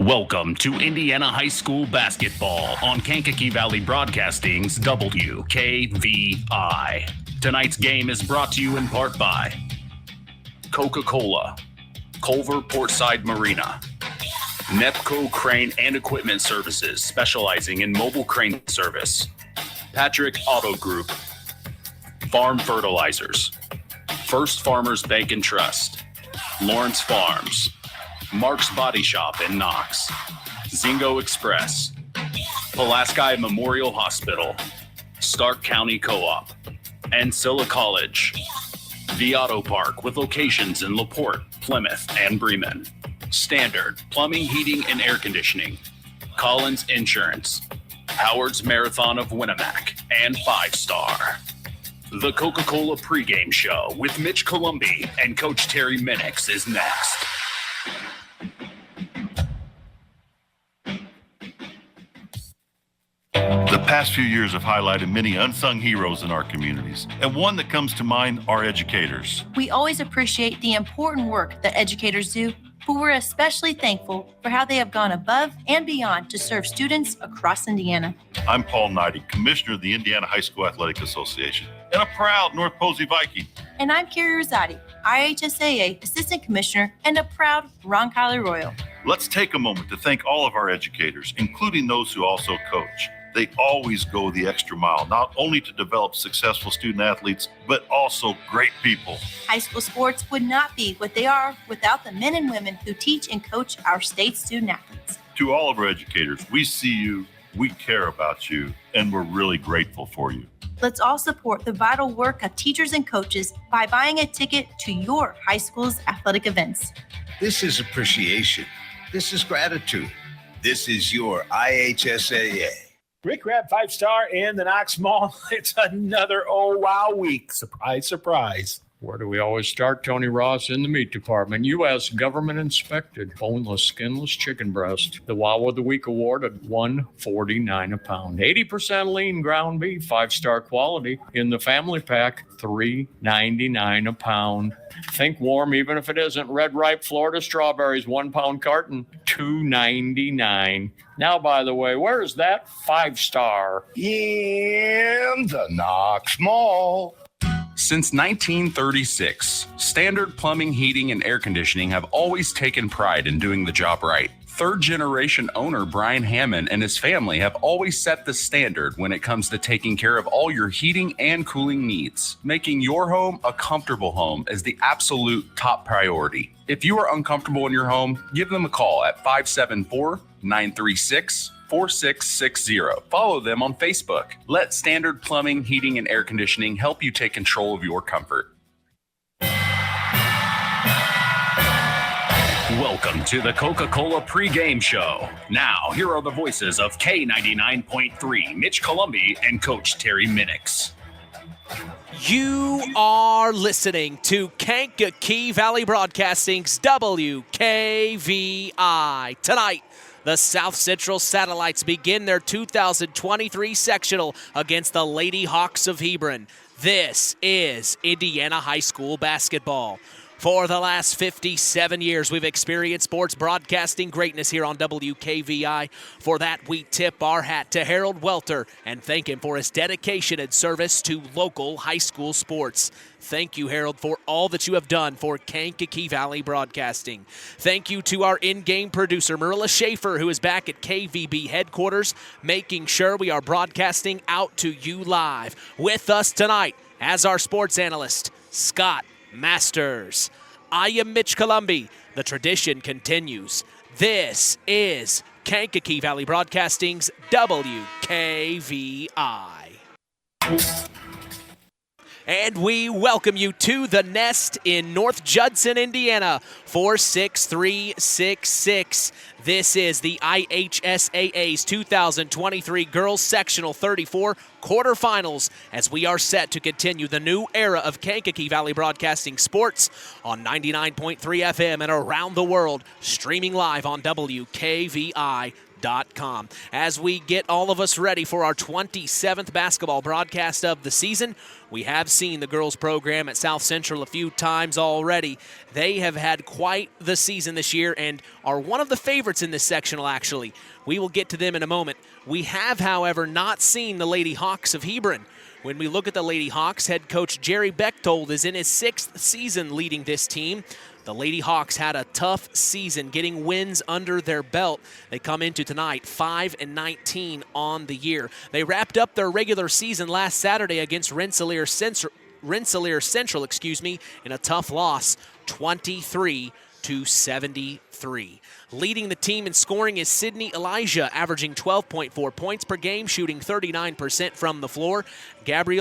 Welcome to Indiana High School basketball on Kankakee Valley Broadcasting's WKVI. Tonight's game is brought to you in part by Coca-Cola, Culver Portside Marina, Nepco Crane and Equipment Services, specializing in mobile crane service, Patrick Auto Group, Farm Fertilizers, First Farmers Bank and Trust, Lawrence Farms, Mark's Body Shop in Knox, Zingo Express, Pulaski Memorial Hospital, Stark County Co-op, Ancilla College, The Auto Park with locations in LaPorte, Plymouth, and Bremen, Standard Plumbing, Heating, and Air Conditioning, Collins Insurance, Howard's Marathon of Winnemac, and 5 Star. The Coca-Cola pregame show with Mitch Columbi and Coach Terry Minix is next. The past few years have highlighted many unsung heroes in our communities, and one that comes to mind are educators. We always appreciate the important work that educators do, but we're especially thankful for how they have gone above and beyond to serve students across Indiana. I'm Paul Knighty, Commissioner of the Indiana High School Athletic Association, and a proud North Posey Viking. And I'm Carrie Rosati, IHSAA Assistant Commissioner and a proud Roncalli Royal. Let's take a moment to thank all of our educators, including those who also coach. They always go the extra mile, not only to develop successful student athletes, but also great people. High school sports would not be what they are without the men and women who teach and coach our state student athletes. To all of our educators, we see you, we care about you, and we're really grateful for you. Let's all support the vital work of teachers and coaches by buying a ticket to your high school's athletic events. This is appreciation. This is gratitude. This is your IHSAA. Rick Rabb, 5 Star, and the Knox Mall. It's another Oh Wow week. Surprise, surprise. Where do we always start, Tony Ross? In the meat department. U.S. government inspected boneless, skinless chicken breast. The Wow of the Week award at $149 a pound. 80% lean ground beef, 5-star quality. In the family pack, $3.99 a pound. Think warm, even if it isn't. Red ripe Florida strawberries, 1 pound carton, $2.99. Now, by the way, where is that 5-star? In the Knox Mall. Since 1936, Standard Plumbing, Heating, and Air Conditioning have always taken pride in doing the job right. Third-generation owner Brian Hammond and his family have always set the standard when it comes to taking care of all your heating and cooling needs. Making your home a comfortable home is the absolute top priority. If you are uncomfortable in your home, give them a call at 574-936-4660. Follow them on Facebook. Let Standard Plumbing, Heating, and Air Conditioning help you take control of your comfort. Welcome to the Coca-Cola pregame show. Now, here are the voices of K99.3, Mitch Columbi and Coach Terry Minix. You are listening to Kankakee Valley Broadcasting's WKVI. Tonight, the South Central Satellites begin their 2023 sectional against the Lady Hawks of Hebron. This is Indiana High School basketball. For the last 57 years, we've experienced sports broadcasting greatness here on WKVI. For that, we tip our hat to Harold Welter and thank him for his dedication and service to local high school sports. Thank you, Harold, for all that you have done for Kankakee Valley Broadcasting. Thank you to our in-game producer, Marilla Schaefer, who is back at KVB headquarters, making sure we are broadcasting out to you live. With us tonight, as our sports analyst, Scott Masters. I am Mitch Columbi. The tradition continues. This is Kankakee Valley Broadcasting's WKVI. And we welcome you to the Nest in North Judson, Indiana, 46366. This is the IHSAA's 2023 Girls Sectional 34 quarterfinals as we are set to continue the new era of Kankakee Valley Broadcasting sports on 99.3 FM and around the world, streaming live on WKVI. As we get all of us ready for our 27th basketball broadcast of the season, we have seen the girls program at South Central a few times already. They have had quite the season this year and are one of the favorites in this sectional, actually. We will get to them in a moment. We have, however, not seen the Lady Hawks of Hebron. When we look at the Lady Hawks, head coach Jerry Bechtold is in his 6th season leading this team. The Lady Hawks had a tough season getting wins under their belt. They come into tonight 5-19 on the year. They wrapped up their regular season last Saturday against Rensselaer Central, in a tough loss, 23-73. Leading the team in scoring is Sydney Elijah, averaging 12.4 points per game, shooting 39% from the floor. Gabby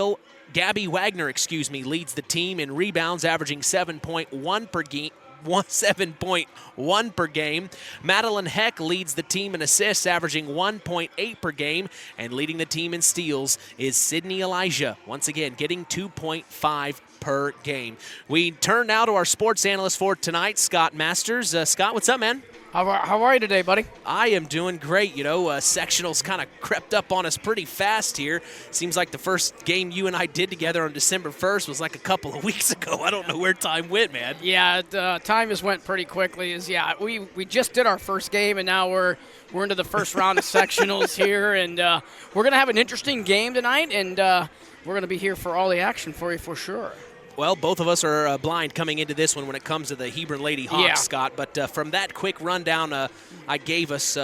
Wagner, leads the team in rebounds, averaging 7.1 per game. Madeline Heck leads the team in assists, averaging 1.8 per game. And leading the team in steals is Sydney Elijah, once again getting 2.5 per game. We turn now to our sports analyst for tonight, Scott Masters. Scott, what's up, man? How are you today, buddy? I am doing great. Sectionals kind of crept up on us pretty fast here. Seems like the first game you and I did together on December 1st was like a couple of weeks ago. I don't know where time went, man. Yeah, time has went pretty quickly. We just did our first game, and now we're into the first round of sectionals here, and we're going to have an interesting game tonight, and we're going to be here for all the action for you for sure. Well, both of us are blind coming into this one when it comes to the Hebron Lady Hawks, Scott. But from that quick rundown I gave us,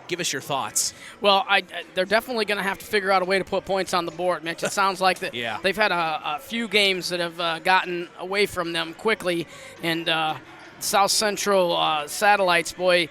give us your thoughts. Well, they're definitely going to have to figure out a way to put points on the board, Mitch. It sounds like that they've had a few games that have gotten away from them quickly. And South Central Satellites, boy,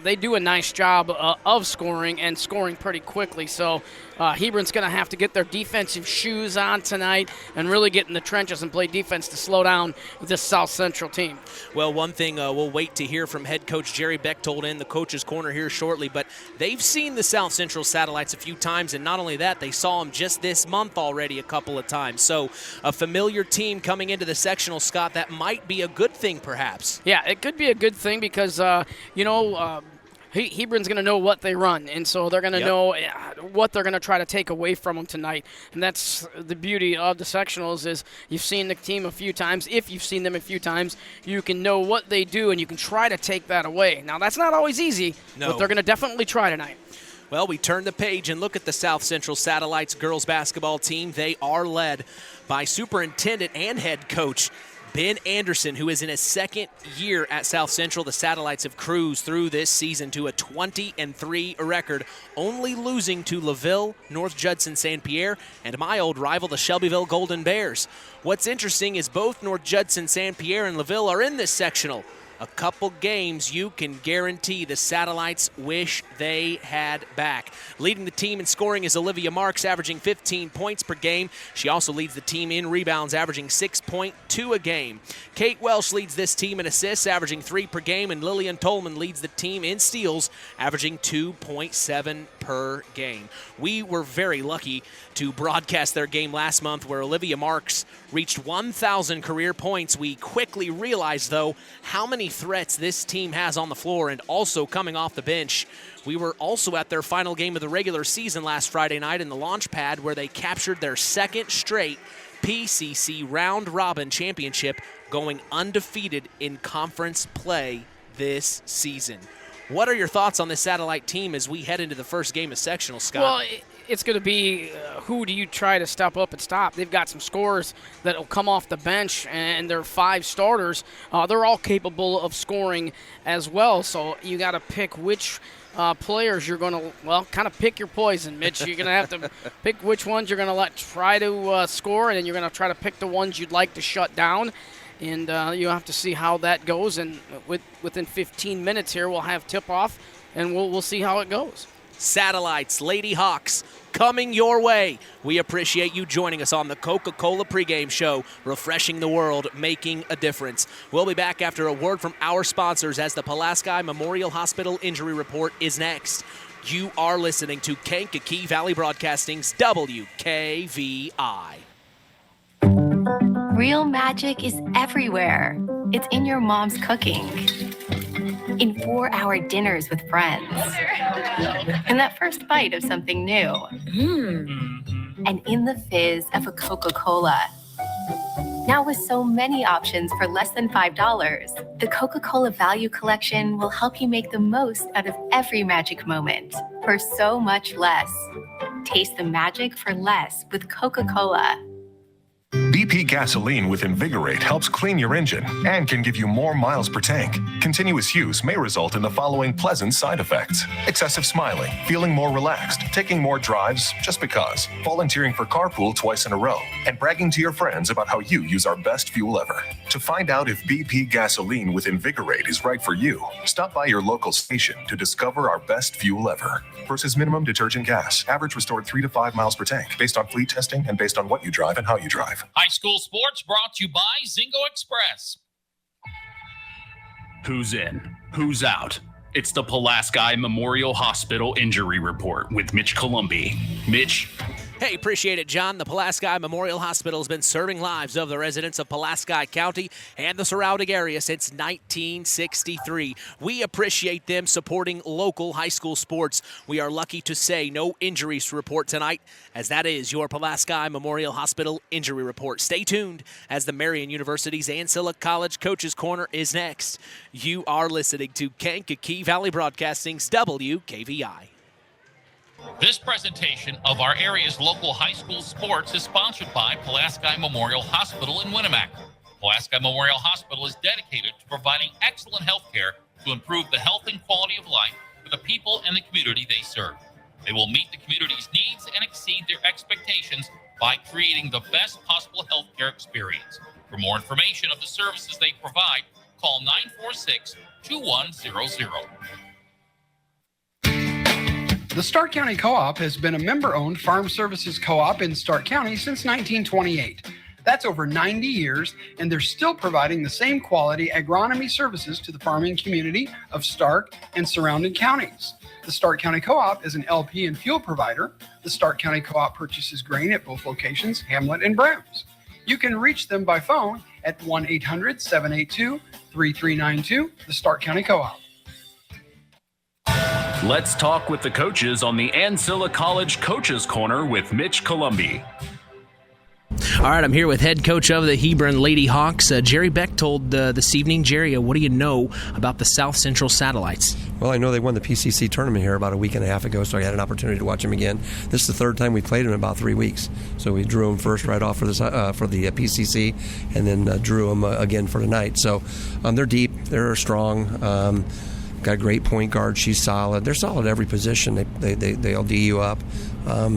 they do a nice job of scoring and scoring pretty quickly. So Hebron's going to have to get their defensive shoes on tonight and really get in the trenches and play defense to slow down this South Central team. Well, one thing we'll wait to hear from head coach Jerry Bechtold in the coach's corner here shortly, but they've seen the South Central Satellites a few times, and not only that, they saw them just this month already a couple of times. So a familiar team coming into the sectional, Scott, that might be a good thing perhaps. Yeah, it could be a good thing because, Hebron's going to know what they run, and so they're going to know what they're going to try to take away from them tonight. And that's the beauty of the sectionals is you've seen the team a few times. If you've seen them a few times, you can know what they do, and you can try to take that away. Now, that's not always easy, but they're going to definitely try tonight. Well, we turn the page and look at the South Central Satellites girls basketball team. They are led by superintendent and head coach Ben Anderson, who is in his 2nd year at South Central. The Satellites have cruised through this season to a 20-3 record, only losing to LaVille, North Judson-San Pierre, and my old rival, the Shelbyville Golden Bears. What's interesting is both North Judson-San Pierre and LaVille are in this sectional. A couple games you can guarantee the Satellites wish they had back. Leading the team in scoring is Olivia Marks, averaging 15 points per game. She also leads the team in rebounds, averaging 6.2 a game. Kate Welsh leads this team in assists, averaging 3 per game, and Lillian Tolman leads the team in steals, averaging 2.7 per game. We were very lucky to broadcast their game last month where Olivia Marks reached 1,000 career points. We quickly realized, though, how many threats this team has on the floor and also coming off the bench. We were also at their final game of the regular season last Friday night in the launch pad where they captured their 2nd straight PCC round robin championship, going undefeated in conference play this season. What are your thoughts on this Satellite team as we head into the first game of sectional, Scott? Well, it's going to be who do you try to step up and stop. They've got some scorers that will come off the bench, and their 5 starters. They're all capable of scoring as well, so you got to pick which players you're going to, kind of pick your poison, Mitch. You're going to have to pick which ones you're going to let try to score, and then you're going to try to pick the ones you'd like to shut down. And you have to see how that goes. And within 15 minutes here, we'll have tip-off, and we'll see how it goes. Satellites, Lady Hawks, coming your way. We appreciate you joining us on the Coca-Cola pregame show, refreshing the world, making a difference. We'll be back after a word from our sponsors as the Pulaski Memorial Hospital Injury Report is next. You are listening to Kankakee Valley Broadcasting's WKVI. Real magic is everywhere. It's in your mom's cooking. in 4-hour dinners with friends, in that first bite of something new, and in the fizz of a Coca-Cola. Now with so many options for less than $5, the Coca-Cola Value Collection will help you make the most out of every magic moment for so much less. Taste the magic for less with Coca-Cola. BP gasoline with Invigorate helps clean your engine and can give you more miles per tank. Continuous use may result in the following pleasant side effects: excessive smiling, feeling more relaxed, taking more drives just because, volunteering for carpool twice in a row, and bragging to your friends about how you use our best fuel ever. To find out if BP gasoline with Invigorate is right for you, stop by your local station to discover our best fuel ever. Versus minimum detergent gas, average restored 3 to 5 miles per tank, based on fleet testing and based on what you drive and how you drive. High school sports brought to you by Zingo Express. Who's in? Who's out? It's the Pulaski Memorial Hospital Injury Report with Mitch Columbi. Mitch? Hey, appreciate it, John. The Pulaski Memorial Hospital has been serving lives of the residents of Pulaski County and the surrounding area since 1963. We appreciate them supporting local high school sports. We are lucky to say no injuries to report tonight, as that is your Pulaski Memorial Hospital Injury Report. Stay tuned as the Marian University's Ancilla College Coaches Corner is next. You are listening to Kankakee Valley Broadcasting's WKVI. This presentation of our area's local high school sports is sponsored by Pulaski Memorial Hospital in Winamac. Pulaski Memorial Hospital is dedicated to providing excellent health care to improve the health and quality of life for the people and the community they serve. They will meet the community's needs and exceed their expectations by creating the best possible health care experience. For more information of the services they provide, call 946-2100. The Stark County Co-op has been a member-owned farm services co-op in Stark County since 1928. That's over 90 years, and they're still providing the same quality agronomy services to the farming community of Stark and surrounding counties. The Stark County Co-op is an LP and fuel provider. The Stark County Co-op purchases grain at both locations, Hamlet and Browns. You can reach them by phone at 1-800-782-3392, the Stark County Co-op. Let's talk with the coaches on the Ancilla College Coaches Corner with Mitch Columbi. All right, I'm here with head coach of the Hebron Lady Hawks, Jerry Bechtold, this evening. Jerry, what do you know about the South Central Satellites? Well, I know they won the PCC tournament here about a week and a half ago, so I had an opportunity to watch them again. This is the third time we played them in about 3 weeks. So we drew them first right off for the PCC, and then drew them again for tonight. So they're deep, they're strong. Got a great point guard. She's solid. They're solid at every position. They'll D you up. I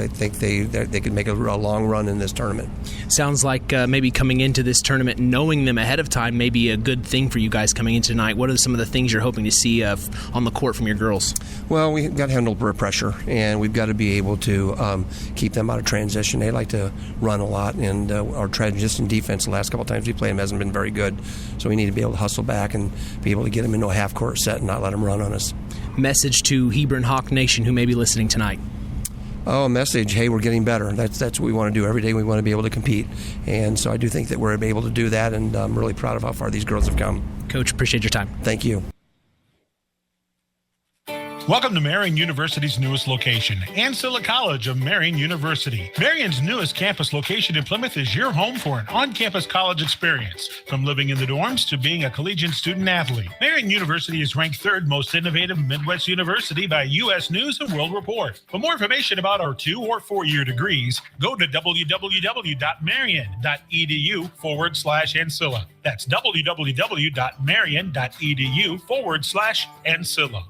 think they could make a long run in this tournament. Sounds like maybe coming into this tournament, knowing them ahead of time may be a good thing for you guys coming in tonight. What are some of the things you're hoping to see on the court from your girls? Well, we've got to handle pressure, and we've got to be able to keep them out of transition. They like to run a lot, and our transition defense the last couple of times we played them hasn't been very good. So we need to be able to hustle back and be able to get them into a half-court set and not let them run on us. Message to Hebron Hawk Nation who may be listening tonight. Oh, a message, hey, we're getting better. That's what we want to do. Every day we want to be able to compete. And so I do think that we're able to do that, and I'm really proud of how far these girls have come. Coach, appreciate your time. Thank you. Welcome to Marian University's newest location, Ancilla College of Marian University. Marian's newest campus location in Plymouth is your home for an on-campus college experience. From living in the dorms to being a collegiate student-athlete, Marian University is ranked third most innovative Midwest university by U.S. News & World Report. For more information about our 2- or 4-year degrees, go to www.marian.edu/Ancilla. That's www.marian.edu/Ancilla.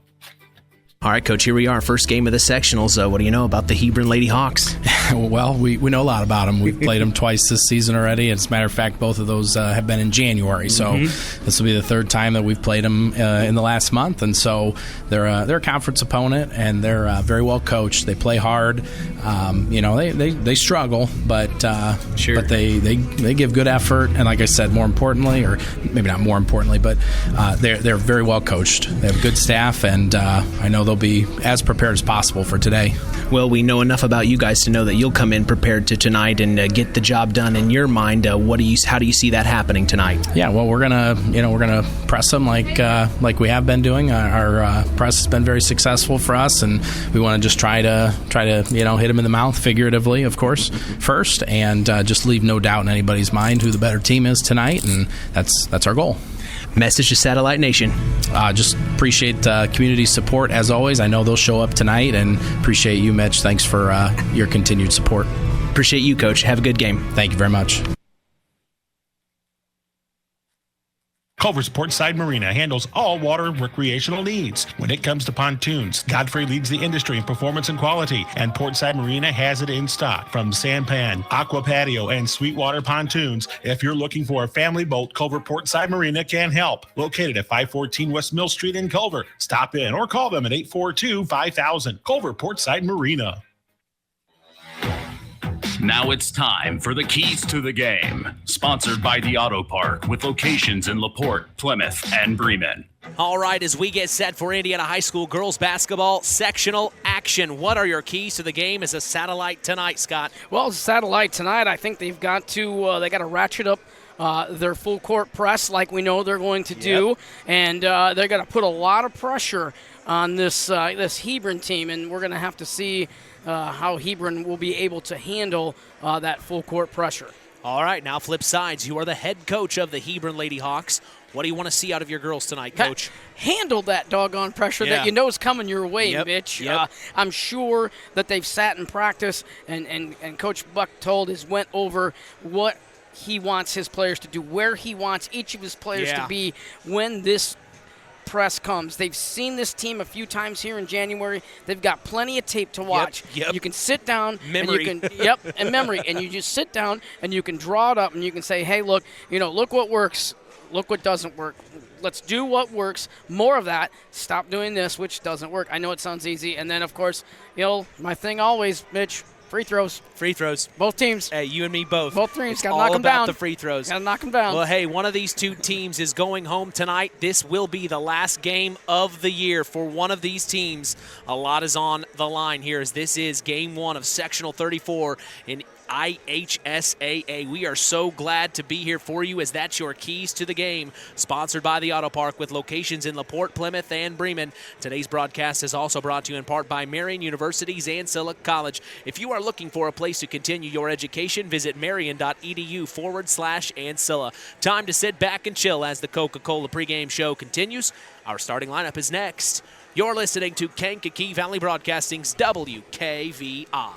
All right, Coach, here we are. First game of the sectionals. What do you know about the Hebron Lady Hawks? Well, we know a lot about them. We've played them twice this season already. As a matter of fact, both of those have been in January. So this will be the third time that we've played them in the last month. And so they're a conference opponent, and they're very well coached. They play hard. They struggle, but they give good effort. And like I said, more importantly, or maybe not more importantly, but they're very well coached. They have a good staff, and I know they'll be as prepared as possible for today. Well, we know enough about you guys to know that you'll come in prepared to tonight and get the job done in your mind. How do you see that happening tonight? Yeah, well, we're gonna press them like we have been doing. Our press has been very successful for us, and we want to just try to hit them in the mouth, figuratively, of course, first, and just leave no doubt in anybody's mind who the better team is tonight, and that's our goal. Message to Satellite Nation. Just appreciate community support as always. I know they'll show up tonight, and appreciate you, Mitch. Thanks for your continued support. Appreciate you, Coach. Have a good game. Thank you very much. Culver's Portside Marina handles all water recreational needs. When it comes to pontoons, Godfrey leads the industry in performance and quality, and Portside Marina has it in stock. From sampan, aqua patio, and sweetwater pontoons, if you're looking for a family boat, Culver Portside Marina can help. Located at 514 West Mill Street in Culver. Stop in or call them at 842-5000. Culver Portside Marina. Now it's time for the Keys to the Game, sponsored by the Auto Park with locations in LaPorte, Plymouth, and Bremen. All right, as we get set for Indiana High School girls basketball sectional action, what are your keys to the game as a Satellite tonight, Scott? Well, Satellite tonight, I think they've got to ratchet up their full court press like we know they're going to do, and they're going to put a lot of pressure on this Hebron team, and we're going to have to see how Hebron will be able to handle that full court pressure. All right, now flip sides. You are the head coach of the Hebron Lady Hawks. What do you want to see out of your girls tonight, Coach? Handle that doggone pressure that you know is coming your way, Mitch. I'm sure that they've sat in practice, and Coach Buchtold went over what he wants his players to do, where he wants each of his players to be when this press comes. They've seen this team a few times here in January. They've got plenty of tape to watch. You can sit down memory. And you can and memory, and you just sit down and you can draw it up and you can say, hey, look what works, look what doesn't work. Let's do what works. More of that. Stop doing this, which doesn't work. I know it sounds easy. And then, of course, my thing always, Mitch, free throws. Free throws. Both teams. Hey, you and me both. Both teams. Got to all knock them about down. The free throws. Got to knock them down. Well, hey, one of these two teams is going home tonight. This will be the last game of the year for one of these teams. A lot is on the line here as this is game one of Sectional 34 in IHSAA. We are so glad to be here for you as that's your keys to the game. Sponsored by the Auto Park with locations in LaPorte, Plymouth, and Bremen. Today's broadcast is also brought to you in part by Marian University's Ancilla College. If you are looking for a place to continue your education, visit marian.edu/Ancilla. Time to sit back and chill as the Coca-Cola pregame show continues. Our starting lineup is next. You're listening to Kankakee Valley Broadcasting's WKVI.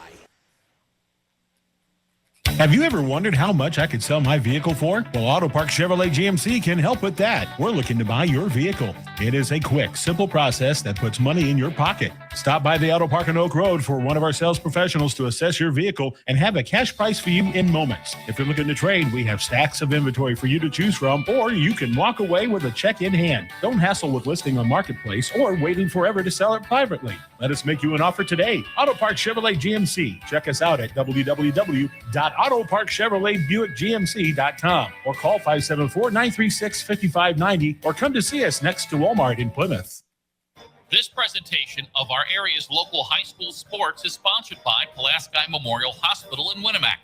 Have you ever wondered how much I could sell my vehicle for? Well, Auto Park Chevrolet GMC can help with that. We're looking to buy your vehicle. It is a quick, simple process that puts money in your pocket. Stop by the Auto Park on Oak Road for one of our sales professionals to assess your vehicle and have a cash price for you in moments. If you're looking to trade, we have stacks of inventory for you to choose from, or you can walk away with a check in hand. Don't hassle with listing on Marketplace or waiting forever to sell it privately. Let us make you an offer today. Auto Park Chevrolet GMC. Check us out at www.autoparkchevroletbuickgmc.com or call 574-936-5590 or come to see us next to Walmart in Plymouth. This presentation of our area's local high school sports is sponsored by Pulaski Memorial Hospital in Winamac.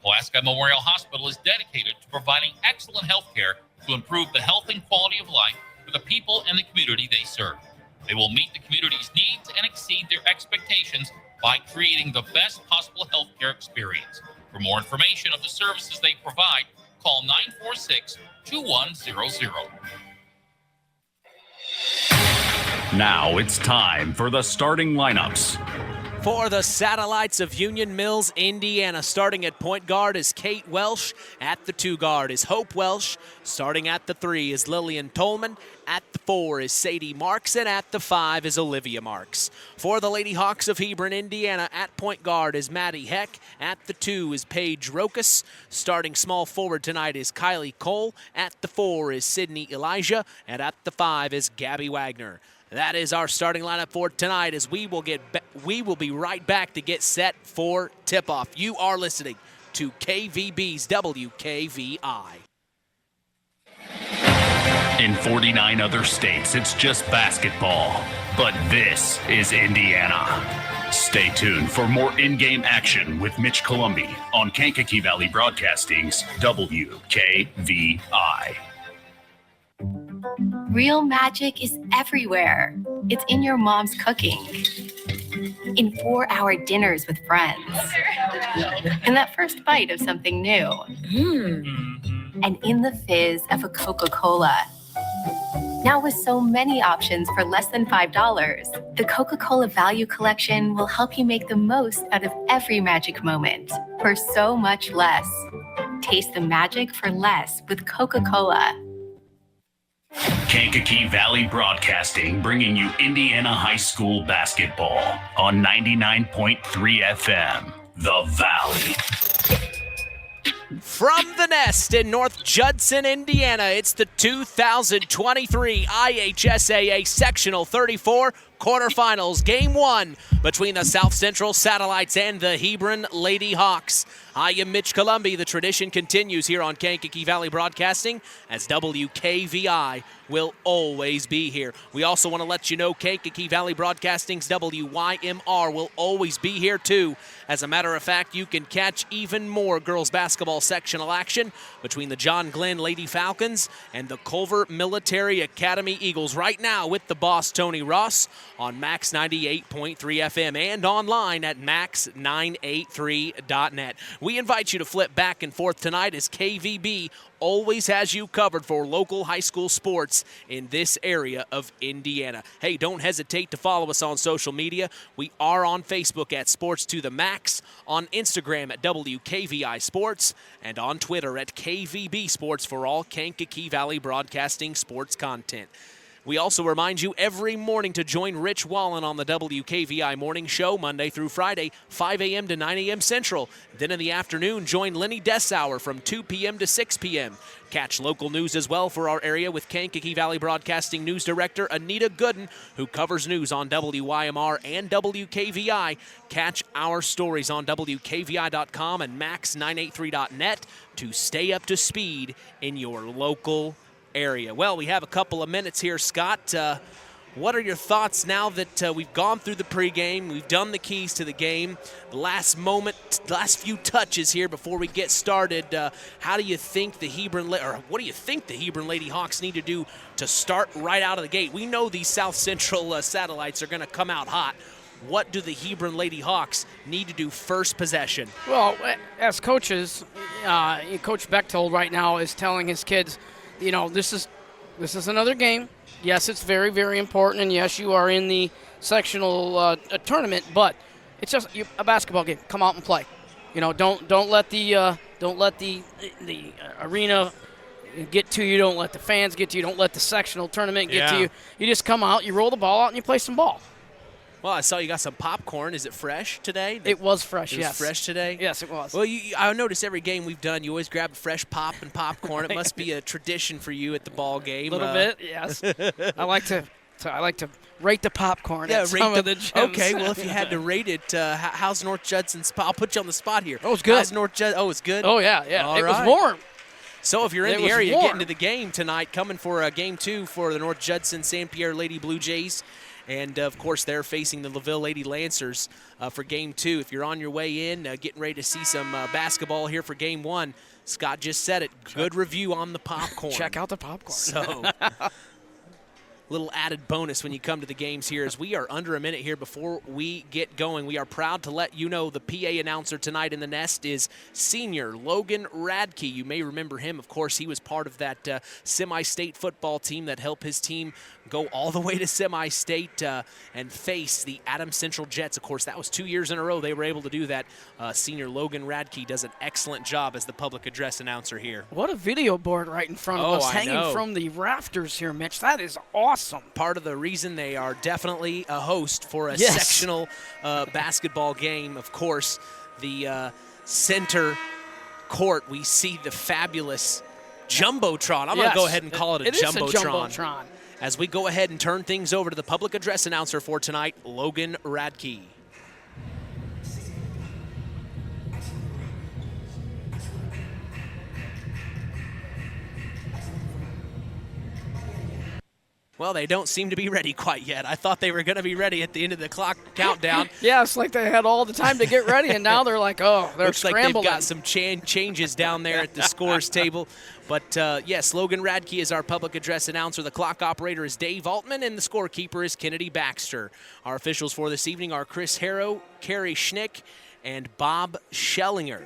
Pulaski Memorial Hospital is dedicated to providing excellent health care to improve the health and quality of life for the people and the community they serve. They will meet the community's needs and exceed their expectations by creating the best possible health care experience. For more information of the services they provide, call 946-2100. Now it's time for the starting lineups. For the Satellites of Union Mills, Indiana, starting at point guard is Kate Welsh. At the 2 guard is Hope Welsh. Starting at the 3 is Lillian Tolman. At the 4 is Sadie Marks, and at the 5 is Olivia Marks. For the Lady Hawks of Hebron, Indiana, at point guard is Maddie Heck. At the 2 is Paige Rokas. Starting small forward tonight is Kylie Cole. At the 4 is Sydney Elijah, and at the 5 is Gabby Wagner. That is our starting lineup for tonight as we will be right back to get set for tip-off. You are listening to KVB's WKVI. In 49 other states, it's just basketball. But this is Indiana. Stay tuned for more in-game action with Mitch Columbi on Kankakee Valley Broadcasting's WKVI. Real magic is everywhere. It's in your mom's cooking, in 4-hour dinners with friends, in that first bite of something new, and in the fizz of a Coca-Cola. Now with so many options for less than $5, the Coca-Cola Value Collection will help you make the most out of every magic moment for so much less. Taste the magic for less with Coca-Cola. Kankakee Valley Broadcasting, bringing you Indiana High School basketball on 99.3 FM, The Valley. From the Nest in North Judson, Indiana, it's the 2023 IHSAA Sectional 34 quarterfinals, Game 1 between the South Central Satellites and the Hebron Lady Hawks. I am Mitch Columbi. The tradition continues here on Kankakee Valley Broadcasting as WKVI will always be here. We also want to let you know Kankakee Valley Broadcasting's WYMR will always be here too. As a matter of fact, you can catch even more girls basketball sectional action between the John Glenn Lady Falcons and the Culver Military Academy Eagles right now with the boss Tony Ross on Max 98.3 FM and online at max983.net. We invite you to flip back and forth tonight as KVB always has you covered for local high school sports in this area of Indiana. Hey, don't hesitate to follow us on social media. We are on Facebook at Sports to the Max, on Instagram at WKVI Sports, and on Twitter at KVB Sports for all Kankakee Valley Broadcasting sports content. We also remind you every morning to join Rich Wallen on the WKVI Morning Show Monday through Friday, 5 a.m. to 9 a.m. Central. Then in the afternoon, join Lenny Dessauer from 2 p.m. to 6 p.m. Catch local news as well for our area with Kankakee Valley Broadcasting News Director Anita Gooden, who covers news on WYMR and WKVI. Catch our stories on WKVI.com and max983.net to stay up to speed in your local area. Well, we have a couple of minutes here, Scott. What are your thoughts now that we've gone through the pregame, we've done the keys to the game, the last few touches here before we get started? How do you think the Hebron, or what do you think the Hebron Lady Hawks need to do to start right out of the gate? We know these South Central Satellites are going to come out hot. What do the Hebron Lady Hawks need to do first possession? Well, as coaches, Coach Bechtold right now is telling his kids, you know, this is another game. Yes, it's very, very important, and yes, you are in the sectional tournament, but it's just a basketball game. Come out and play. You know, don't let the arena get to you. Don't let the fans get to you. Don't let the sectional tournament get to you. You just come out, you roll the ball out, and you play some ball. Well, I saw you got some popcorn. Is it fresh today? It was fresh, yes. It was fresh today? Yes, it was. Well, I notice every game we've done, you always grab a fresh pop and popcorn. It must be a tradition for you at the ball game. A little bit, yes. I like to rate the popcorn at some of the gyms. Okay, well, if you had to rate it, how's North Judson's? I'll put you on the spot here. Oh, it's good. How's North Judson? Oh, it's good? Oh, yeah. All it right. was warm. So if you're in the area warm. getting to the game tonight, coming for Game 2 for the North Judson-San Pierre Lady Blue Jays, and, of course, they're facing the LaVille Lady Lancers for Game 2. If you're on your way in, getting ready to see some basketball here for Game 1, Scott just said it. Good review on the popcorn. Check out the popcorn. So, little added bonus when you come to the games here as we are under a minute here before we get going. We are proud to let you know the PA announcer tonight in the Nest is senior Logan Radke. You may remember him. Of course, he was part of that semi-state football team that helped his team go all the way to semi-state and face the Adams Central Jets. Of course, that was 2 years in a row they were able to do that. Senior Logan Radke does an excellent job as the public address announcer here. What a video board right in front of us, hanging from the rafters here, Mitch. That is awesome. Part of the reason they are definitely a host for a sectional basketball game. Of course, the center court, we see the fabulous Jumbotron. I'm going to go ahead and call it a Jumbotron. It is a Jumbotron. As we go ahead and turn things over to the public address announcer for tonight, Logan Radke. Well, they don't seem to be ready quite yet. I thought they were going to be ready at the end of the clock countdown. Yeah, it's like they had all the time to get ready, and now they're like, oh, they're Looks scrambling. like they've got some changes down there at the scores table. But, yes, Logan Radke is our public address announcer. The clock operator is Dave Altman, and the scorekeeper is Kennedy Baxter. Our officials for this evening are Chris Harrow, Carrie Schnick, and Bob Schellinger.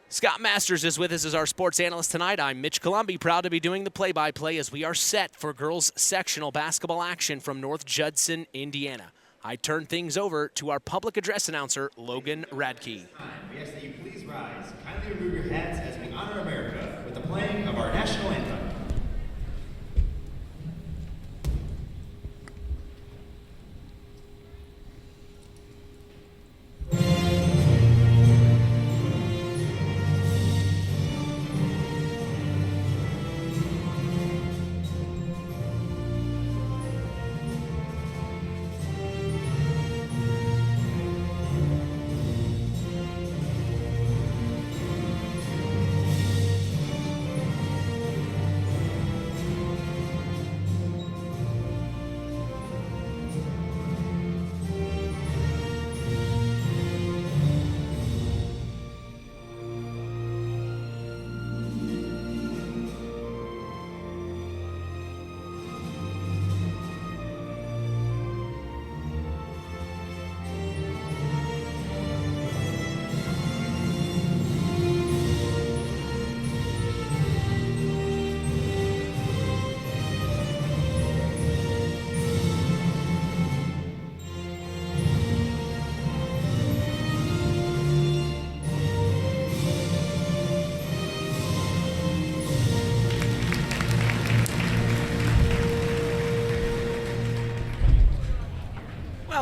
Scott Masters is with us as our sports analyst tonight. I'm Mitch Columbi, proud to be doing the play-by-play as we are set for girls sectional basketball action from North Judson, Indiana. I turn things over to our public address announcer, Logan Radke. We ask that you please rise. Kindly remove your hats as we honor America with the playing of our national anthem.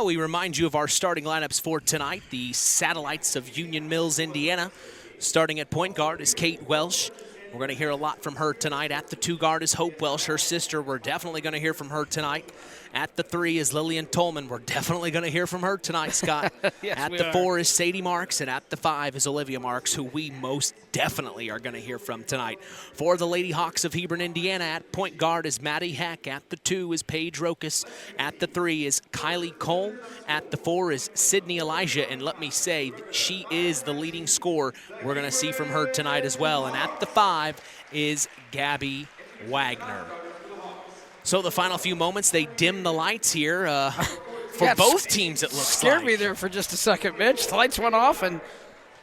Well, we remind you of our starting lineups for tonight. The Satellites of Union Mills, Indiana. Starting at point guard is Kate Welsh. We're going to hear a lot from her tonight. At the 2 guard is Hope Welsh, her sister. We're definitely going to hear from her tonight. At the 3 is Lillian Tolman. We're definitely going to hear from her tonight, Scott. Yes, at we the are. 4 is Sadie Marks, and at the 5 is Olivia Marks, who we most definitely are going to hear from tonight. For the Lady Hawks of Hebron, Indiana, at point guard is Maddie Heck. At the 2 is Paige Rokas. At the 3 is Kylie Cole. At the 4 is Sydney Elijah, and let me say, she is the leading scorer. We're going to see from her tonight as well. And at the 5 is Gabby Wagner. So the final few moments, they dim the lights here for both teams, it looks scared like. me there for just a second, Mitch. The lights went off, and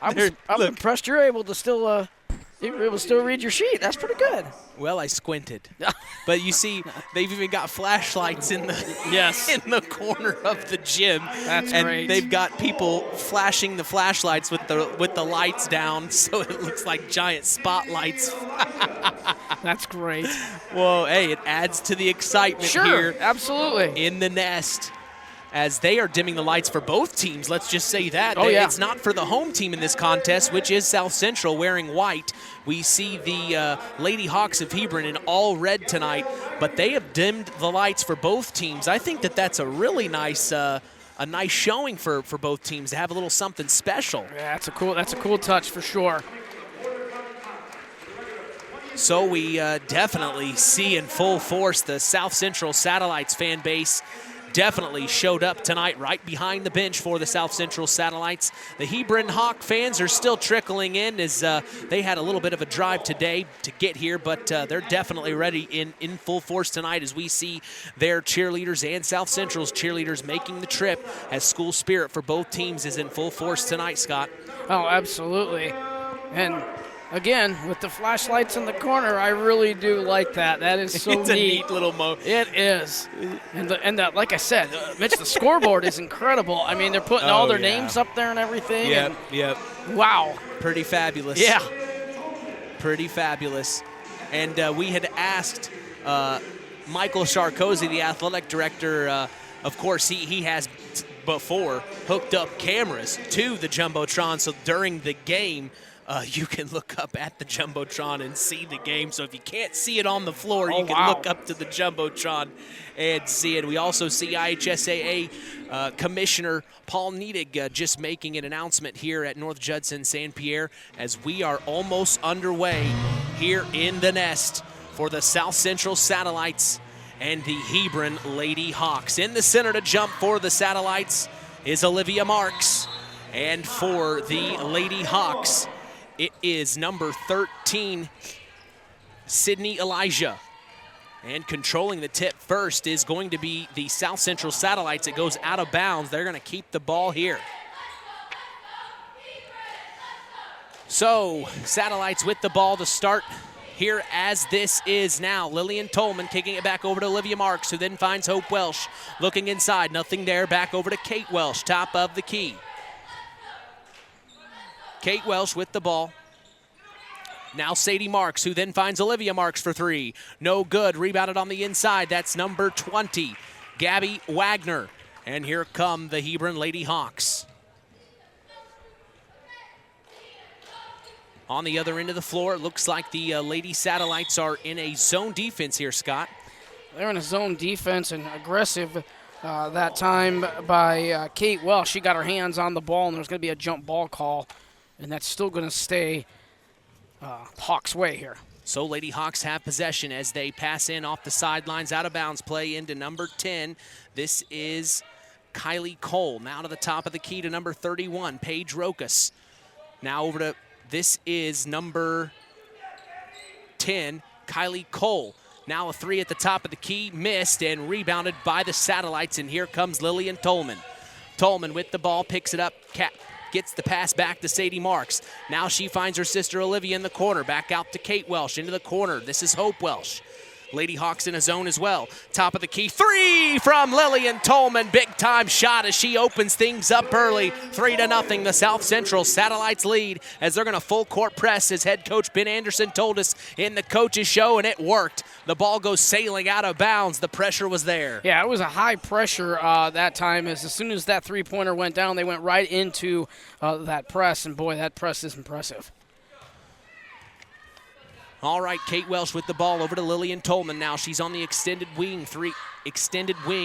I'm impressed you're able to still read your sheet. That's pretty good. Well, I squinted. But you see, they've even got flashlights in the in the corner of the gym. That's and great. They've got people flashing the flashlights with the lights down, so it looks like giant spotlights. That's great. Well, hey, it adds to the excitement Sure, here. absolutely. In the nest. As they are dimming the lights for both teams, let's just say that. Oh, yeah. It's not for the home team in this contest, which is South Central wearing white. We see the Lady Hawks of Hebron in all red tonight, but they have dimmed the lights for both teams. I think that's a really nice showing for both teams to have a little something special. Yeah, that's a cool touch for sure. So we definitely see in full force the South Central Satellites fan base definitely showed up tonight right behind the bench for the South Central Satellites. The Hebron Hawk fans are still trickling in as they had a little bit of a drive today to get here, but they're definitely ready in full force tonight as we see their cheerleaders and South Central's cheerleaders making the trip as school spirit for both teams is in full force tonight, Scott. Oh, absolutely. And again, with the flashlights in the corner, I really do like that. That is so It's a neat little moment. It is. And like I said, Mitch, the scoreboard is incredible. I mean, they're putting all their names up there and everything. Yep. Wow. Pretty fabulous. Yeah. Pretty fabulous. And we had asked Michael Sarkozy, the athletic director, of course, he has before hooked up cameras to the Jumbotron, so during the game, you can look up at the Jumbotron and see the game. So if you can't see it on the floor, you can look up to the Jumbotron and see it. We also see IHSAA Commissioner Paul Niedig just making an announcement here at North Judson-San Pierre as we are almost underway here in the nest for the South Central Satellites and the Hebron Lady Hawks. In the center to jump for the Satellites is Olivia Marks. And for the Lady Hawks, it is number 13, Sydney Elijah. And controlling the tip first is going to be the South Central Satellites. It goes out of bounds. They're going to keep the ball here. So, Satellites with the ball to start here as this is now. Lillian Tolman kicking it back over to Olivia Marks, who then finds Hope Welsh. Looking inside, nothing there. Back over to Kate Welsh, top of the key. Kate Welsh with the ball. Now Sadie Marks, who then finds Olivia Marks for three. No good. Rebounded on the inside. That's number 20, Gabby Wagner. And here come the Hebron Lady Hawks. On the other end of the floor, it looks like the Lady Satellites are in a zone defense here, Scott. They're in a zone defense and aggressive that time by Kate Welsh. She got her hands on the ball, and there's going to be a jump ball call, and that's still going to stay Hawks' way here. So Lady Hawks have possession as they pass in off the sidelines, out of bounds play into number 10. This is Kylie Cole. Now to the top of the key to number 31, Paige Rokas. Now over to, this is number 10, Kylie Cole. Now a three at the top of the key, missed and rebounded by the Satellites, and here comes Lillian Tolman. Tolman with the ball, picks it up, gets the pass back to Sadie Marks. Now she finds her sister Olivia in the corner. Back out to Kate Welsh into the corner. This is Hope Welsh. Lady Hawks in a zone as well. Top of the key, three from Lillian Tolman. Big time shot as she opens things up early. 3-0, the South Central Satellites lead as they're going to full court press, as head coach Ben Anderson told us in the coaches show, and it worked. The ball goes sailing out of bounds. The pressure was there. Yeah, it was a high pressure that time. As soon as that three-pointer went down, they went right into that press, and boy, that press is impressive. All right, Kate Welsh with the ball over to Lillian Tolman now. She's on the extended wing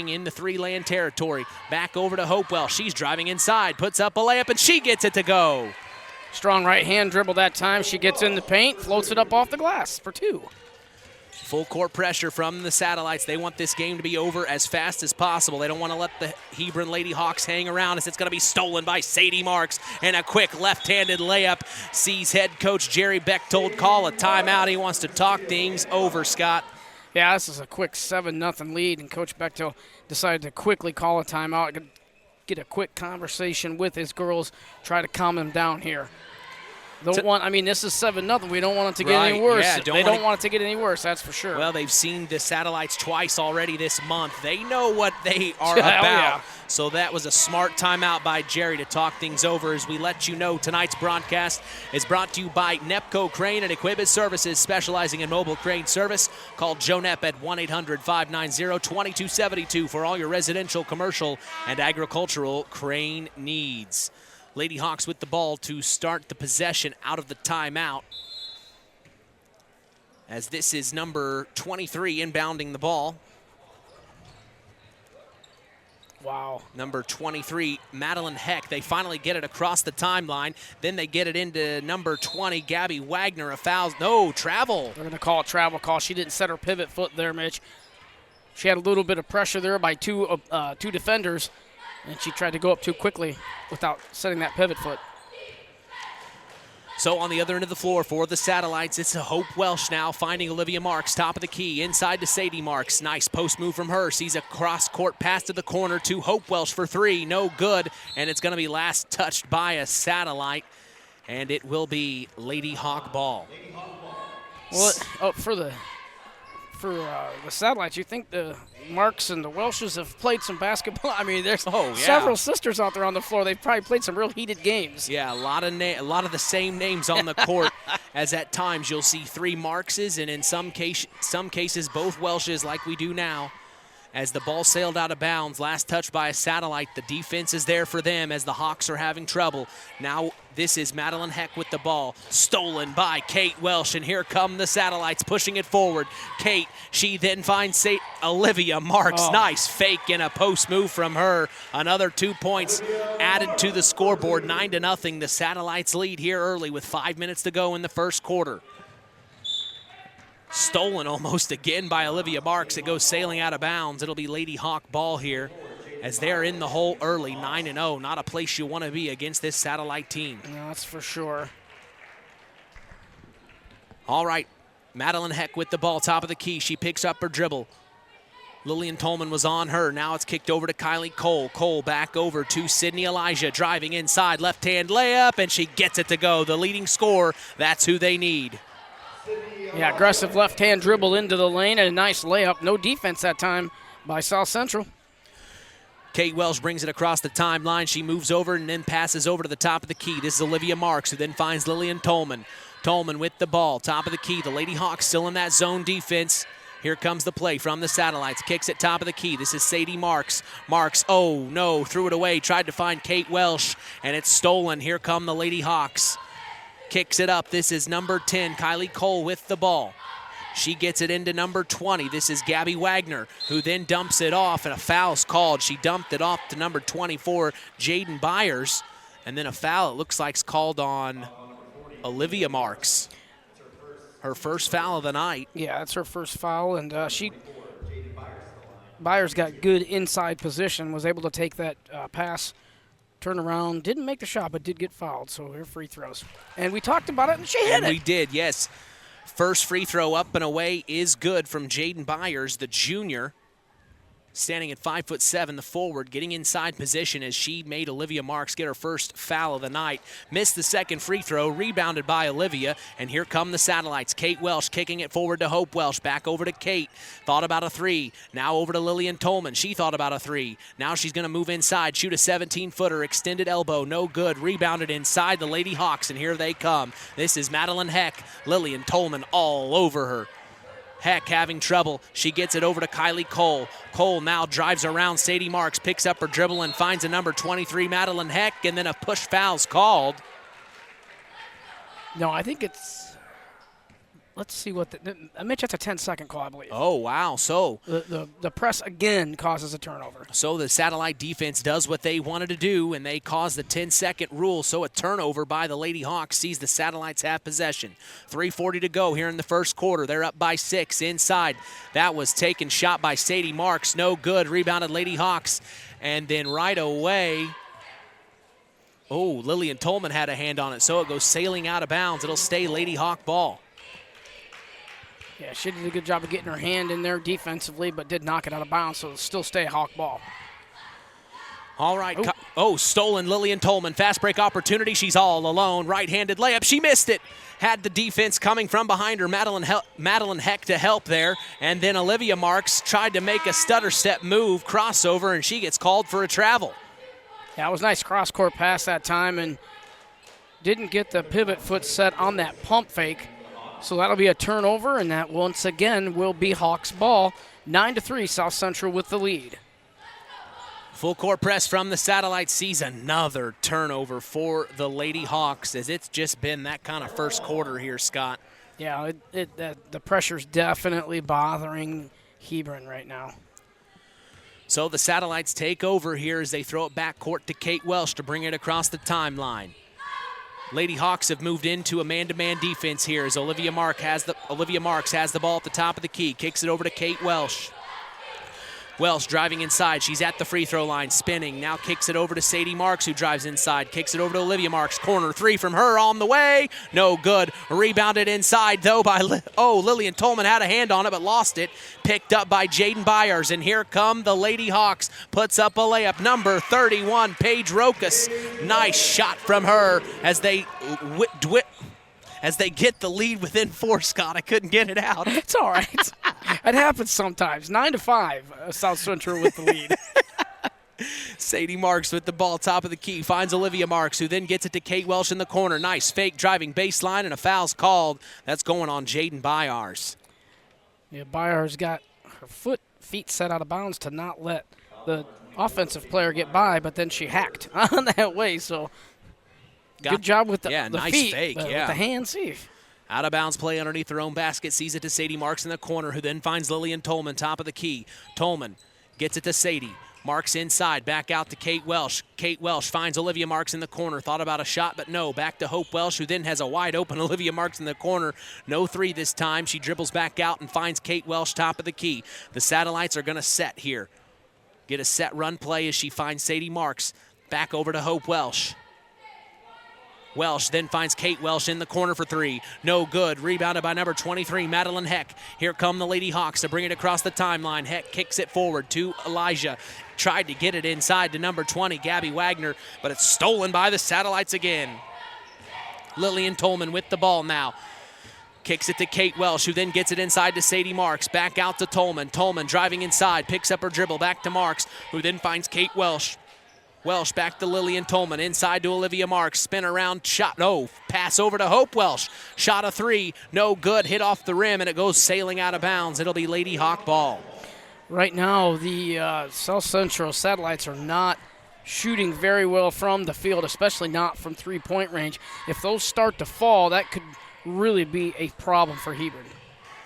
in the three-land territory. Back over to Hope Welsh. She's driving inside, puts up a layup, and she gets it to go. Strong right hand dribble that time. She gets in the paint, floats it up off the glass for two. Full court pressure from the Satellites. They want this game to be over as fast as possible. They don't want to let the Hebron Lady Hawks hang around, as it's going to be stolen by Sadie Marks. And a quick left-handed layup sees head coach Jerry Bechtold call a timeout. He wants to talk things over, Scott. Yeah, this is a quick 7-0 lead, and Coach Bechtold decided to quickly call a timeout, get a quick conversation with his girls, try to calm them down here. This is 7-0. We don't want it to get any worse. Yeah, they don't want it to get any worse, that's for sure. Well, they've seen the Satellites twice already this month. They know what they are about. Yeah. So that was a smart timeout by Jerry to talk things over. As we let you know, tonight's broadcast is brought to you by Nepco Crane and Equipment Services, specializing in mobile crane service. Call Joe Nepp at 1-800-590-2272 for all your residential, commercial, and agricultural crane needs. Lady Hawks with the ball to start the possession out of the timeout, as this is number 23 inbounding the ball. Wow. Number 23, Madeline Heck. They finally get it across the timeline. Then they get it into number 20, Gabby Wagner. A foul. No, travel. They're going to call a travel call. She didn't set her pivot foot there, Mitch. She had a little bit of pressure there by two defenders, and she tried to go up too quickly without setting that pivot foot. So on the other end of the floor for the Satellites, it's a Hope Welsh now finding Olivia Marks, top of the key, inside to Sadie Marks. Nice post move from her. Sees a cross-court pass to the corner to Hope Welsh for three. No good, and it's going to be last touched by a Satellite, and it will be Lady Hawk ball. Well, for the Satellites, you think the Marks and the Welshes have played some basketball? I mean, there's several sisters out there on the floor. They've probably played some real heated games. Yeah, a lot of the same names on the court, as at times you'll see three Markses, and in some cases both Welshes, like we do now. As the ball sailed out of bounds, last touch by a Satellite. The defense is there for them as the Hawks are having trouble. Now this is Madeline Heck with the ball, stolen by Kate Welsh, and here come the Satellites pushing it forward. Kate, she then finds Olivia Marks. Oh. Nice fake and a post move from her. Another 2 points added to the scoreboard, 9-0. The Satellites lead here early with 5 minutes to go in the first quarter. Stolen almost again by Olivia Marks. It goes sailing out of bounds. It'll be Lady Hawk ball here as they're in the hole early, 9-0. Not a place you want to be against this Satellite team. No, that's for sure. All right, Madeline Heck with the ball, top of the key. She picks up her dribble. Lillian Tolman was on her. Now it's kicked over to Kylie Cole. Cole back over to Sydney Elijah, driving inside, left-hand layup, and she gets it to go. The leading scorer, that's who they need. Yeah, aggressive left-hand dribble into the lane and a nice layup. No defense that time by South Central. Kate Welsh brings it across the timeline. She moves over and then passes over to the top of the key. This is Olivia Marks, who then finds Lillian Tolman. Tolman with the ball, top of the key. The Lady Hawks still in that zone defense. Here comes the play from the Satellites. Kicks it top of the key. This is Sadie Marks. Marks, oh no, threw it away. Tried to find Kate Welsh, and it's stolen. Here come the Lady Hawks. Kicks it up. This is number 10, Kylie Cole with the ball. She gets it into number 20. This is Gabby Wagner, who then dumps it off, and a foul's called. She dumped it off to number 24, Jaden Byers, and then a foul, it looks like, is called on Olivia Marks. Her first foul of the night. Yeah, that's her first foul, and Byers got good inside position, was able to take that pass, turn around, didn't make the shot, but did get fouled, so her free throws. And we talked about it, and she hit it. We did, yes. First free throw up and away is good from Jaden Byers, the junior. Standing at 5'7", the forward, getting inside position as she made Olivia Marks get her first foul of the night. Missed the second free throw, rebounded by Olivia, and here come the Satellites. Kate Welsh kicking it forward to Hope Welsh, back over to Kate. Thought about a three, now over to Lillian Tolman. She thought about a three. Now she's going to move inside, shoot a 17-footer, extended elbow, no good. Rebounded inside the Lady Hawks, and here they come. This is Madeline Heck, Lillian Tolman all over her. Heck having trouble. She gets it over to Kylie Cole. Cole now drives around Sadie Marks, picks up her dribble and finds a number 23, Madeline Heck, and then a push foul's called. No, I think it's, let's see what Mitch, that's a 10-second call, I believe. Oh, wow. So the press again causes a turnover. So the Satellite defense does what they wanted to do, and they cause the 10-second rule. So a turnover by the Lady Hawks sees the Satellites have possession. 3:40 to go here in the first quarter. They're up by 6 inside. That was taken shot by Sadie Marks. No good. Rebounded Lady Hawks. And then right away, oh, Lillian Tolman had a hand on it, so it goes sailing out of bounds. It'll stay Lady Hawk ball. Yeah, she did a good job of getting her hand in there defensively, but did knock it out of bounds, so it'll still stay Hawk ball. All right. Stolen Lillian Tolman. Fast break opportunity. She's all alone. Right-handed layup. She missed it. Had the defense coming from behind her. Madeline Heck to help there. And then Olivia Marks tried to make a stutter step move, crossover, and she gets called for a travel. Yeah, it was a nice cross-court pass that time, and didn't get the pivot foot set on that pump fake. So that'll be a turnover, and that once again will be Hawks ball. 9-3, South Central with the lead. Full court press from the Satellite sees another turnover for the Lady Hawks, as it's just been that kind of first quarter here, Scott. Yeah, the pressure's definitely bothering Hebron right now. So the Satellites take over here as they throw it back court to Kate Welsh to bring it across the timeline. Lady Hawks have moved into a man-to-man defense here as Olivia Marks has the ball at the top of the key. Kicks it over to Kate Welsh. Welsh driving inside. She's at the free throw line, spinning. Now kicks it over to Sadie Marks, who drives inside. Kicks it over to Olivia Marks. Corner three from her on the way. No good. Rebounded inside, though, by Lillian Tolman had a hand on it, but lost it. Picked up by Jaden Byers, and here come the Lady Hawks. Puts up a layup. Number 31, Paige Rokas. Nice shot from her as they get the lead within 4, Scott. I couldn't get it out. It's all right. It happens sometimes. 9-5, South Central with the lead. Sadie Marks with the ball, top of the key, finds Olivia Marks, who then gets it to Kate Welsh in the corner. Nice fake driving baseline, and a foul's called. That's going on Jaden Byers. Yeah, Byers got her feet set out of bounds to not let the offensive player get by, but then she hacked on that way, so good job with the nice feet, fake, with the hands. See. Out of bounds play underneath her own basket, sees it to Sadie Marks in the corner, who then finds Lillian Tolman, top of the key. Tolman gets it to Sadie. Marks inside, back out to Kate Welsh. Kate Welsh finds Olivia Marks in the corner. Thought about a shot, but no. Back to Hope Welsh, who then has a wide open Olivia Marks in the corner. No three this time. She dribbles back out and finds Kate Welsh top of the key. The Satellites are going to set here. Get a set run play as she finds Sadie Marks. Back over to Hope Welsh. Welsh then finds Kate Welsh in the corner for three. No good. Rebounded by number 23, Madeline Heck. Here come the Lady Hawks to bring it across the timeline. Heck kicks it forward to Elijah. Tried to get it inside to number 20, Gabby Wagner, but it's stolen by the Satellites again. Lillian Tolman with the ball now. Kicks it to Kate Welsh, who then gets it inside to Sadie Marks. Back out to Tolman. Tolman driving inside, picks up her dribble. Back to Marks, who then finds Kate Welsh. Welsh back to Lillian Tolman, inside to Olivia Marks, spin around, shot, no, pass over to Hope Welsh. Shot a three, no good, hit off the rim, and it goes sailing out of bounds. It'll be Lady Hawk ball. Right now, the South Central Satellites are not shooting very well from the field, especially not from three-point range. If those start to fall, that could really be a problem for Hebron.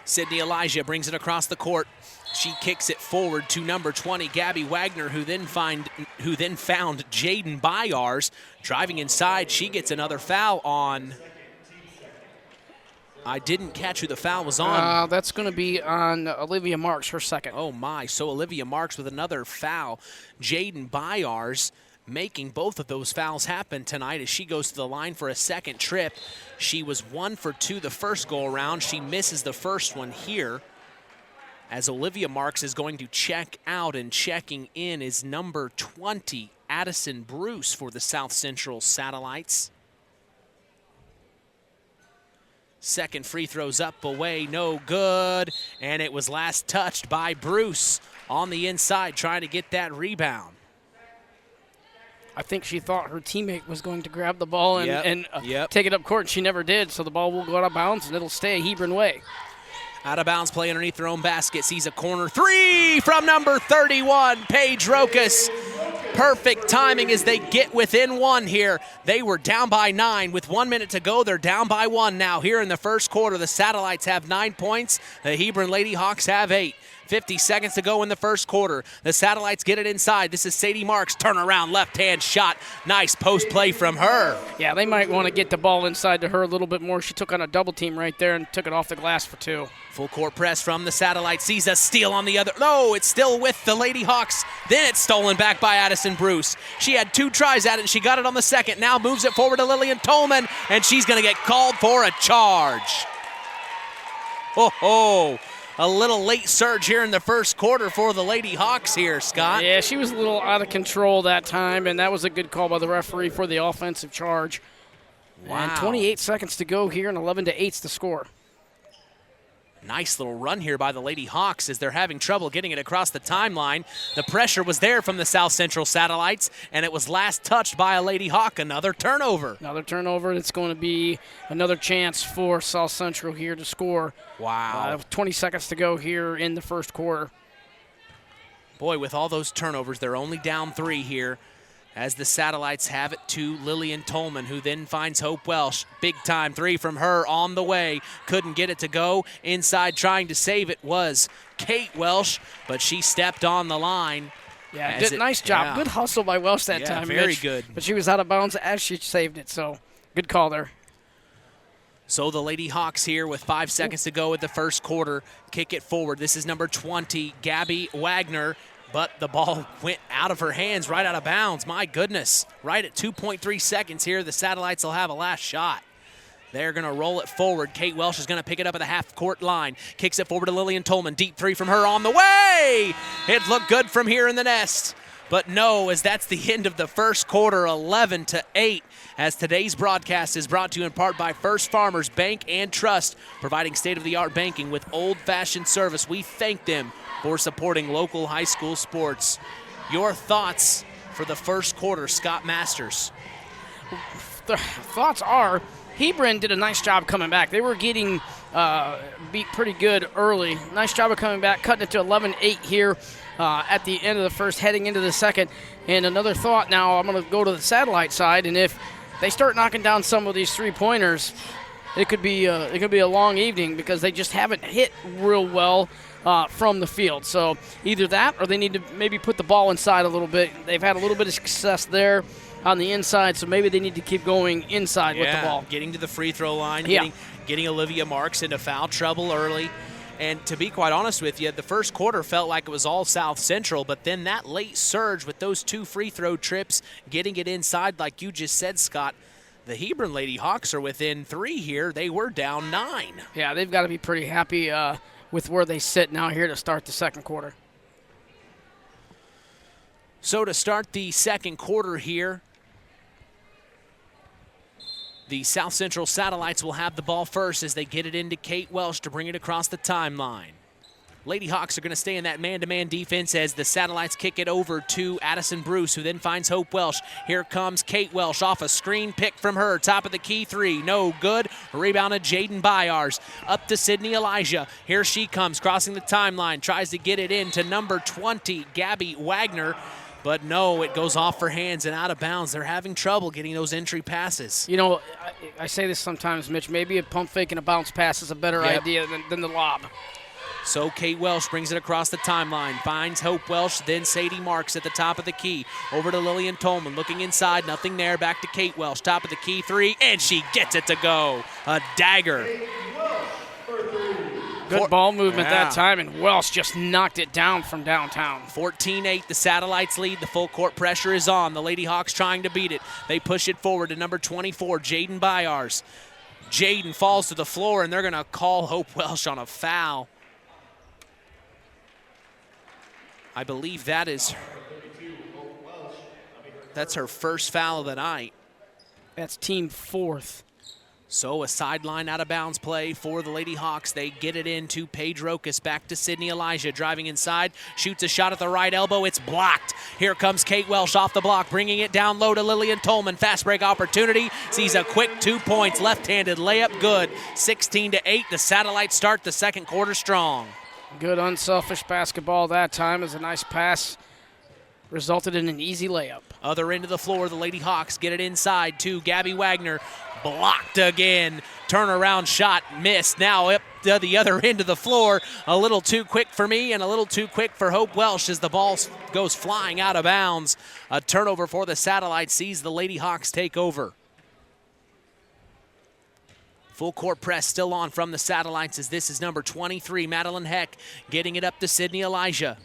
Sydney Elijah brings it across the court. She kicks it forward to number 20, Gabby Wagner, who then found Jaden Byars driving inside. She gets another foul on. I didn't catch who the foul was on. That's going to be on Olivia Marks, her second. Oh, my. So Olivia Marks with another foul. Jaden Byars making both of those fouls happen tonight as she goes to the line for a second trip. She was 1 for 2 the first go-around. She misses the first one here, as Olivia Marks is going to check out, and checking in is number 20, Addison Bruce, for the South Central Satellites. Second free throw's up, away, no good, and it was last touched by Bruce on the inside, trying to get that rebound. I think she thought her teammate was going to grab the ball and take it up court, and she never did, so the ball will go out of bounds, and it'll stay Hebron way. Out of bounds play underneath their own basket. Sees a corner three from number 31, Paige Rokas. Perfect timing as they get within one here. They were down by 9. With 1 minute to go, they're down by 1 now. Here in the first quarter, the Satellites have 9 points. The Hebron Lady Hawks have 8. 50 seconds to go in the first quarter. The Satellites get it inside. This is Sadie Marks. Turnaround left-hand shot. Nice post play from her. Yeah, they might want to get the ball inside to her a little bit more. She took on a double team right there and took it off the glass for 2. Full court press from the Satellites. Sees a steal on the other. No, it's still with the Lady Hawks. Then it's stolen back by Addison Bruce. She had 2 tries at it, and she got it on the second. Now moves it forward to Lillian Tolman, and she's going to get called for a charge. Oh. A little late surge here in the first quarter for the Lady Hawks here, Scott. Yeah, she was a little out of control that time, and that was a good call by the referee for the offensive charge. Wow. And 28 seconds to go here, and 11-8's the score. Nice little run here by the Lady Hawks as they're having trouble getting it across the timeline. The pressure was there from the South Central Satellites, and it was last touched by a Lady Hawk. Another turnover. Another turnover. It's going to be another chance for South Central here to score. Wow. 20 seconds to go here in the first quarter. Boy, with all those turnovers, they're only down 3 here, as the Satellites have it to Lillian Tolman, who then finds Hope Welsh. Big time 3 from her on the way. Couldn't get it to go. Inside trying to save it was Kate Welsh, but she stepped on the line. Yeah, nice job. Yeah. Good hustle by Welsh that time. Very Mitch. good. But she was out of bounds as she saved it, so good call there. So the Lady Hawks here with 5 seconds to go in the first quarter. Kick it forward. This is number 20, Gabby Wagner. But the ball went out of her hands, right out of bounds. My goodness. Right at 2.3 seconds here, the Satellites will have a last shot. They're going to roll it forward. Kate Welsh is going to pick it up at the half-court line. Kicks it forward to Lillian Tolman. Deep 3 from her on the way. It looked good from here in the nest. But no, as that's the end of the first quarter, 11-8. As today's broadcast is brought to you in part by First Farmers Bank and Trust, providing state-of-the-art banking with old-fashioned service. We thank them for supporting local high school sports. Your thoughts for the first quarter, Scott Masters? The thoughts are Hebron did a nice job coming back. They were getting beat pretty good early. Nice job of coming back, cutting it to 11-8 here at the end of the first, heading into the second. And another thought now, I'm going to go to the Satellite side, and if they start knocking down some of these three-pointers, it could be a long evening because they just haven't hit real well from the field. So either that or they need to maybe put the ball inside a little bit. They've had a little bit of success there on the inside, so maybe they need to keep going inside with the ball. Getting to the free throw line, Yeah. getting Olivia Marks into foul trouble early. And to be quite honest with you, the first quarter felt like it was all South Central, but then that late surge with those 2 free throw trips, getting it inside like you just said, Scott, the Hebron Lady Hawks are within 3 here. They were down 9. Yeah, they've got to be pretty happy with where they sit now here to start the second quarter. So to start the second quarter here, the South Central Satellites will have the ball first as they get it into Kate Welsh to bring it across the timeline. Lady Hawks are going to stay in that man-to-man defense as the Satellites kick it over to Addison Bruce, who then finds Hope Welsh. Here comes Kate Welsh off a screen pick from her. Top of the key 3. No good. Rebounded Jaden Byars. Up to Sydney Elijah. Here she comes, crossing the timeline. Tries to get it in to number 20, Gabby Wagner. But no, it goes off her hands and out of bounds. They're having trouble getting those entry passes. You know, I say this sometimes, Mitch. Maybe a pump fake and a bounce pass is a better idea than the lob. So Kate Welsh brings it across the timeline, finds Hope Welsh, then Sadie Marks at the top of the key. Over to Lillian Tolman, looking inside, nothing there, back to Kate Welsh, top of the key 3, and she gets it to go. A dagger. Good ball movement that time, and Welsh just knocked it down from downtown. 14-8, the Satellites lead. The full court pressure is on. The Lady Hawks trying to beat it. They push it forward to number 24, Jaden Byars. Jaden falls to the floor, and they're going to call Hope Welsh on a foul. I believe that's her first foul of the night. That's team 4th. So a sideline out of bounds play for the Lady Hawks. They get it into Paige Rokas, back to Sydney Elijah, driving inside, shoots a shot at the right elbow. It's blocked. Here comes Kate Welsh off the block, bringing it down low to Lillian Tolman. Fast break opportunity, sees a quick 2 points, left-handed layup, good. 16-8, the Satellites start the second quarter strong. Good unselfish basketball that time as a nice pass resulted in an easy layup. Other end of the floor, the Lady Hawks get it inside to Gabby Wagner. Blocked again. Turnaround shot missed. Now up to the other end of the floor. A little too quick for me and a little too quick for Hope Welsh as the ball goes flying out of bounds. A turnover for the Satellites sees the Lady Hawks take over. Full court press still on from the Satellites as this is number 23, Madeline Heck, getting it up to Sydney Elijah.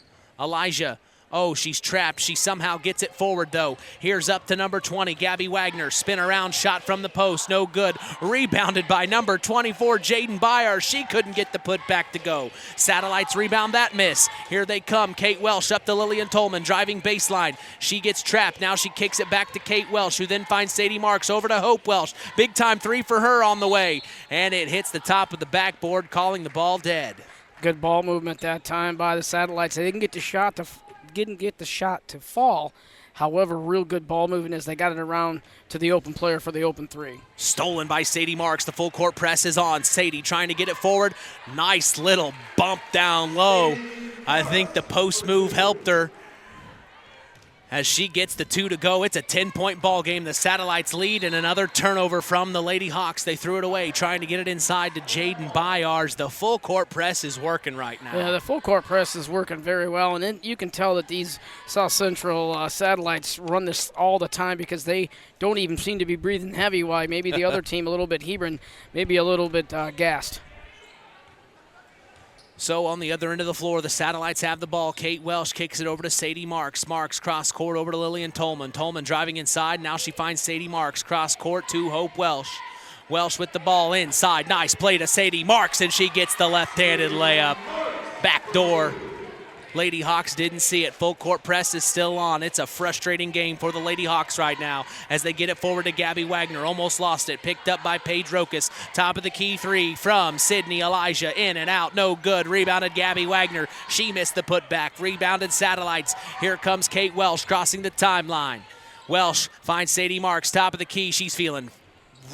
Oh, she's trapped. She somehow gets it forward, though. Here's up to number 20, Gabby Wagner. Spin around shot from the post. No good. Rebounded by number 24, Jaden Byars. She couldn't get the putback to go. Satellites rebound that miss. Here they come. Kate Welsh up to Lillian Tolman, driving baseline. She gets trapped. Now she kicks it back to Kate Welsh, who then finds Sadie Marks over to Hope Welsh. Big time 3 for her on the way. And it hits the top of the backboard, calling the ball dead. Good ball movement that time by the Satellites. They didn't get the shot to fall. However, real good ball movement as they got it around to the open player for the open 3. Stolen by Sadie Marks. The full court press is on. Sadie trying to get it forward. Nice little bump down low. I think the post move helped her as she gets the 2 to go. It's a 10-point ball game. The Satellites lead, and another turnover from the Lady Hawks. They threw it away, trying to get it inside to Jaden Byars. The full court press is working right now. Yeah, the full court press is working very well, and then you can tell that these South Central Satellites run this all the time because they don't even seem to be breathing heavy, while maybe the other team, a little bit Hebron, maybe a little bit gassed. So on the other end of the floor, the Satellites have the ball. Kate Welsh kicks it over to Sadie Marks. Marks cross court over to Lillian Tolman. Tolman driving inside. Now she finds Sadie Marks. Cross court to Hope Welsh. Welsh with the ball inside. Nice play to Sadie Marks, and she gets the left-handed layup. Backdoor. Lady Hawks didn't see it. Full court press is still on. It's a frustrating game for the Lady Hawks right now as they get it forward to Gabby Wagner. Almost lost it. Picked up by Paige Rokas. Top of the key 3 from Sydney Elijah. In and out. No good. Rebounded Gabby Wagner. She missed the putback. Rebounded Satellites. Here comes Kate Welsh crossing the timeline. Welsh finds Sadie Marks. Top of the key. She's feeling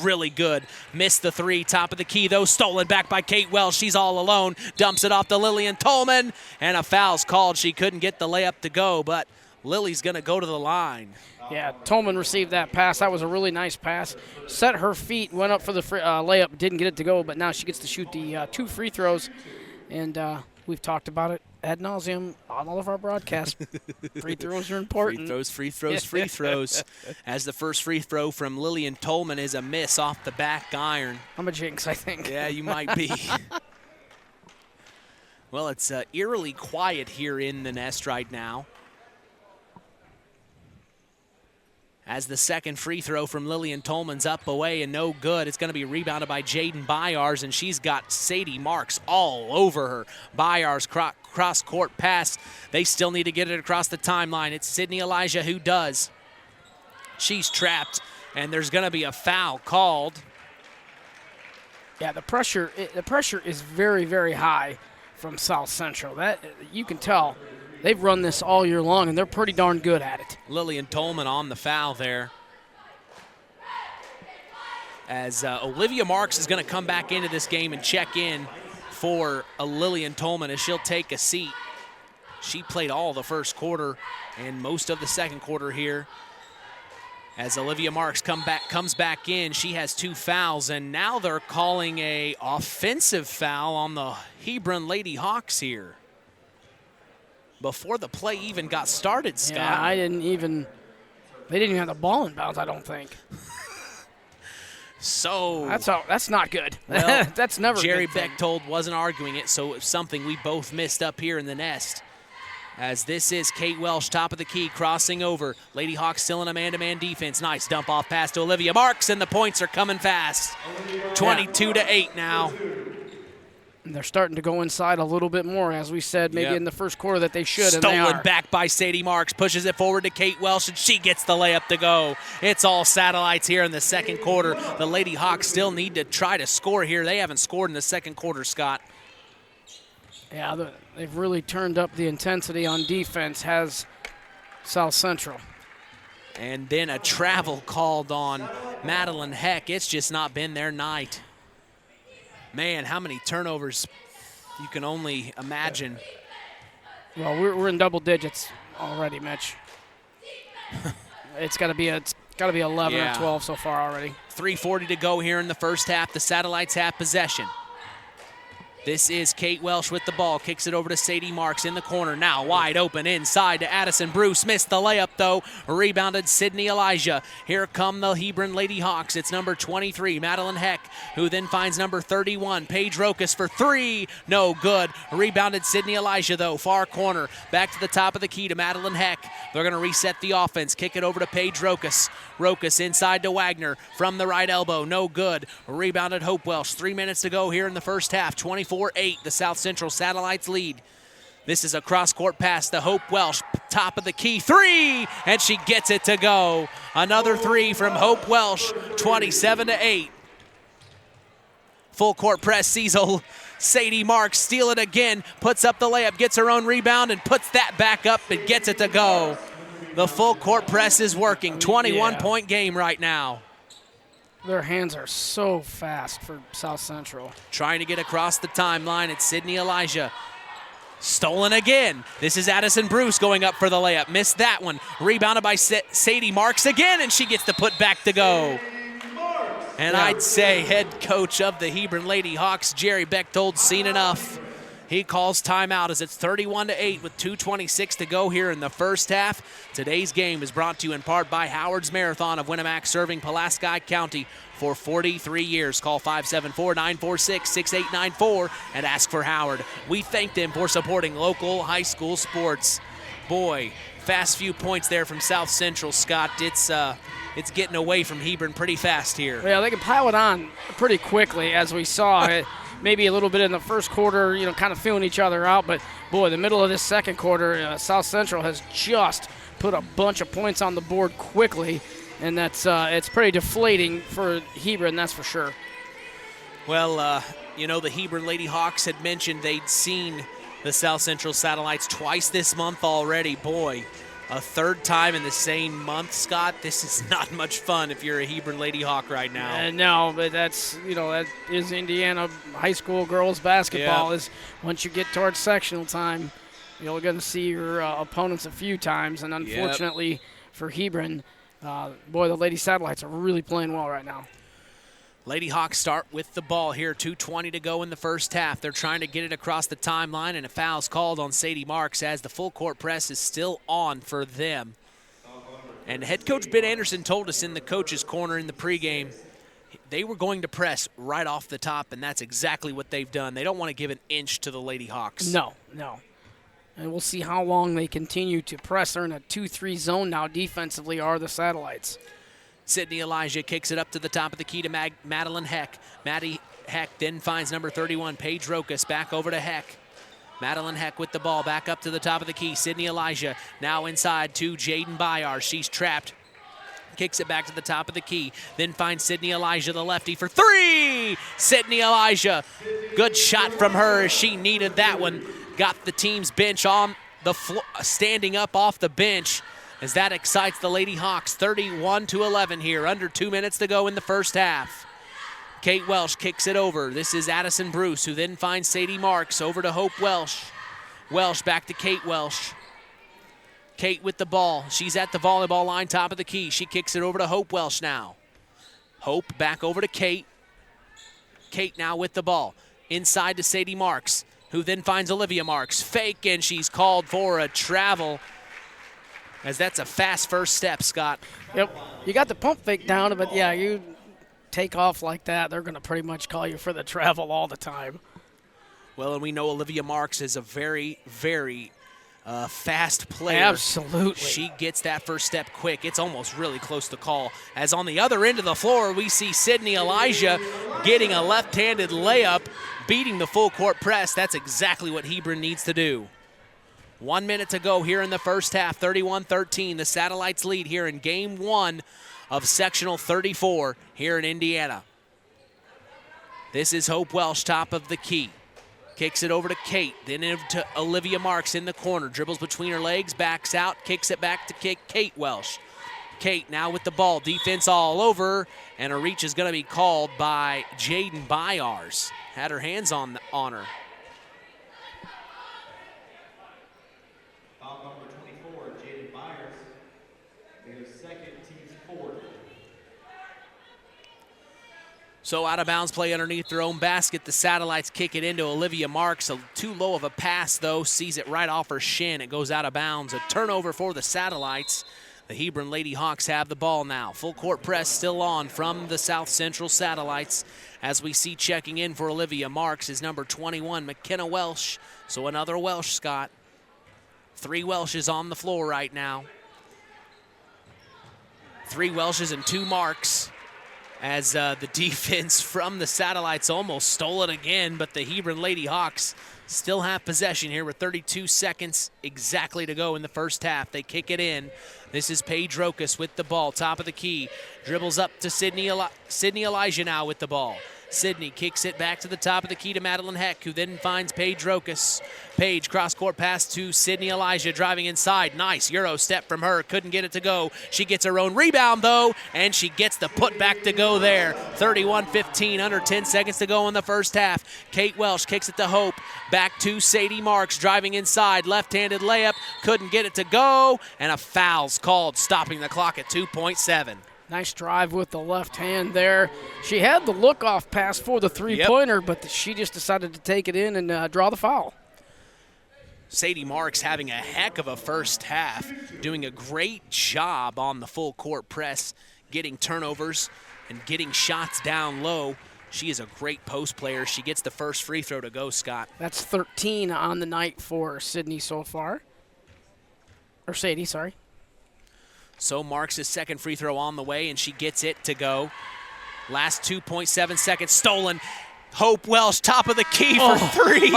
really good. Missed the 3. Top of the key, though. Stolen back by Kate Welsh. She's all alone. Dumps it off to Lillian Tolman. And a foul's called. She couldn't get the layup to go, but Lily's going to go to the line. Yeah, Tolman received that pass. That was a really nice pass. Set her feet, went up for the layup, didn't get it to go, but now she gets to shoot the 2 free throws. And we've talked about it ad nauseum on all of our broadcasts. Free throws are important. Free throws. As the first free throw from Lillian Tolman is a miss off the back iron. I'm a jinx, I think. Yeah, you might be. Well, it's eerily quiet here in the nest right now. As the second free throw from Lillian Tolman's up, away, and no good. It's going to be rebounded by Jaden Byars, and she's got Sadie Marks all over her. Byars cross-court pass. They still need to get it across the timeline. It's Sydney Elijah who does. She's trapped, and there's going to be a foul called. Yeah, the pressure is very, very high from South Central. That you can tell. They've run this all year long, and they're pretty darn good at it. Lillian Tolman on the foul there. As Olivia Marks is going to come back into this game and check in for Lillian Tolman as she'll take a seat. She played all the first quarter and most of the second quarter here. As Olivia Marks comes back in, she has 2 fouls, and now they're calling a offensive foul on the Hebron Lady Hawks here. Before the play even got started, Scott. Yeah, they didn't even have the ball in bounds, I don't think. So that's not good. Well, that's never Jerry a good thing. Bechtold wasn't arguing it, so it's something we both missed up here in the nest. As this is Kate Welsh, top of the key, crossing over. Lady Hawks still in a man-to-man defense. Nice dump off pass to Olivia Marks, and the points are coming fast. 22-8 now. And they're starting to go inside a little bit more, as we said, maybe in the first quarter that they should, and they Stolen are. back by Sadie Marks, pushes it forward to Kate Welsh, and she gets the layup to go. It's all Satellites here in the second quarter. The Lady Hawks still need to try to score here. They haven't scored in the second quarter, Scott. Yeah, they've really turned up the intensity on defense, has South Central. And then a travel called on Madeline Heck. It's just not been their night. Man, how many turnovers you can only imagine. Well, we're in double digits already, Mitch. It's got to be 11 or 12 so far already. 3:40 to go here in the first half. The Satellites have possession. This is Kate Welsh with the ball. Kicks it over to Sadie Marks in the corner. Now wide open inside to Addison Bruce. Missed the layup, though. Rebounded Sydney Elijah. Here come the Hebron Lady Hawks. It's number 23, Madeline Heck, who then finds number 31, Paige Rokas for 3. No good. Rebounded Sydney Elijah, though. Far corner. Back to the top of the key to Madeline Heck. They're going to reset the offense. Kick it over to Paige Rokas. Rokas inside to Wagner from the right elbow. No good. Rebounded Hope Welsh. 3 minutes to go here in the first half. 24-8, the South Central Satellites lead. This is a cross-court pass to Hope Welsh, top of the key, 3, and she gets it to go. Another 3 from Hope Welsh, 27-8. Full court press sees Sadie Marks steal it again, puts up the layup, gets her own rebound, and puts that back up and gets it to go. The full court press is working. 21-point game right now. Their hands are so fast for South Central. Trying to get across the timeline. It's Sydney Elijah. Stolen again. This is Addison Bruce going up for the layup. Missed that one. Rebounded by Sadie Marks again, and she gets the put back to go. And I'd say head coach of the Hebron Lady Hawks, Jerry Bechtold's seen enough. He calls timeout as it's 31-8 with 2:26 to go here in the first half. Today's game is brought to you in part by Howard's Marathon of Winamac, serving Pulaski County for 43 years. Call 574-946-6894 and ask for Howard. We thank them for supporting local high school sports. Boy, fast few points there from South Central, Scott. It's getting away from Hebron pretty fast here. Yeah, they can pile it on pretty quickly, as we saw it. Maybe a little bit in the first quarter, kind of feeling each other out. But, boy, the middle of this second quarter, South Central has just put a bunch of points on the board quickly. And that's it's pretty deflating for Hebron, that's for sure. Well, the Hebron Lady Hawks had mentioned they'd seen the South Central Satellites twice this month already. Boy, a third time in the same month, Scott. This is not much fun if you're a Hebron Lady Hawk right now. No, but that's, that is Indiana high school girls basketball. Is once you get towards sectional time, You're going to see your opponents a few times, and unfortunately for Hebron, boy, the Lady Satellites are really playing well right now. Lady Hawks start with the ball here, 2:20 to go in the first half. They're trying to get it across the timeline, and a foul's called on Sadie Marks as the full court press is still on for them. And head coach Ben Anderson told us in the coach's corner in the pregame they were going to press right off the top, and that's exactly what they've done. They don't want to give an inch to the Lady Hawks. No. And we'll see how long they continue to press. They're in a 2-3 zone now defensively are the Satellites. Sydney Elijah kicks it up to the top of the key to Madeline Heck. Maddie Heck then finds number 31, Paige Rokas, back over to Heck. Madeline Heck with the ball back up to the top of the key. Sydney Elijah now inside to Jaden Byar. She's trapped. Kicks it back to the top of the key. Then finds Sydney Elijah, the lefty, for three! Sydney Elijah, good shot from her as she needed that one. Got the team's bench on the floor, standing up off the bench, as that excites the Lady Hawks. 31-11 here, under 2 minutes to go in the first half. Kate Welsh kicks it over. This is Addison Bruce, who then finds Sadie Marks over to Hope Welsh. Welsh back to Kate Welsh. Kate with the ball. She's at the volleyball line, top of the key. She kicks it over to Hope Welsh now. Hope back over to Kate. Kate now with the ball. Inside to Sadie Marks, who then finds Olivia Marks. Fake, and she's called for a travel, as that's a fast first step, Scott. Yep. You got the pump fake down, but yeah, you take off like that, they're going to pretty much call you for the travel all the time. Well, and we know Olivia Marks is a very, very fast player. Absolutely. She gets that first step quick. It's almost really close to call. As on the other end of the floor, we see Sydney Elijah getting a left-handed layup, beating the full court press. That's exactly what Hebron needs to do. 1 minute to go here in the first half, 31-13. The Satellites lead here in game one of Sectional 34 here in Indiana. This is Hope Welsh, top of the key. Kicks it over to Kate, then into Olivia Marks in the corner. Dribbles between her legs, backs out, kicks it back to Kate Welsh. Kate now with the ball, defense all over, and a reach is going to be called by Jaden Byars. Had her hands on her. Foul number 24, Jaden Byers. Their second, team's fourth. So out of bounds play underneath their own basket. The Satellites kick it into Olivia Marks. Too low of a pass, though. Sees it right off her shin. It goes out of bounds. A turnover for the Satellites. The Hebron Lady Hawks have the ball now. Full court press still on from the South Central Satellites. As we see checking in for Olivia Marks is number 21, McKenna Welsh. So another Welsh, Scott. 3 Welshes on the floor right now. 3 Welshes and 2 Marks. As the defense from the Satellites almost stole it again, but the Hebron Lady Hawks still have possession here with 32 seconds exactly to go in the first half. They kick it in. This is Paige Rokas with the ball, top of the key. Dribbles up to Sydney Elijah now with the ball. Sydney kicks it back to the top of the key to Madeline Heck, who then finds Paige Rokas. Paige, cross-court pass to Sydney Elijah, driving inside. Nice Euro step from her. Couldn't get it to go. She gets her own rebound, though, and she gets the putback to go there. 31-15, under 10 seconds to go in the first half. Kate Welsh kicks it to Hope. Back to Sadie Marks, driving inside. Left-handed layup. Couldn't get it to go, and a foul's called, stopping the clock at 2.7. Nice drive with the left hand there. She had the look-off pass for the three-pointer, but she just decided to take it in and draw the foul. Sadie Marks having a heck of a first half, doing a great job on the full court press, getting turnovers and getting shots down low. She is a great post player. She gets the first free throw to go, Scott. That's 13 on the night for Sydney so far. Or Sadie, sorry. So Marks' second free throw on the way, and she gets it to go. Last 2.7 seconds, stolen. Hope Welsh, top of the key for 3.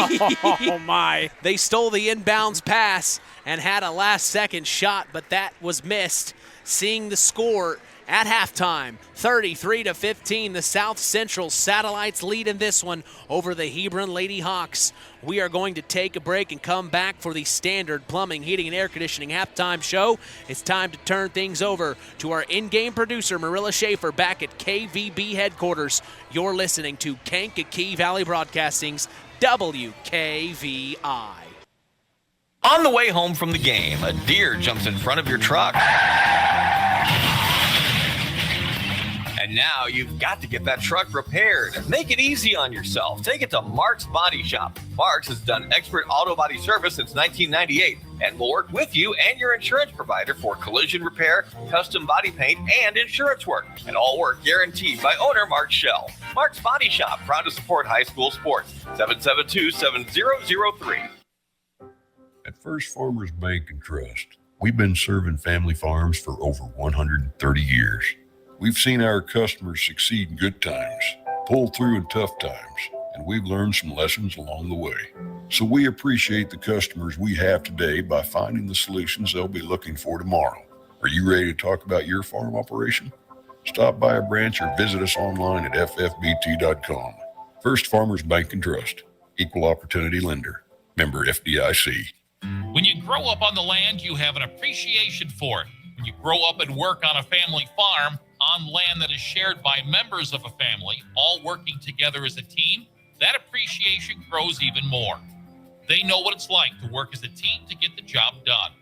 Oh, my. They stole the inbounds pass and had a last-second shot, but that was missed. Seeing the score at halftime, 33-15, the South Central Satellites lead in this one over the Hebron Lady Hawks. We are going to take a break and come back for the standard plumbing, heating, and air conditioning halftime show. It's time to turn things over to our in-game producer, Marilla Schaefer, back at KVB headquarters. You're listening to Kankakee Valley Broadcasting's WKVI. On the way home from the game, a deer jumps in front of your truck. And now you've got to get that truck repaired. Make it easy on yourself. Take it to Mark's Body Shop. Mark's has done expert auto body service since 1998 and will work with you and your insurance provider for collision repair, custom body paint, and insurance work. And all work guaranteed by owner Mark Shell. Mark's Body Shop, proud to support high school sports. 772-7003. At First Farmers Bank and Trust, we've been serving family farms for over 130 years. We've seen our customers succeed in good times, pull through in tough times, and we've learned some lessons along the way. So we appreciate the customers we have today by finding the solutions they'll be looking for tomorrow. Are you ready to talk about your farm operation? Stop by a branch or visit us online at ffbt.com. First Farmers Bank and Trust, Equal Opportunity Lender, member FDIC. When you grow up on the land, you have an appreciation for it. When you grow up and work on a family farm, on land that is shared by members of a family, all working together as a team, that appreciation grows even more. They know what it's like to work as a team to get the job done.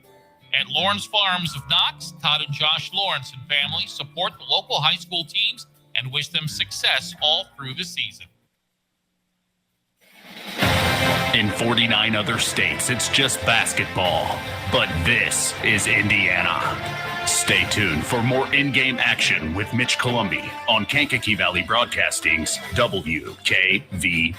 At Lawrence Farms of Knox, Todd and Josh Lawrence and family support the local high school teams and wish them success all through the season. In 49 other states, it's just basketball. But this is Indiana. Stay tuned for more in-game action with Mitch Columbi on Kankakee Valley Broadcasting's WKVI.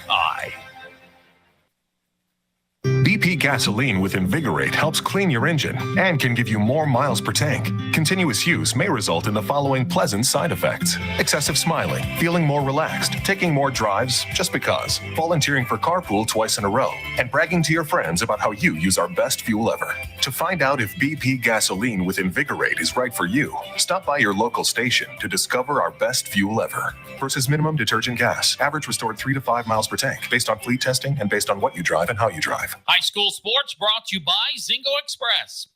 BP gasoline with Invigorate helps clean your engine and can give you more miles per tank. Continuous use may result in the following pleasant side effects: excessive smiling, feeling more relaxed, taking more drives just because, volunteering for carpool twice in a row, and bragging to your friends about how you use our best fuel ever. To find out if BP gasoline with Invigorate is right for you, stop by your local station to discover our best fuel ever. Versus minimum detergent gas. Average restored 3 to 5 miles per tank, based on fleet testing and based on what you drive and how you drive. High school sports brought to you by Zingo Express.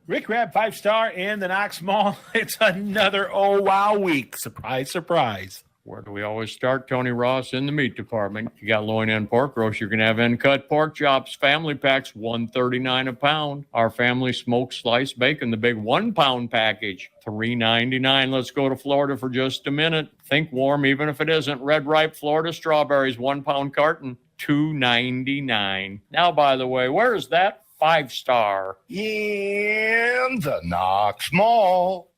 Rick Rabb, 5-star, and the Knox Mall. It's another oh wow week. Surprise, surprise. Where do we always start? Tony Ross in the meat department. You got loin and pork roast. You can have end-cut pork chops. Family packs, $139 a pound. Our family smoked sliced bacon, the big 1-pound package, $3.99. Let's go to Florida for just a minute. Think warm, even if it isn't. Red ripe Florida strawberries, 1-pound carton, $2.99. Now, by the way, where's that 5-star? In the Knox Mall.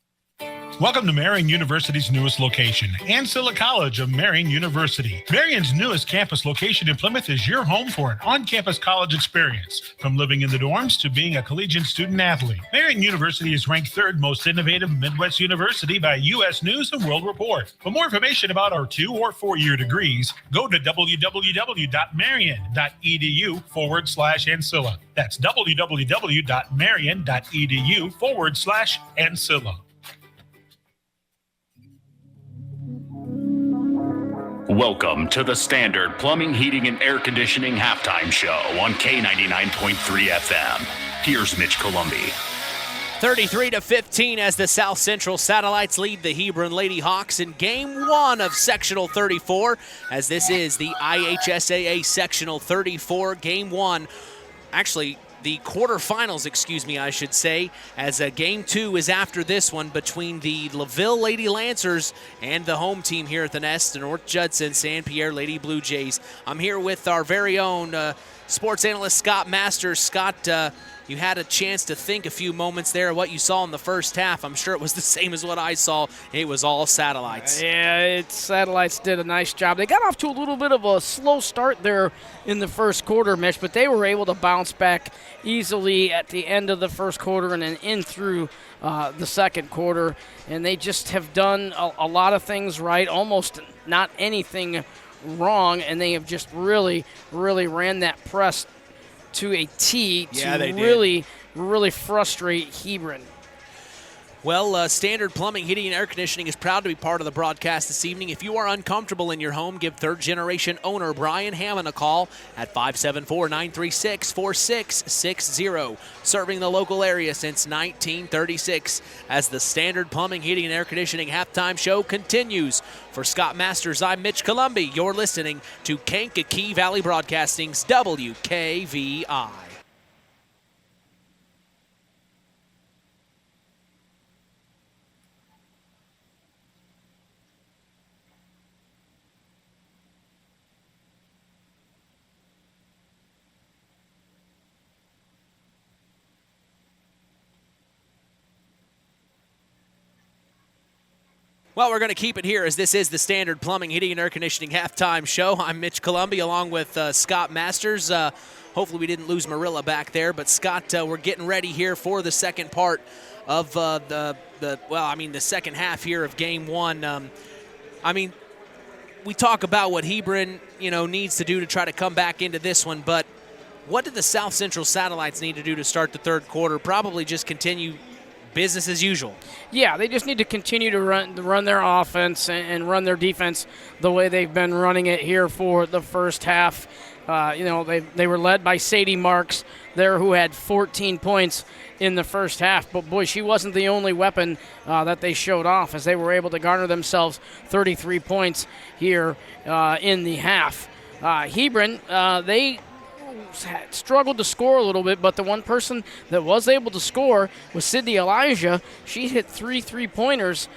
Welcome to Marion University's newest location, Ancilla College of Marion University. Marion's newest campus location in Plymouth is your home for an on-campus college experience. From living in the dorms to being a collegiate student-athlete, Marion University is ranked 3rd most innovative Midwest university by U.S. News & World Report. For more information about our 2- or 4-year degrees, go to www.marion.edu/Ancilla. That's www.marion.edu/Ancilla. Welcome to the Standard Plumbing, Heating, and Air Conditioning Halftime Show on K99.3 FM. Here's Mitch Columbi. 33-15 as the South Central Satellites lead the Hebron Lady Hawks in Game 1 of Sectional 34, as this is the IHSAA Sectional 34 Game 1. Actually, the quarterfinals, I should say, as Game 2 is after this one between the LaVille Lady Lancers and the home team here at the Nest, the North Judson-San Pierre Lady Blue Jays. I'm here with our very own sports analyst, Scott Masters. Scott, you had a chance to think a few moments there of what you saw in the first half. I'm sure it was the same as what I saw. It was all Satellites. Yeah, Satellites did a nice job. They got off to a little bit of a slow start there in the first quarter, Mitch, but they were able to bounce back easily at the end of the first quarter and then in through the second quarter. And they just have done a lot of things right, almost not anything wrong, and they have just really, really ran that press to a T to really frustrate Hebron. Well, Standard Plumbing, Heating, and Air Conditioning is proud to be part of the broadcast this evening. If you are uncomfortable in your home, give third-generation owner Brian Hammond a call at 574-936-4660. Serving the local area since 1936 as the Standard Plumbing, Heating, and Air Conditioning halftime show continues. For Scott Masters, I'm Mitch Columby. You're listening to Kankakee Valley Broadcasting's WKVI. Well, we're going to keep it here as this is the Standard Plumbing, Heating, and Air Conditioning halftime show. I'm Mitch Columby along with Scott Masters. Hopefully we didn't lose Marilla back there, but Scott, we're getting ready here for the second part of the second half here of Game 1. We talk about what Hebron, needs to do to try to come back into this one, but what did the South Central Satellites need to do to start the third quarter? Probably just continue business as usual. Yeah, they just need to continue to run their offense and run their defense the way they've been running it here for the first half. They were led by Sadie Marks there, who had 14 points in the first half. But, boy, she wasn't the only weapon that they showed off, as they were able to garner themselves 33 points here in the half. Hebron, they struggled to score a little bit, but the one person that was able to score was Sydney Elijah. She hit 3 3-pointers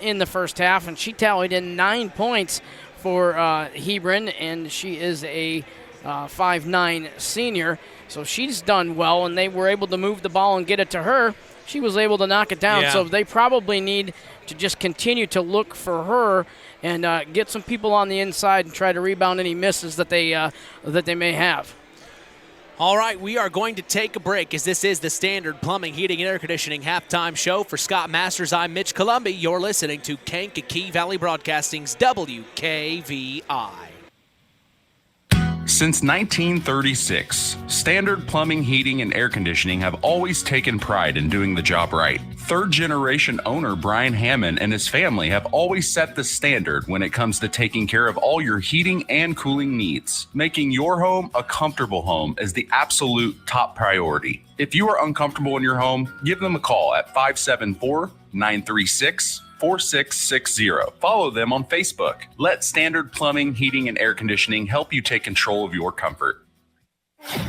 in the first half, and she tallied in 9 points for Hebron, and she is a 5'9" senior, so she's done well, and they were able to move the ball and get it to her. She was able to knock it down, so they probably need to just continue to look for her and get some people on the inside and try to rebound any misses that they may have. All right, we are going to take a break as this is the Standard Plumbing, Heating, and Air Conditioning halftime show. For Scott Masters, I'm Mitch Columby. You're listening to Kankakee Valley Broadcasting's WKVI. Since 1936, Standard Plumbing, Heating, and Air Conditioning have always taken pride in doing the job right. Third-generation owner Brian Hammond and his family have always set the standard when it comes to taking care of all your heating and cooling needs. Making your home a comfortable home is the absolute top priority. If you are uncomfortable in your home, give them a call at 574-936-4660. Follow them on Facebook. Let Standard Plumbing, Heating, and Air Conditioning help you take control of your comfort.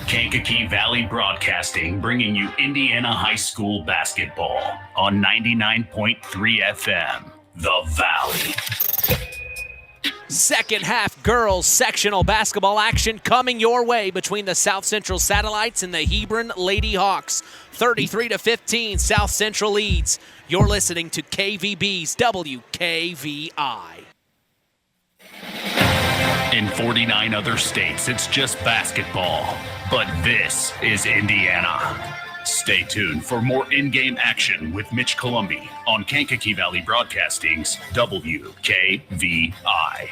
Kankakee Valley Broadcasting, bringing you Indiana High School basketball on 99.3 FM, The Valley. Second half girls sectional basketball action coming your way between the South Central Satellites and the Hebron Lady Hawks. 33-15, South Central leads. You're listening to KVB's WKVI. In 49 other states, it's just basketball. But this is Indiana. Stay tuned for more in-game action with Mitch Columby on Kankakee Valley Broadcasting's WKVI.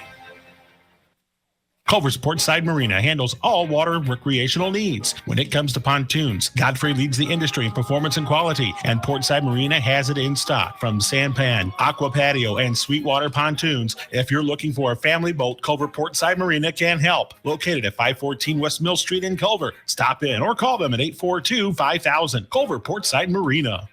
Culver's Portside Marina handles all water recreational needs. When it comes to pontoons, Godfrey leads the industry in performance and quality, and Portside Marina has it in stock. From sampan, aqua patio, and sweetwater pontoons, if you're looking for a family boat, Culver Portside Marina can help. Located at 514 West Mill Street in Culver. Stop in or call them at 842-5000. Culver Portside Marina.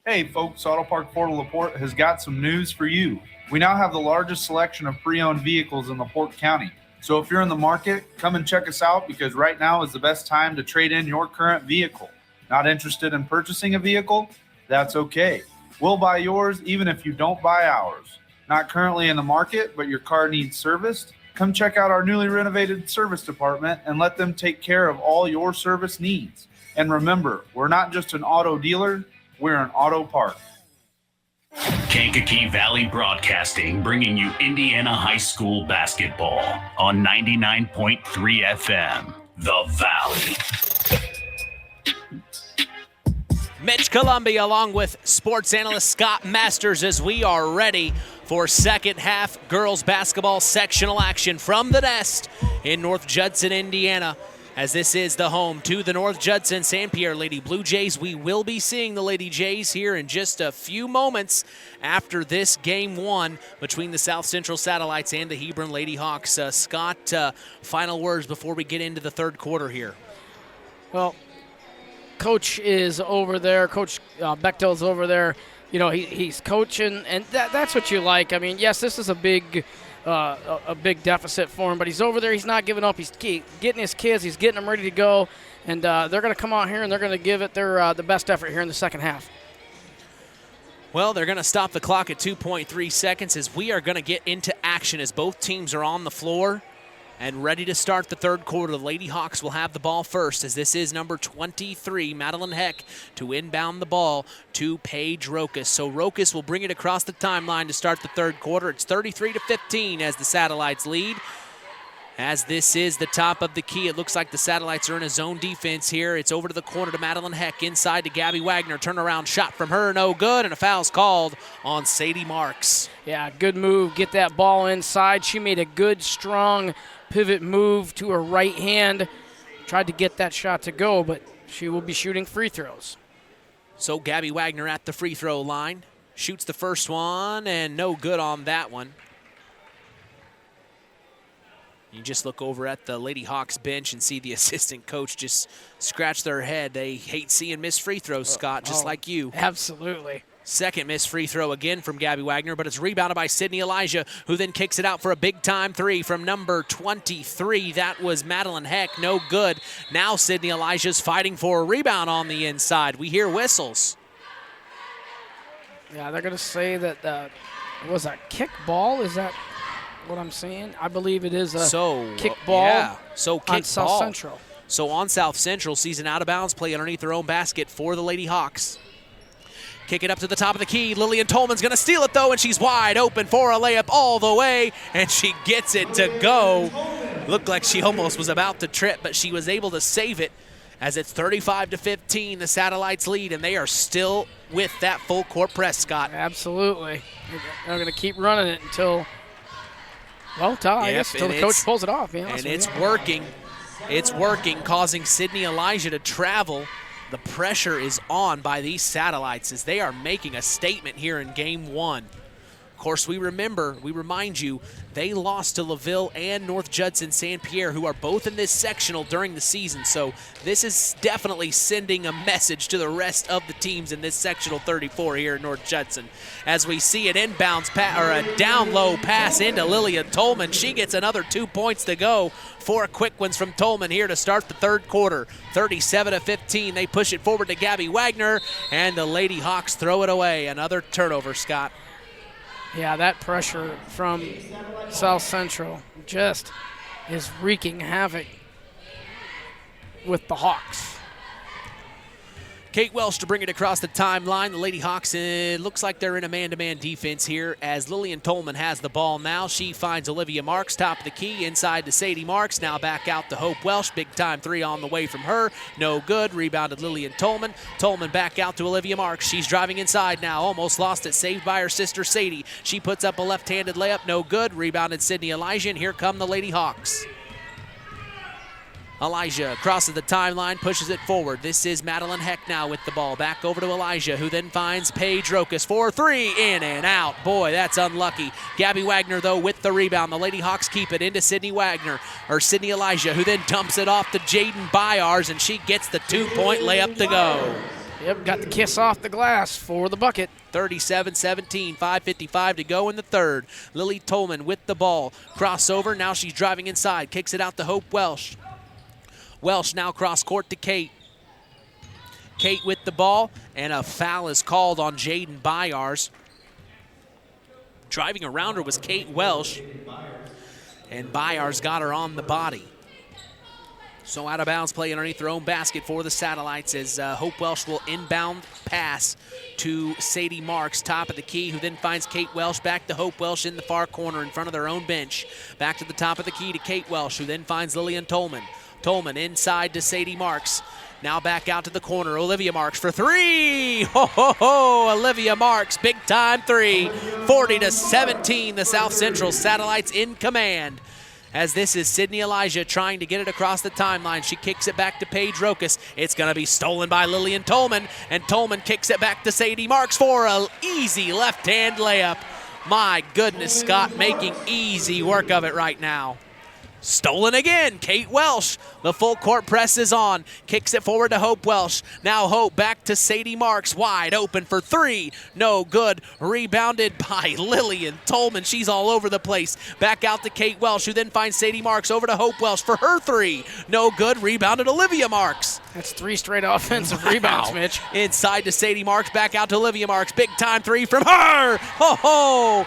Hey folks, Auto Park Fort LaPorte has got some news for you. We now have the largest selection of pre-owned vehicles in LaPorte County. So if you're in the market, come and check us out, because right now is the best time to trade in your current vehicle. Not interested in purchasing a vehicle? That's okay. We'll buy yours even if you don't buy ours. Not currently in the market, but your car needs serviced? Come check out our newly renovated service department and let them take care of all your service needs. And remember, we're not just an auto dealer, we're an auto park. Kankakee Valley Broadcasting, bringing you Indiana High School basketball on 99.3 FM, The Valley. Mitch Columby along with sports analyst Scott Masters as we are ready for second half girls basketball sectional action from the Nest in North Judson, Indiana. as this is the home to the North Judson-San Pierre Lady Blue Jays. We will be seeing the Lady Jays here in just a few moments after this game one between the South Central Satellites and the Hebron Lady Hawks. Scott, final words before we get into the third quarter here. Well, Coach is over there. Coach Bechtel's over there. You know, he's coaching, and that's what you like. I mean, yes, this is a big deficit for him, but he's over there. He's not giving up. He's getting his kids. He's getting them ready to go, and they're going to come out here and they're going to give it their the best effort here in the second half. Well, they're going to stop the clock at 2.3 seconds as we are going to get into action as both teams are on the floor and ready to start the third quarter. The Lady Hawks will have the ball first as this is number 23, Madeline Heck, to inbound the ball to Paige Rokas. So Rokas will bring it across the timeline to start the third quarter. It's 33-15 as the Satellites lead. As this is the top of the key, it looks like the Satellites are in a zone defense here. It's over to the corner to Madeline Heck, inside to Gabby Wagner. Turnaround shot from her, no good, and a foul's called on Sadie Marks. Yeah, good move. Get that ball inside. She made a good, strong pivot move to her right hand. Tried to get that shot to go, but she will be shooting free throws. So Gabby Wagner at the free throw line. Shoots the first one, and no good on that one. You just look over at the Lady Hawks bench and see the assistant coach just scratch their head. They hate seeing missed free throws, Scott, just like you. Absolutely. Second missed free throw again from Gabby Wagner, but it's rebounded by Sydney Elijah, who then kicks it out for a big-time three from number 23. That was Madeline Heck, no good. Now Sydney Elijah's fighting for a rebound on the inside. We hear whistles. Yeah, they're going to say that it was a kick ball. Is that what I'm saying? I believe it is a kick ball. Yeah, so kick on South ball. Central. So on South Central, sees an out-of-bounds play underneath their own basket for the Lady Hawks. Kick it up to the top of the key. Lillian Tolman's going to steal it, though, and she's wide open for a layup all the way, and she gets it to go. Looked like she almost was about to trip, but she was able to save it as it's 35-15, the Satellites lead, and they are still with that full court press, Scott. Absolutely. They're going to keep running it until, well, I guess until the coach pulls it off. And it's working. It's working, causing Sydney Elijah to travel. The pressure is on by these Satellites as they are making a statement here in game one. Of course, we remind you, they lost to LaVille and North Judson-San Pierre, who are both in this sectional during the season. So this is definitely sending a message to the rest of the teams in this sectional 34 here in North Judson. As we see an inbounds or a down low pass into Lillian Tolman. She gets another 2 points to go. 4 quick ones from Tolman here to start the third quarter. 37-15. They push it forward to Gabby Wagner, and the Lady Hawks throw it away. Another turnover, Scott. Yeah, that pressure from South Central just is wreaking havoc with the Hawks. Kate Welsh to bring it across the timeline. The Lady Hawks, it looks like they're in a man-to-man defense here as Lillian Tolman has the ball now. She finds Olivia Marks, top of the key, inside to Sadie Marks. Now back out to Hope Welsh. Big-time three on the way from her. No good. Rebounded Lillian Tolman. Tolman back out to Olivia Marks. She's driving inside now. Almost lost it. Saved by her sister Sadie. She puts up a left-handed layup. No good. Rebounded Sydney Elijah, and here come the Lady Hawks. Elijah crosses the timeline, pushes it forward. This is Madeline Heck now with the ball. Back over to Elijah, who then finds Paige Rokas for three, in and out. Boy, that's unlucky. Gabby Wagner, though, with the rebound. The Lady Hawks keep it into Sydney Elijah, who then dumps it off to Jaden Byars, and she gets the 2-point layup to go. Yep, got the kiss off the glass for the bucket. 37-17, 5:55 to go in the third. Lily Tolman with the ball. Crossover, now she's driving inside. Kicks it out to Hope Welsh. Welsh now cross court to Kate. Kate with the ball, and a foul is called on Jaden Byars. Driving around her was Kate Welsh, and Byars got her on the body. So out of bounds play underneath their own basket for the Satellites as Hope Welsh will inbound pass to Sadie Marks, top of the key, who then finds Kate Welsh. Back to Hope Welsh in the far corner in front of their own bench. Back to the top of the key to Kate Welsh, who then finds Lillian Tolman. Tolman inside to Sadie Marks. Now back out to the corner. Olivia Marks for three. Ho, ho, ho. Olivia Marks, big time three. 40-17, the South Central Satellites in command. as this is Sydney Elijah trying to get it across the timeline. She kicks it back to Paige Rokas. It's going to be stolen by Lillian Tolman, and Tolman kicks it back to Sadie Marks for an easy left-hand layup. My goodness, Scott making easy work of it right now. Stolen again, Kate Welsh. The full court press is on. Kicks it forward to Hope Welsh. Now Hope back to Sadie Marks. Wide open for three. No good. Rebounded by Lillian Tolman. She's all over the place. Back out to Kate Welsh, who then finds Sadie Marks over to Hope Welsh for her three. No good. Rebounded Olivia Marks. That's 3 straight offensive rebounds, Mitch. Inside to Sadie Marks. Back out to Olivia Marks. Big time three from her. Ho ho.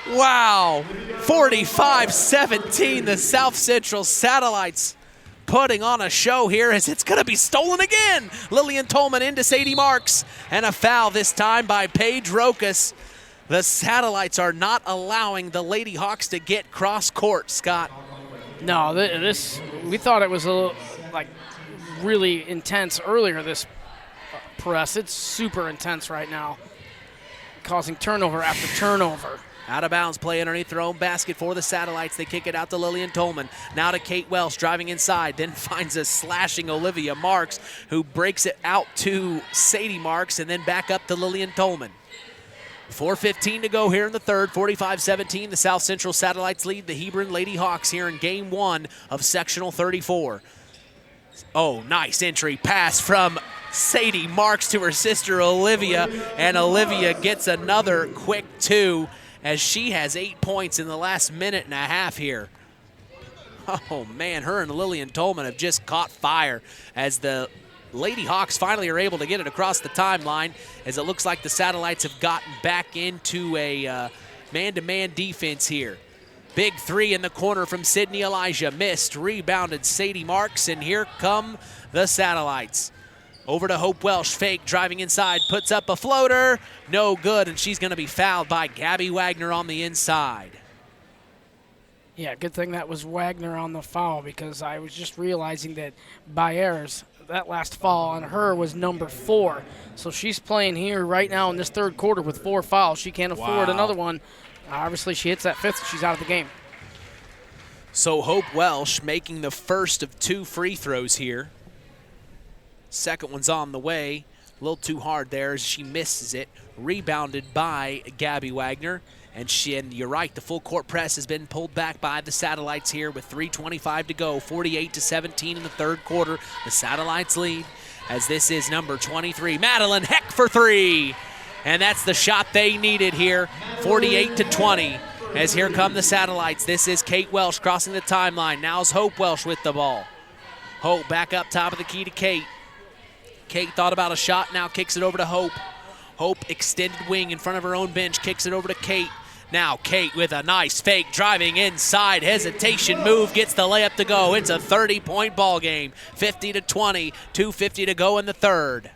Wow, 45-17, the South Central Satellites putting on a show here as it's going to be stolen again. Lillian Tolman into Sadie Marks, and a foul this time by Paige Rokas. The Satellites are not allowing the Lady Hawks to get cross court, Scott. No, we thought it was really intense earlier, this press. It's super intense right now, causing turnover after turnover. Out of bounds play underneath their own basket for the Satellites. They kick it out to Lillian Tolman. Now to Kate Welsh driving inside, then finds a slashing Olivia Marks, who breaks it out to Sadie Marks and then back up to Lillian Tolman. 4:15 to go here in the third. 45-17, the South Central Satellites lead the Hebron Lady Hawks here in game 1 of sectional 34. Oh, nice entry pass from Sadie Marks to her sister Olivia, and Olivia gets another quick 2 as she has 8 points in the last minute and a half here. Oh man, her and Lillian Tolman have just caught fire as the Lady Hawks finally are able to get it across the timeline, as it looks like the Satellites have gotten back into a man-to-man defense here. Big three in the corner from Sydney Elijah. Missed, rebounded Sadie Marks, and here come the Satellites. Over to Hope Welsh, fake, driving inside, puts up a floater, no good, and she's going to be fouled by Gabby Wagner on the inside. Yeah, good thing that was Wagner on the foul, because I was just realizing that Baer's, that last foul on her was number 4. So she's playing here right now in this third quarter with 4 fouls. She can't afford another one. Obviously, she hits that 5th, she's out of the game. So Hope Welsh making the first of 2 free throws here. Second one's on the way. A little too hard there as she misses it. Rebounded by Gabby Wagner. And you're right, the full court press has been pulled back by the Satellites here with 3:25 to go. 48-17 in the third quarter. The Satellites lead as this is number 23, Madeline Heck for 3. And that's the shot they needed here. 48-20 as here come the Satellites. This is Kate Welsh crossing the timeline. Now's Hope Welsh with the ball. Hope back up top of the key to Kate. Kate thought about a shot, now kicks it over to Hope. Hope extended wing in front of her own bench, kicks it over to Kate. Now Kate with a nice fake, driving inside, hesitation move, gets the layup to go. It's a 30-point ball game, 50-20, 2:50 to go in the third.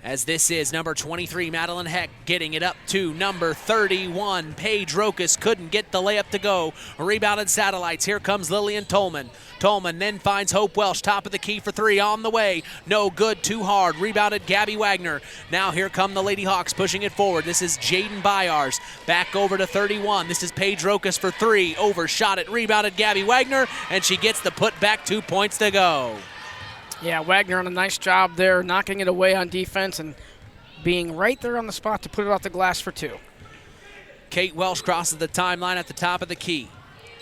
As this is number 23, Madeline Heck, getting it up to number 31, Paige Rokas, couldn't get the layup to go. Rebounded Satellites, here comes Lillian Tolman. Tolman then finds Hope Welsh, top of the key for 3, on the way. No good, too hard, rebounded Gabby Wagner. Now here come the Lady Hawks, pushing it forward. This is Jaden Byars, back over to 31. This is Paige Rokas for 3, overshot it, rebounded Gabby Wagner, and she gets the put back, 2 points to go. Yeah, Wagner on a nice job there, knocking it away on defense and being right there on the spot to put it off the glass for 2. Kate Welsh crosses the timeline at the top of the key.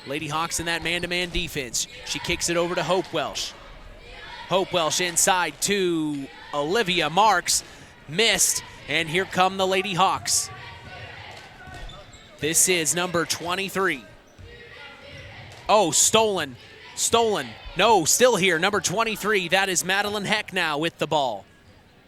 Lady Hawks in that man-to-man defense. She kicks it over to Hope Welsh. Hope Welsh inside to Olivia Marks. Missed, and here come the Lady Hawks. This is number 23. Oh, stolen. No, still here, number 23. That is Madeline Heck now with the ball.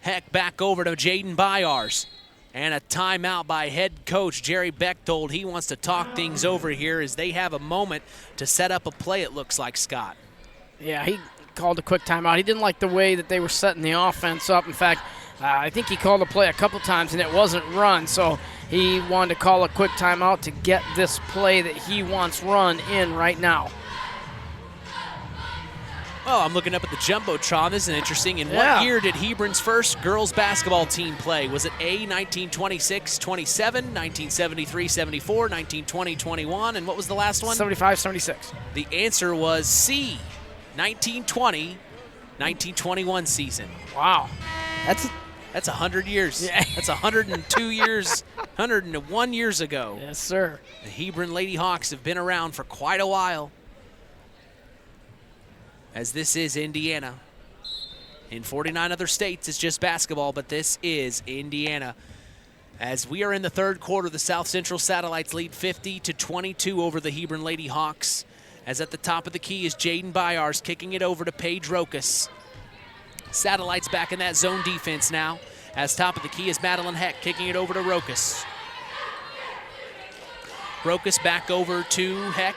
Heck back over to Jaden Byars. And a timeout by head coach Jerry Bechtold. He wants to talk things over here as they have a moment to set up a play, it looks like, Scott. Yeah, he called a quick timeout. He didn't like the way that they were setting the offense up. In fact, I think he called a play a couple times and it wasn't run. So he wanted to call a quick timeout to get this play that he wants run in right now. Well, I'm looking up at the Jumbotron. This is interesting. In what year did Hebron's first girls basketball team play? Was it A, 1926-27, 1973-74, 1920-21, and what was the last one? 75-76. The answer was C, 1920-1921 season. Wow. That's 100 years. Yeah. That's 102 years, 101 years ago. Yes, sir. The Hebron Lady Hawks have been around for quite a while, as this is Indiana. In 49 other states, it's just basketball, but this is Indiana. As we are in the third quarter, the South Central Satellites lead 50-22 over the Hebron Lady Hawks. As at the top of the key is Jaden Byars kicking it over to Paige Rokas. Satellites back in that zone defense now. As top of the key is Madeline Heck kicking it over to Rokas. Rokas back over to Heck,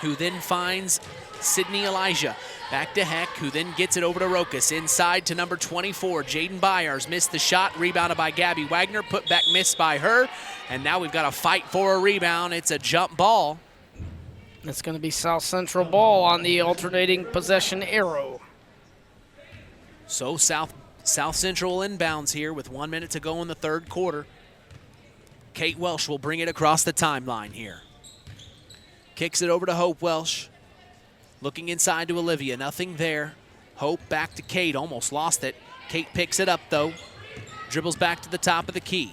who then finds Sydney Elijah. Back to Heck, who then gets it over to Rokas. Inside to number 24, Jaden Byars. Missed the shot, rebounded by Gabby Wagner. Put back missed by her. And now we've got a fight for a rebound. It's a jump ball. It's going to be South Central ball on the alternating possession arrow. So South Central inbounds here with 1 minute to go in the third quarter. Kate Welsh will bring it across the timeline here. Kicks it over to Hope Welsh. Looking inside to Olivia, nothing there. Hope back to Kate, almost lost it. Kate picks it up though. Dribbles back to the top of the key.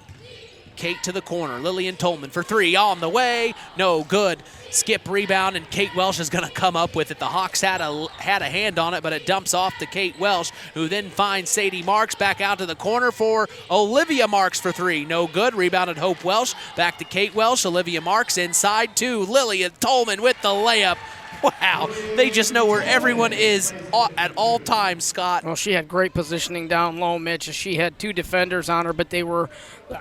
Kate to the corner, Lillian Tolman for three, on the way, no good. Skip rebound, and Kate Welsh is gonna come up with it. The Hawks had a hand on it, but it dumps off to Kate Welsh, who then finds Sadie Marks back out to the corner for Olivia Marks for three, no good. Rebounded Hope Welsh, back to Kate Welsh, Olivia Marks inside to Lillian Tolman with the layup. Wow, they just know where everyone is at all times, Scott. Well, she had great positioning down low, Mitch. She had two defenders on her, but they were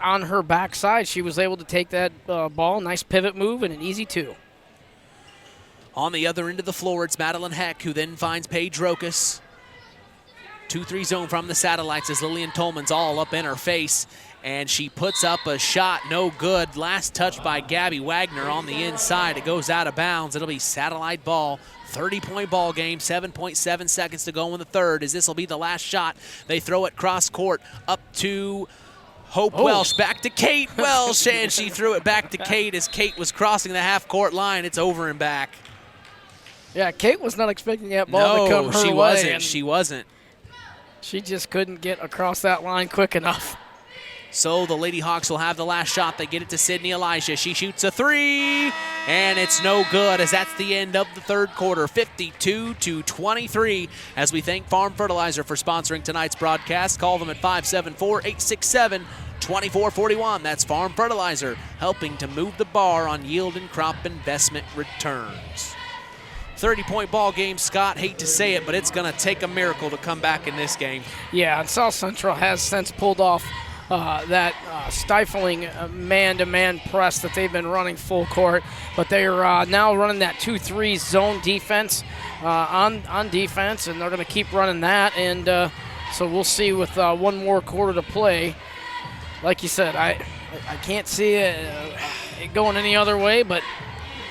on her backside. She was able to take that ball, nice pivot move, and an easy two. On the other end of the floor, it's Madeline Heck, who then finds Paige Rokas. 2-3 zone from the Satellites as Lillian Tolman's all up in her face. And she puts up a shot, no good. Last touch by Gabby Wagner on the inside. It goes out of bounds. It'll be Satellite ball. 30-point ball game, 7.7 seconds to go in the third, as this will be the last shot. They throw it cross court up to Hope Welsh, back to Kate Welsh, and she threw it back to Kate as Kate was crossing the half-court line. It's over and back. Yeah, Kate was not expecting that ball to come her she way. wasn't. She wasn't. She just couldn't get across that line quick enough. So the Lady Hawks will have the last shot. They get it to Sydney Elijah. She shoots a three, and it's no good, as that's the end of the third quarter, 52-23. As we thank Farm Fertilizer for sponsoring tonight's broadcast. Call them at 574-867-2441. That's Farm Fertilizer, helping to move the bar on yield and crop investment returns. 30-point ball game, Scott. Hate to say it, but it's going to take a miracle to come back in this game. Yeah, and South Central has since pulled off that stifling man-to-man press that they've been running full court, but they are now running that 2-3 zone defense on defense, and they're going to keep running that, and so we'll see with one more quarter to play. Like you said, I can't see it going any other way, but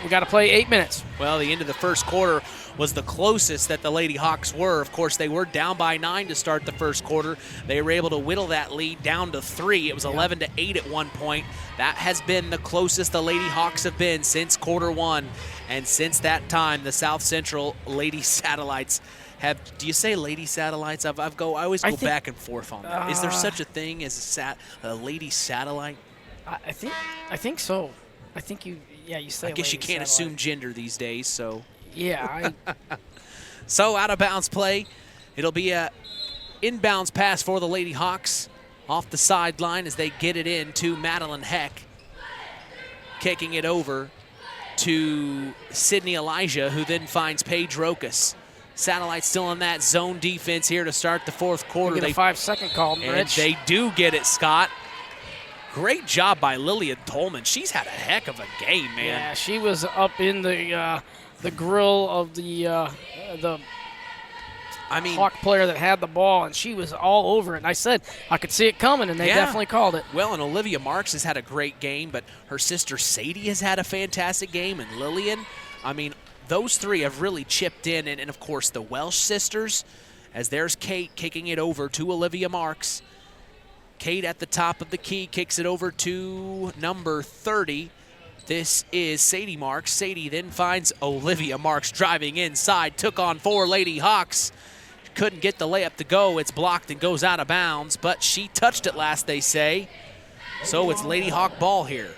we got to play 8 minutes. Well, the end of the first quarter was the closest that the Lady Hawks were. Of course, they were down by 9 to start the first quarter. They were able to whittle that lead down to 3. It was 11-8 at one point. That has been the closest the Lady Hawks have been since quarter one. And since that time, the South Central Lady Satellites have, do you say Lady Satellites? I always go back and forth on that. Is there such a thing as a Lady Satellite? I think so. I think you say I guess you can't assume gender these days, so. Yeah. So out of bounds play. It'll be a inbounds pass for the Lady Hawks off the sideline as they get it in to Madeline Heck. Kicking it over to Sydney Elijah, who then finds Paige Rokas. Satellite still in that zone defense here to start the fourth quarter. Get a 5-second call, Rich. And they do get it, Scott. Great job by Lillian Tolman. She's had a heck of a game, man. Yeah, she was up in the grill of the Hawk player that had the ball, and she was all over it. And I said I could see it coming, and they definitely called it. Well, and Olivia Marks has had a great game, but her sister Sadie has had a fantastic game, and Lillian, I mean, those three have really chipped in, and of course the Welsh sisters, as there's Kate kicking it over to Olivia Marks. Kate at the top of the key kicks it over to number 30. This is Sadie Marks. Sadie then finds Olivia Marks driving inside, took on 4 Lady Hawks. Couldn't get the layup to go. It's blocked and goes out of bounds, but she touched it last, they say. So it's Lady Hawk ball here.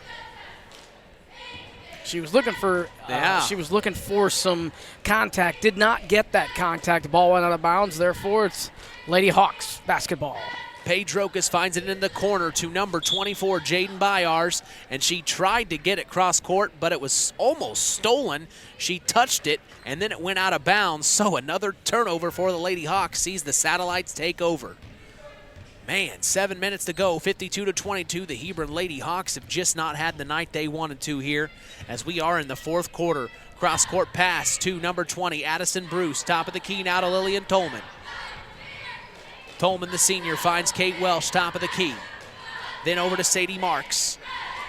She was looking for some contact. Did not get that contact. The ball went out of bounds. Therefore, it's Lady Hawks basketball. Paige Rokas finds it in the corner to number 24, Jaden Byars, and she tried to get it cross court, but it was almost stolen. She touched it, and then it went out of bounds. So another turnover for the Lady Hawks sees the Satellites take over. Man, 7 minutes to go, 52-22. The Hebron Lady Hawks have just not had the night they wanted to here, as we are in the fourth quarter. Cross-court pass to number 20, Addison Bruce. Top of the key now to Lillian Tolman. Tolman, the senior, finds Kate Welsh, top of the key. Then over to Sadie Marks.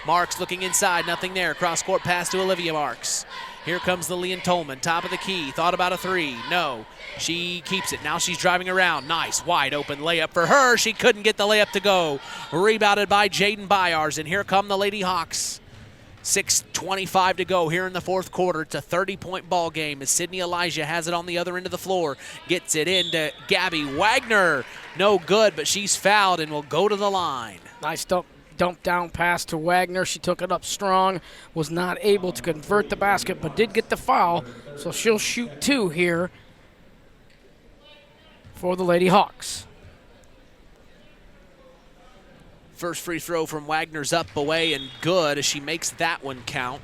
Marks looking inside, nothing there. Cross-court pass to Olivia Marks. Here comes Lillian Tolman, top of the key. Thought about a three. No. She keeps it. Now she's driving around. Nice, wide open layup for her. She couldn't get the layup to go. Rebounded by Jaden Byars, and here come the Lady Hawks. 6:25 to go here in the fourth quarter. It's a 30-point ball game as Sydney Elijah has it on the other end of the floor. Gets it into Gabby Wagner. No good, but she's fouled and will go to the line. Nice dump down pass to Wagner. She took it up strong. Was not able to convert the basket, but did get the foul. So she'll shoot 2 here for the Lady Hawks. First free throw from Wagner's up, away, and good as she makes that one count.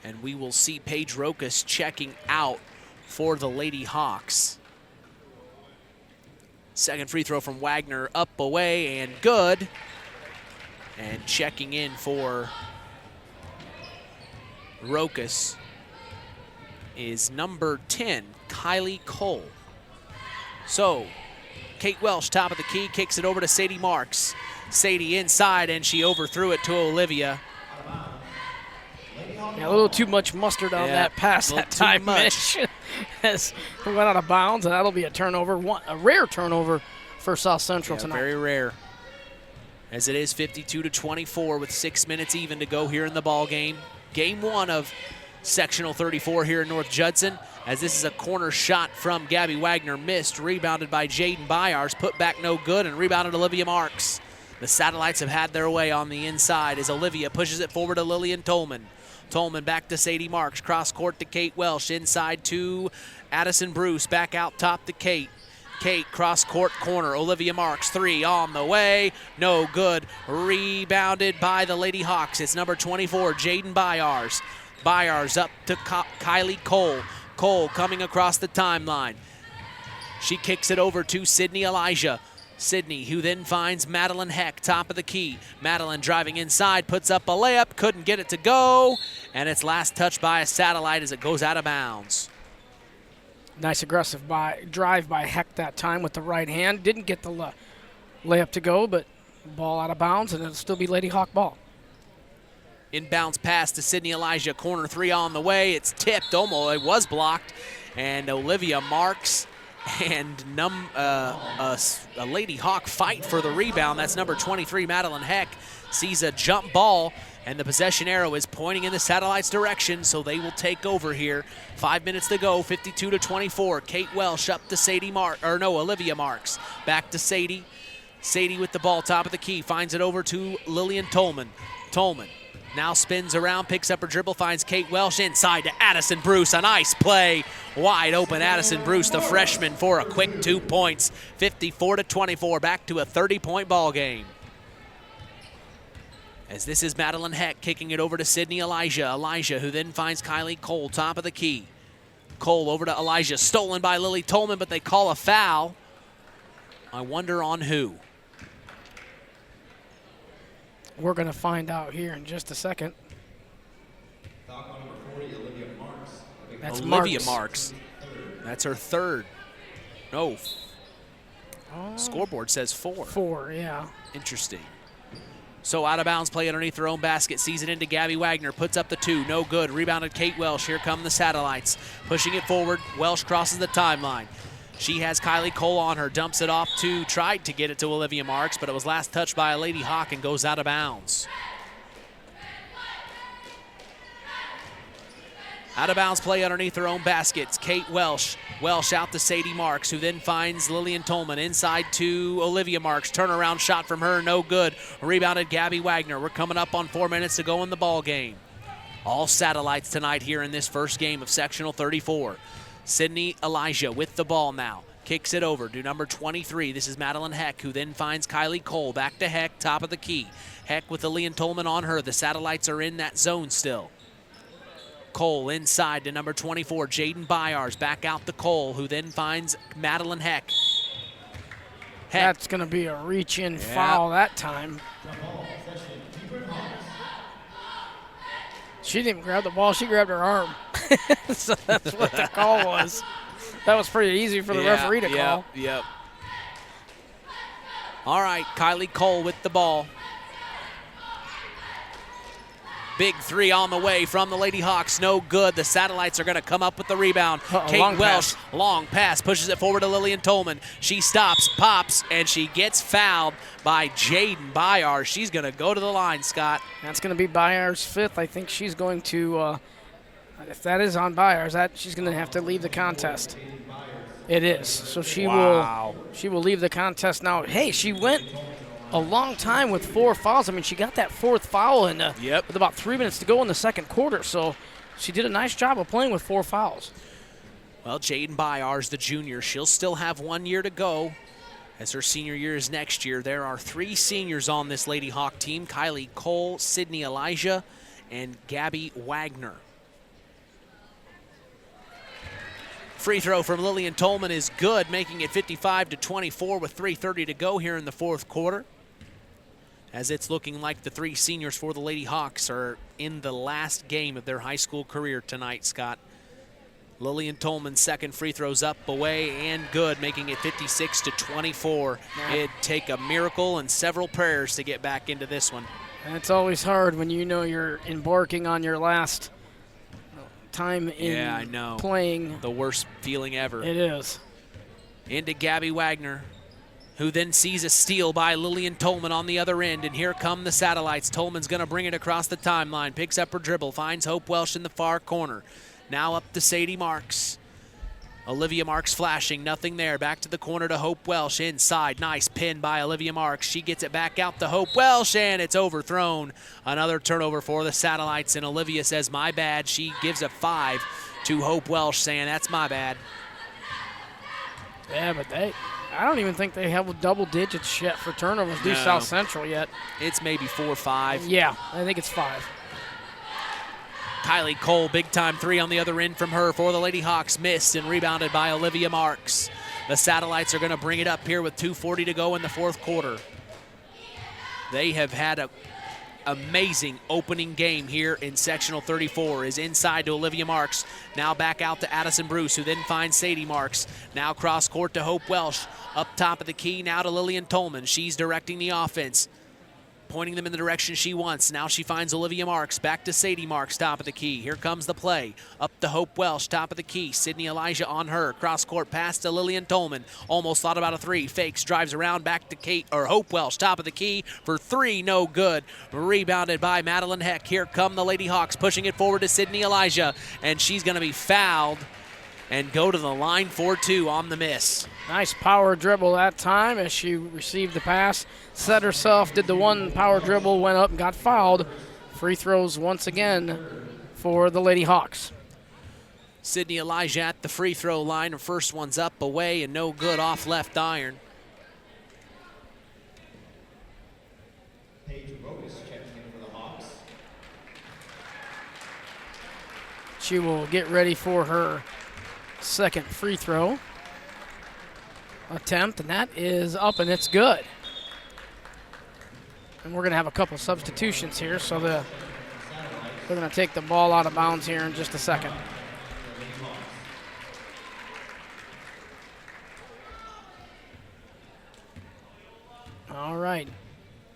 And we will see Paige Rokas checking out for the Lady Hawks. Second free throw from Wagner, up, away, and good. And checking in for Rokas is number 10, Kylie Cole. So, Kate Welsh, top of the key, kicks it over to Sadie Marks. Sadie inside, and she overthrew it to Olivia. Yeah, a little too much mustard on that pass that time, Mitch. As it went out of bounds, and that'll be a turnover, a rare turnover for South Central tonight. Very rare. As it is 52-24 with 6 minutes even to go here in the ball game. Game 1 of Sectional 34 here in North Judson, as this is a corner shot from Gabby Wagner, missed, rebounded by Jaden Byars, put back no good, and rebounded Olivia Marks. The Satellites have had their way on the inside as Olivia pushes it forward to Lillian Tolman. Tolman back to Sadie Marks, cross court to Kate Welsh, inside to Addison Bruce, back out top to Kate. Kate, cross court corner, Olivia Marks, 3 on the way, no good, rebounded by the Lady Hawks. It's number 24, Jaden Byars. Byars up to Kylie Cole. Cole coming across the timeline. She kicks it over to Sydney Elijah. Sydney, who then finds Madeline Heck, top of the key. Madeline driving inside, puts up a layup, couldn't get it to go, and it's last touched by a Satellite as it goes out of bounds. Nice aggressive drive by Heck that time with the right hand. Didn't get the layup to go, but ball out of bounds, and it'll still be Lady Hawk ball. Inbounds pass to Sydney Elijah, corner 3 on the way. It's tipped, almost, it was blocked, and Olivia Marks and a Lady Hawk fight for the rebound. That's number 23, Madeline Heck, sees a jump ball, and the possession arrow is pointing in the Satellites' direction, so they will take over here. 5 minutes to go, 52-24. Kate Welsh up to Olivia Marks. Back to Sadie. Sadie with the ball, top of the key, finds it over to Lillian Tolman. Tolman now spins around, picks up her dribble, finds Kate Welsh inside to Addison Bruce. A nice play, wide open Addison Bruce, the freshman, for a quick 2 points. 54-24, back to a 30-point ball game. As this is Madeline Heck kicking it over to Sydney Elijah. Elijah, who then finds Kylie Cole, top of the key. Cole over to Elijah, stolen by Lily Tolman, but they call a foul. I wonder on who. We're going to find out here in just a second. That's Olivia Marks. That's her third. No. Scoreboard says 4. 4, yeah. Interesting. So out of bounds play underneath their own basket. Sees it into Gabby Wagner. Puts up the 2. No good. Rebounded Kate Welsh. Here come the Satellites. Pushing it forward. Welsh crosses the timeline. She has Kylie Cole on her. Dumps it off to, tried to get it to Olivia Marks, but it was last touched by a Lady Hawk and goes out of bounds. Out of bounds play underneath her own baskets. Kate Welsh. Welsh out to Sadie Marks, who then finds Lillian Tolman. Inside to Olivia Marks. Turnaround shot from her, no good. Rebounded Gabby Wagner. We're coming up on 4 minutes to go in the ball game. All Satellites tonight here in this first game of Sectional 34. Sydney Elijah with the ball now. Kicks it over to number 23. This is Madeline Heck, who then finds Kylie Cole. Back to Heck, top of the key. Heck with Lillian Tolman on her. The Satellites are in that zone still. Cole inside to number 24, Jaden Byars. Back out to Cole, who then finds Madeline Heck. That's going to be a reach-in foul that time. She didn't even grab the ball. She grabbed her arm. So that's what the call was. That was pretty easy for the referee to call. Yep. All right, Kylie Cole with the ball. Big 3 on the way from the Lady Hawks. No good. The Satellites are going to come up with the rebound. Kate Welsh, long pass, pushes it forward to Lillian Tolman. She stops, pops, and she gets fouled by Jaden Byars. She's going to go to the line, Scott. That's going to be Byars' 5th. I think she's going to, if that is on Byars, she's going to have to leave the contest. It is. So she will leave the contest now. Hey, she went a long time with 4 fouls. I mean, she got that 4th foul with about 3 minutes to go in the second quarter. So she did a nice job of playing with 4 fouls. Well, Jaden Byars, the junior, she'll still have 1 year to go, as her senior year is next year. There are 3 seniors on this Lady Hawk team: Kylie Cole, Sydney Elijah, and Gabby Wagner. Free throw from Lillian Tolman is good, making it 55-24 with 3:30 to go here in the fourth quarter, as it's looking like the 3 seniors for the Lady Hawks are in the last game of their high school career tonight, Scott. Lillian Tolman's second free throw's up, away, and good, making it 56-24. It'd take a miracle and several prayers to get back into this one. And it's always hard when you know you're embarking on your last time in playing. The worst feeling ever. It is. Into Gabby Wagner, who then sees a steal by Lillian Tolman on the other end, and here come the Satellites. Tolman's going to bring it across the timeline, picks up her dribble, finds Hope Welsh in the far corner. Now up to Sadie Marks. Olivia Marks flashing, nothing there. Back to the corner to Hope Welsh, inside. Nice pin by Olivia Marks. She gets it back out to Hope Welsh, and it's overthrown. Another turnover for the Satellites, and Olivia says, my bad. She gives a 5 to Hope Welsh, saying, that's my bad. Yeah, but I don't even think they have double digits yet for turnovers due South Central yet. It's maybe 4 or 5. Yeah, I think it's 5. Kylie Cole, big-time 3 on the other end from her for the Lady Hawks. Missed and rebounded by Olivia Marks. The Satellites are going to bring it up here with 2:40 to go in the fourth quarter. They have had an amazing opening game here in Sectional 34. Is inside to Olivia Marks. Now back out to Addison Bruce, who then finds Sadie Marks. Now cross court to Hope Welsh. Up top of the key now to Lillian Tolman. She's directing the offense, pointing them in the direction she wants. Now she finds Olivia Marks. Back to Sadie Marks, top of the key. Here comes the play. Up to Hope Welsh, top of the key. Sydney Elijah on her. Cross court pass to Lillian Tolman. Almost thought about a 3. Fakes, drives around, back to Hope Welsh, top of the key for 3. No good. Rebounded by Madeline Heck. Here come the Lady Hawks, pushing it forward to Sydney Elijah, and she's going to be fouled and go to the line for 2 on the miss. Nice power dribble that time as she received the pass, set herself, did the one power dribble, went up and got fouled. Free throws once again for the Lady Hawks. Sydney Elijah at the free throw line. Her first one's up, away, and no good off left iron. She will get ready for her second free throw attempt, and that is up, and it's good. And we're going to have a couple substitutions here, so they're going to take the ball out of bounds here in just a second. All right.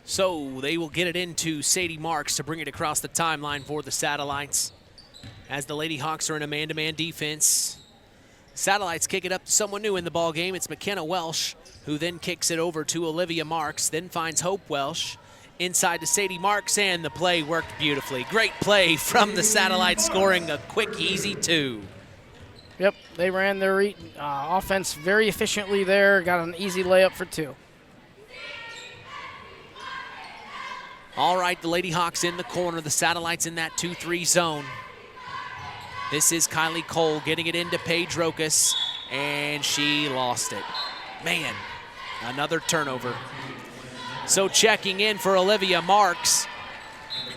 So they will get it into Sadie Marks to bring it across the timeline for the Satellites. As the Lady Hawks are in a man-to-man defense. Satellites kick it up to someone new in the ball game. It's McKenna Welsh, who then kicks it over to Olivia Marks, then finds Hope Welsh. Inside to Sadie Marks, and the play worked beautifully. Great play from the Satellites, scoring a quick, easy 2. Yep, they ran their offense very efficiently there. Got an easy layup for 2. All right, the Lady Hawks in the corner. The Satellites in that 2-3 zone. This is Kylie Cole getting it into Paige Rokas, and she lost it. Man, another turnover. So checking in for Olivia Marks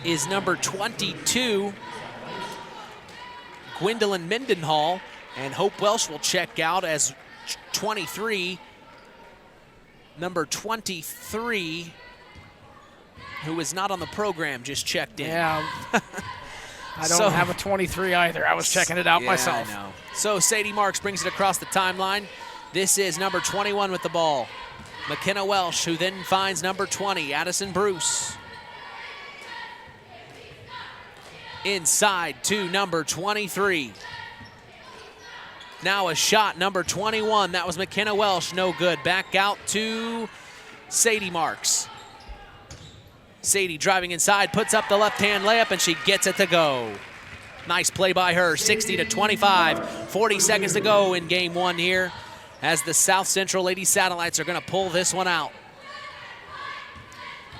is number 22, Gwendolyn Mendenhall, and Hope Welsh will check out as 23. Number 23, who is not on the program, just checked in. Yeah. I don't have a 23 either. I was checking it out myself. I know. So Sadie Marks brings it across the timeline. This is number 21 with the ball. McKenna Welsh, who then finds number 20, Addison Bruce. Inside to number 23. Now a shot, number 21. That was McKenna Welsh, no good. Back out to Sadie Marks. Sadie driving inside, puts up the left-hand layup, and she gets it to go. Nice play by her, 60-25. 40 seconds to go in game 1 here, as the South Central Lady Satellites are going to pull this one out.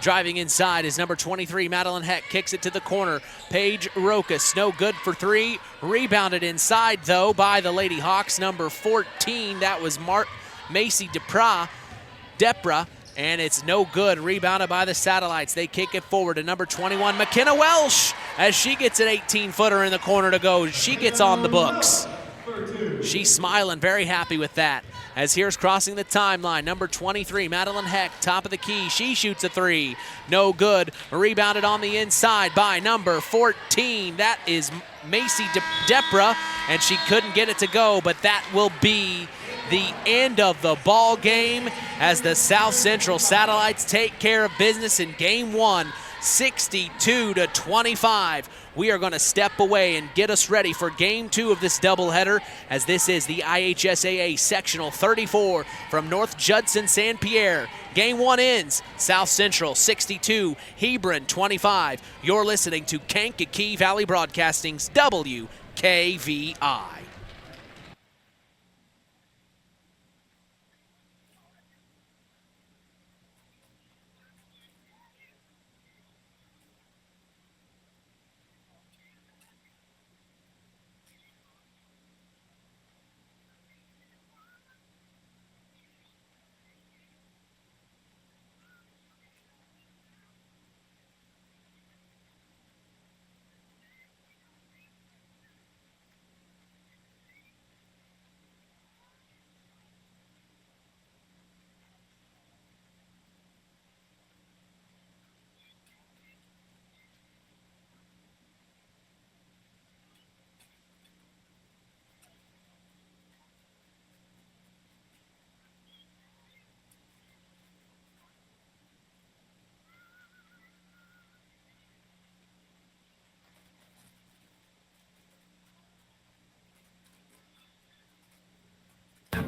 Driving inside is number 23, Madeline Heck, kicks it to the corner. Paige Rokas, no good for 3. Rebounded inside, though, by the Lady Hawks. Number 14, that was Macy Depra, and it's no good. Rebounded by the Satellites. They kick it forward to number 21, McKenna Welsh, as she gets an 18-footer in the corner to go. She gets on the books. She's smiling, very happy with that. As here's crossing the timeline, number 23, Madeline Heck, top of the key. She shoots a 3. No good. Rebounded on the inside by number 14. That is Macy Depra, and she couldn't get it to go, but that will be the end of the ball game as the South Central Satellites take care of business in game 1, 62-25. We are going to step away and get us ready for game 2 of this doubleheader, as this is the IHSAA Sectional 34 from North Judson-San Pierre. Game 1 ends South Central 62, Hebron 25. You're listening to Kankakee Valley Broadcasting's WKVI.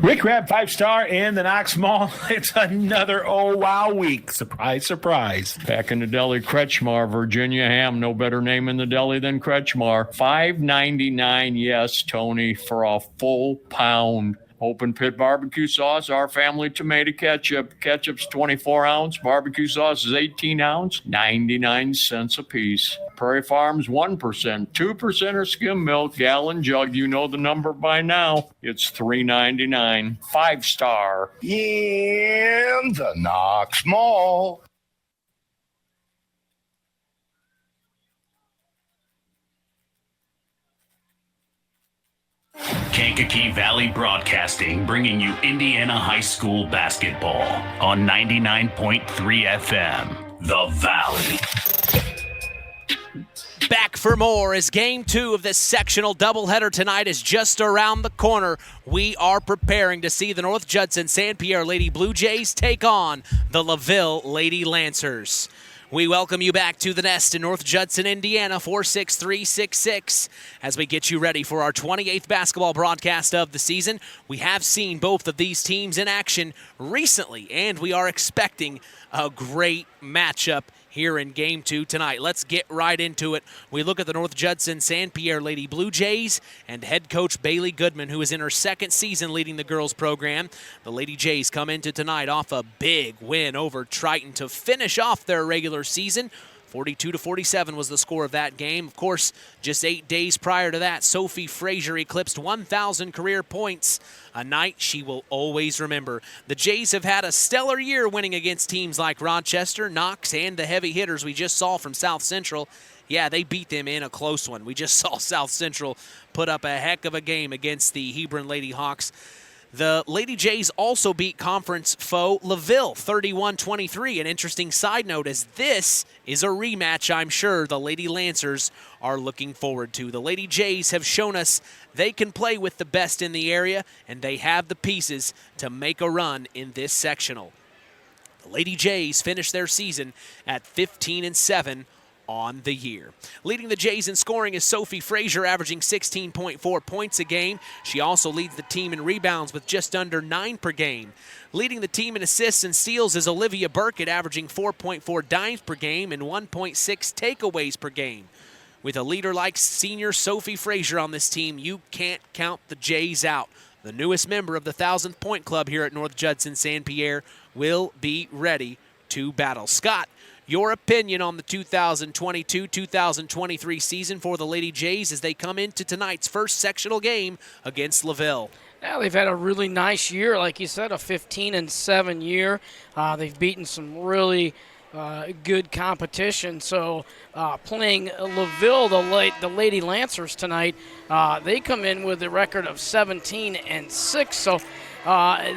Rick Rabb, 5-star, and the Knox Mall. It's another oh wow week. Surprise, surprise. Back in the deli, Kretschmar, Virginia ham. No better name in the deli than Kretschmar. $5.99, yes, Tony, for a full pound. Open pit barbecue sauce, our family tomato ketchup. Ketchup's 24 ounce, barbecue sauce is 18 ounce, 99 cents a piece. Prairie Farms 1%, 2% are skim milk, gallon jug. You know the number by now. It's $3.99. 5-star. In the Knox Mall. Kankakee Valley Broadcasting, bringing you Indiana High School basketball on 99.3 FM, The Valley. Back for more as Game 2 of this sectional doubleheader tonight is just around the corner. We are preparing to see the North Judson-San Pierre Lady Blue Jays take on the LaVille Lady Lancers. We welcome you back to the Nest in North Judson, Indiana, 46366. As we get you ready for our 28th basketball broadcast of the season, we have seen both of these teams in action recently, and we are expecting a great matchup here in Game 2 tonight. Let's get right into it. We look at the North Judson-San Pierre Lady Blue Jays and head coach Bailey Goodman, who is in her second season leading the girls program. The Lady Jays come into tonight off a big win over Triton to finish off their regular season. 42-47 was the score of that game. Of course, just 8 days prior to that, Sophie Frazier eclipsed 1,000 career points, a night she will always remember. The Jays have had a stellar year winning against teams like Rochester, Knox, and the heavy hitters we just saw from South Central. Yeah, they beat them in a close one. We just saw South Central put up a heck of a game against the Hebron Lady Hawks. The Lady Jays also beat conference foe LaVille 31-23. An interesting side note is this is a rematch I'm sure the Lady Lancers are looking forward to. The Lady Jays have shown us they can play with the best in the area, and they have the pieces to make a run in this sectional. The Lady Jays finished their season at 15-7 on the year. Leading the Jays in scoring is Sophie Frazier, averaging 16.4 points a game. She also leads the team in rebounds with just under 9 per game. Leading the team in assists and steals is Olivia Burkett, averaging 4.4 dimes per game and 1.6 takeaways per game. With a leader like senior Sophie Frazier on this team, you can't count the Jays out. The newest member of the 1,000th Point Club here at North Judson-San Pierre will be ready to battle. Scott, your opinion on the 2022-2023 season for the Lady Jays as they come into tonight's first sectional game against LaVille? Yeah, they've had a really nice year, like you said, a 15-7 year. They've beaten some really good competition. So playing LaVille, the Lady Lancers tonight, they come in with a record of 17-6. So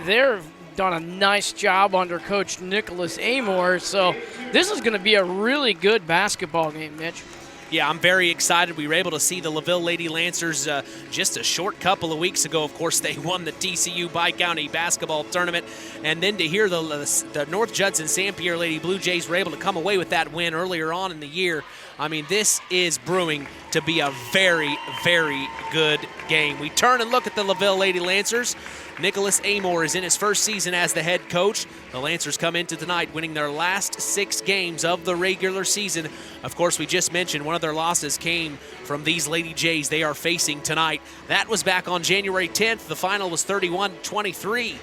they're done a nice job under Coach Nicholas Amor. So this is going to be a really good basketball game, Mitch. Yeah, I'm very excited. We were able to see the LaVille Lady Lancers just a short couple of weeks ago. Of course, they won the TCU Bi-County basketball tournament. And then to hear the North Judson-San Pierre Lady Blue Jays were able to come away with that win earlier on in the year, I mean, this is brewing to be a very, very good game. We turn and look at the LaVille Lady Lancers. Nicholas Amor is in his first season as the head coach. The Lancers come into tonight winning their last 6 games of the regular season. Of course, we just mentioned one of their losses came from these Lady Jays they are facing tonight. That was back on January 10th. The final was 31-23.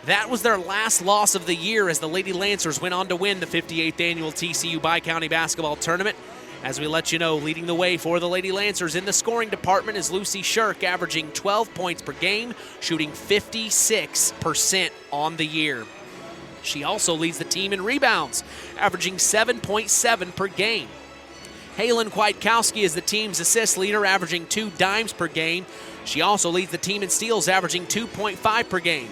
That was their last loss of the year as the Lady Lancers went on to win the 58th annual TCU Bi-County basketball tournament. As we let you know, leading the way for the Lady Lancers in the scoring department is Lucy Shirk, averaging 12 points per game, shooting 56% on the year. She also leads the team in rebounds, averaging 7.7 per game. Halen Kwiatkowski is the team's assist leader, averaging 2 dimes per game. She also leads the team in steals, averaging 2.5 per game.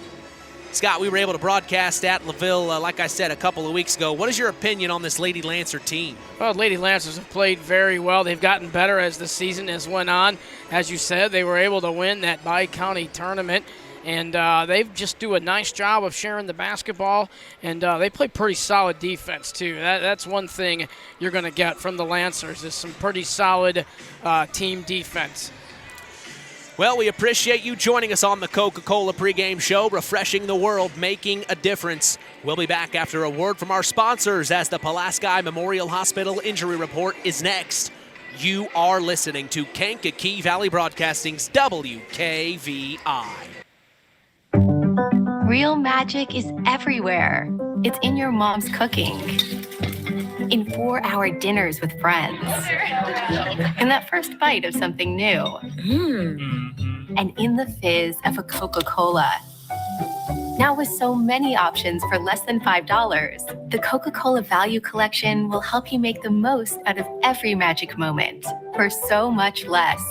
Scott, we were able to broadcast at LaVille, like I said, a couple of weeks ago. What is your opinion on this Lady Lancer team? Well, Lady Lancers have played very well. They've gotten better as the season has went on. As you said, they were able to win that Bi-County tournament, and they just do a nice job of sharing the basketball, and they play pretty solid defense, too. That's one thing you're going to get from the Lancers is some pretty solid team defense. Well, we appreciate you joining us on the Coca-Cola pregame show, refreshing the world, making a difference. We'll be back after a word from our sponsors as the Pulaski Memorial Hospital Injury Report is next. You are listening to Kankakee Valley Broadcasting's WKVI. Real magic is everywhere. It's in your mom's cooking, in 4-hour dinners with friends, in that first bite of something new, and in the fizz of a Coca-Cola. Now with so many options for less than $5, the Coca-Cola Value Collection will help you make the most out of every magic moment for so much less.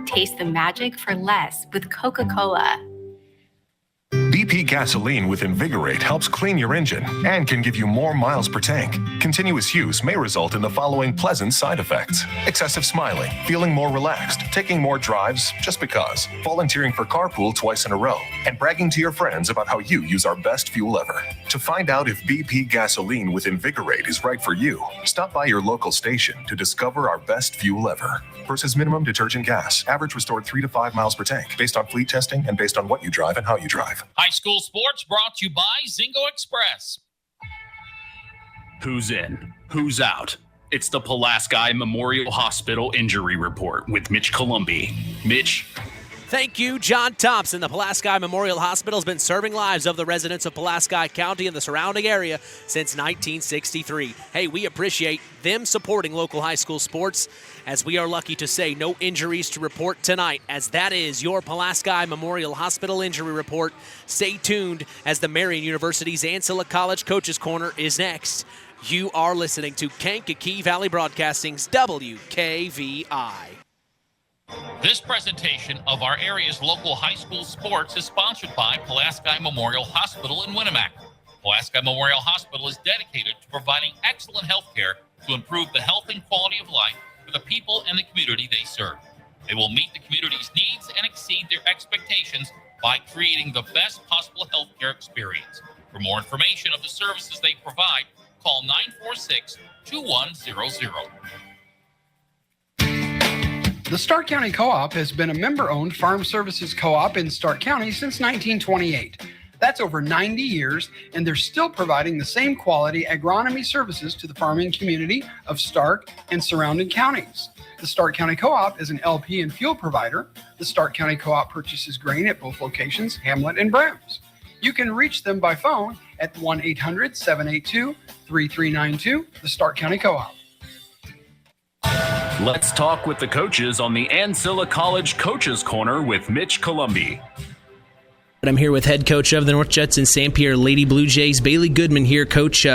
Taste the magic for less with Coca-Cola. BP gasoline with Invigorate helps clean your engine and can give you more miles per tank. Continuous use may result in the following pleasant side effects: excessive smiling, feeling more relaxed, taking more drives just because, volunteering for carpool twice in a row, and bragging to your friends about how you use our best fuel ever. To find out if BP gasoline with Invigorate is right for you, stop by your local station to discover our best fuel ever. Versus minimum detergent gas. Average restored 3 to 5 miles per tank, based on fleet testing and based on what you drive and how you drive. High school sports brought to you by Zingo Express. Who's in? Who's out? It's the Pulaski Memorial Hospital Injury Report with Mitch Columbi. Mitch? Thank you, John Thompson. The Pulaski Memorial Hospital has been serving lives of the residents of Pulaski County and the surrounding area since 1963. Hey, we appreciate them supporting local high school sports, as we are lucky to say no injuries to report tonight, as that is your Pulaski Memorial Hospital Injury Report. Stay tuned as the Marian University's Ancilla College Coaches Corner is next. You are listening to Kankakee Valley Broadcasting's WKVI. This presentation of our area's local high school sports is sponsored by Pulaski Memorial Hospital in Winamac. Pulaski Memorial Hospital is dedicated to providing excellent health care to improve the health and quality of life for the people and the community they serve. They will meet the community's needs and exceed their expectations by creating the best possible health care experience. For more information of the services they provide, call 946-2100. The Stark County Co-op has been a member-owned farm services co-op in Stark County since 1928. That's over 90 years, and they're still providing the same quality agronomy services to the farming community of Stark and surrounding counties. The Stark County Co-op is an LP and fuel provider. The Stark County Co-op purchases grain at both locations, Hamlet and Browns. You can reach them by phone at 1-800-782-3392, the Stark County Co-op. Let's talk with the coaches on the Ancilla College Coaches Corner with Mitch Columbi. I'm here with head coach of the North Judson-San Pierre Lady Blue Jays, Bailey Goodman here. Coach,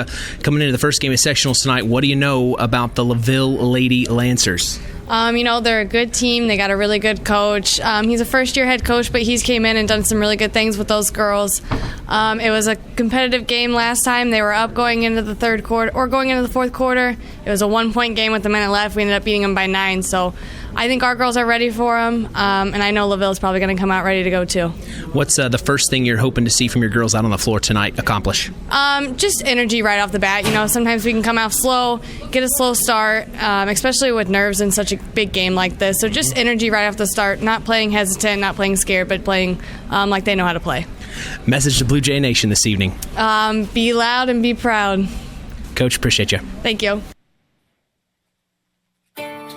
coming into the first game of sectionals tonight, what do you know about the LaVille Lady Lancers? They're a good team. They got a really good coach. He's a first-year head coach, but he's came in and done some really good things with those girls. It was a competitive game last time. They were up going into the third quarter, or going into the fourth quarter. It was a 1-point game with a minute left. We ended up beating them by 9. So I think our girls are ready for them, and I know LaVille's probably going to come out ready to go too. What's the first thing you're hoping to see from your girls out on the floor tonight accomplish? Just energy right off the bat. Sometimes we can come out slow, get a slow start, especially with nerves in such a big game like this. So just energy right off the start, not playing hesitant, not playing scared, but playing like they know how to play. Message to Blue Jay Nation this evening. Be loud and be proud. Coach, appreciate you. Thank you.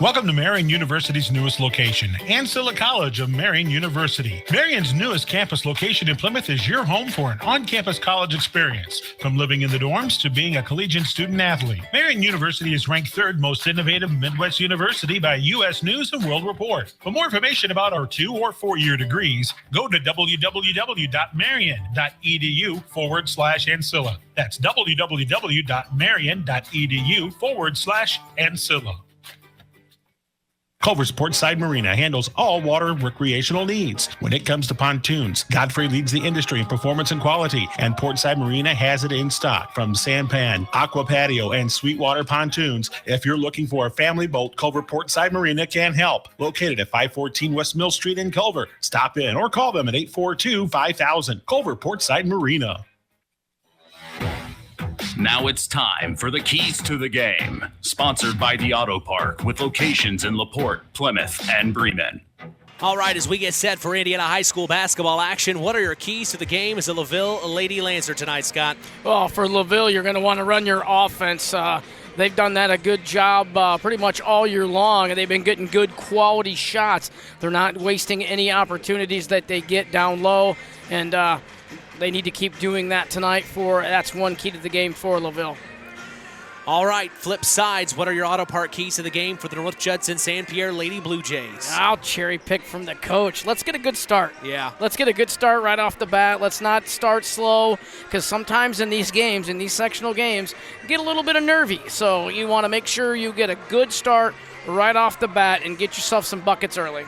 Welcome to Marian University's newest location, Ancilla College of Marian University. Marian's newest campus location in Plymouth is your home for an on-campus college experience. From living in the dorms to being a collegiate student-athlete, Marian University is ranked 3rd most innovative Midwest university by U.S. News and World Report. For more information about our 2- or 4-year degrees, go to www.marian.edu/Ancilla. That's www.marian.edu/Ancilla. Culver's Portside Marina handles all water recreational needs. When it comes to pontoons, Godfrey leads the industry in performance and quality, and Portside Marina has it in stock. From sampan, aqua patio, and sweetwater pontoons, if you're looking for a family boat, Culver Portside Marina can help. Located at 514 West Mill Street in Culver. Stop in or call them at 842-5000. Culver Portside Marina. Now it's time for the Keys to the Game, sponsored by the Auto Park with locations in LaPorte, Plymouth, and Bremen. All right, as we get set for Indiana High School basketball action, what are your keys to the game as a LaVille Lady Lancer tonight, Scott? Well, for LaVille, you're going to want to run your offense. They've done that a good job pretty much all year long, and they've been getting good quality shots. They're not wasting any opportunities that they get down low, and they need to keep doing that tonight. That's one key to the game for LaVille. All right, flip sides. What are your Auto Park keys to the game for the North Judson-San Pierre Lady Blue Jays? I'll cherry pick from the coach. Let's get a good start. Yeah. Let's get a good start right off the bat. Let's not start slow, because sometimes in these games, in these sectional games, get a little bit of nervy. So you want to make sure you get a good start right off the bat and get yourself some buckets early.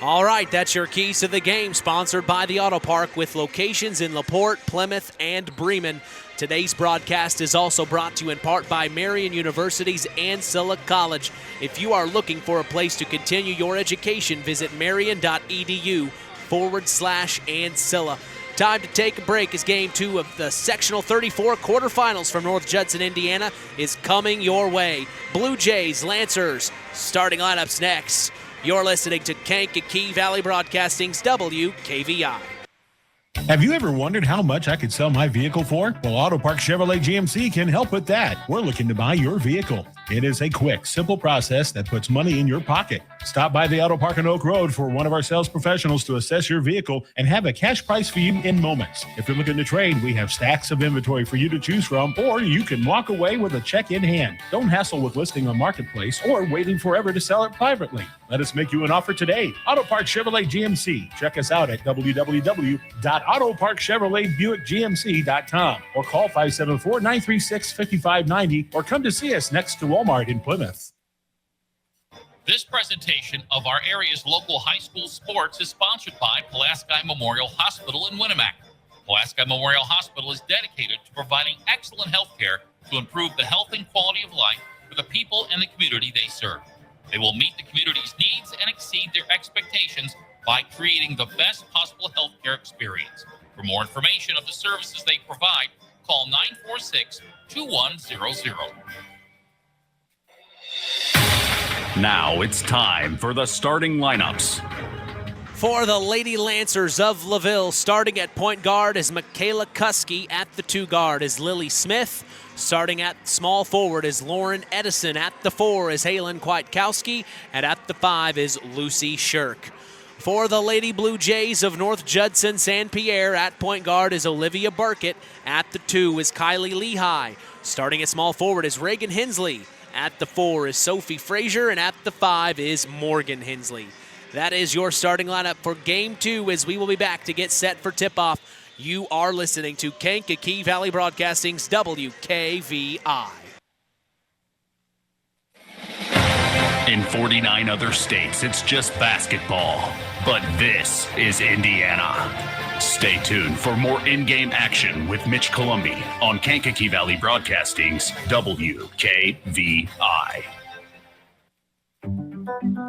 All right, that's your keys to the game, sponsored by the Auto Park with locations in LaPorte, Plymouth, and Bremen. Today's broadcast is also brought to you in part by Marian University's Ancilla College. If you are looking for a place to continue your education, visit marian.edu/Ancilla. Time to take a break as Game 2 of the Sectional 34 quarterfinals from North Judson, Indiana is coming your way. Blue Jays, Lancers, starting lineups next. You're listening to Kankakee Valley Broadcasting's WKVI. Have you ever wondered how much I could sell my vehicle for? Well, Auto Park Chevrolet GMC can help with that. We're looking to buy your vehicle. It is a quick, simple process that puts money in your pocket. Stop by the Auto Park on Oak Road for one of our sales professionals to assess your vehicle and have a cash price for you in moments. If you're looking to trade, we have stacks of inventory for you to choose from, or you can walk away with a check in hand. Don't hassle with listing on Marketplace or waiting forever to sell it privately. Let us make you an offer today. Auto Park Chevrolet GMC. Check us out at www.autoparkchevroletbuickgmc.com or call 574-936-5590 or come to see us next to Walmart in Plymouth. This presentation of our area's local high school sports is sponsored by Pulaski Memorial Hospital in Winamac. Pulaski Memorial Hospital is dedicated to providing excellent health care to improve the health and quality of life for the people and the community they serve. They will meet the community's needs and exceed their expectations by creating the best possible health care experience. For more information of the services they provide, call 946-2100. Now it's time for the starting lineups. For the Lady Lancers of LaVille, starting at point guard is Michaela Kuski. At the 2 guard is Lily Smith. Starting at small forward is Lauren Edison. At the 4 is Halen Kwiatkowski. And at the 5 is Lucy Shirk. For the Lady Blue Jays of North Judson-San Pierre, at point guard is Olivia Burkett. At the 2 is Kylie Lehigh. Starting at small forward is Reagan Hensley. At the 4 is Sophie Frazier, and at the 5 is Morgan Hensley. That is your starting lineup for Game 2 as we will be back to get set for tip-off. You are listening to Kankakee Valley Broadcasting's WKVI. In 49 other states, it's just basketball. But this is Indiana. Stay tuned for more in-game action with Mitch Columbi on Kankakee Valley Broadcasting's WKVI.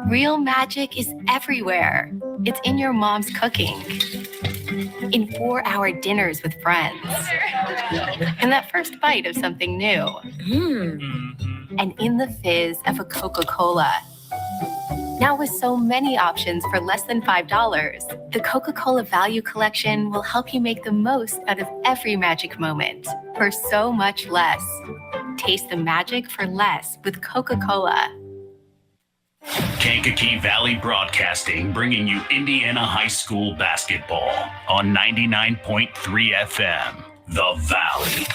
Real magic is everywhere. It's in your mom's cooking, in 4-hour dinners with friends, and that first bite of something new, and in the fizz of a Coca-Cola. Now with so many options for less than $5, the Coca-Cola Value Collection will help you make the most out of every magic moment for so much less. Taste the magic for less with Coca-Cola. Kankakee Valley Broadcasting, bringing you Indiana high school basketball on 99.3 FM, The Valley.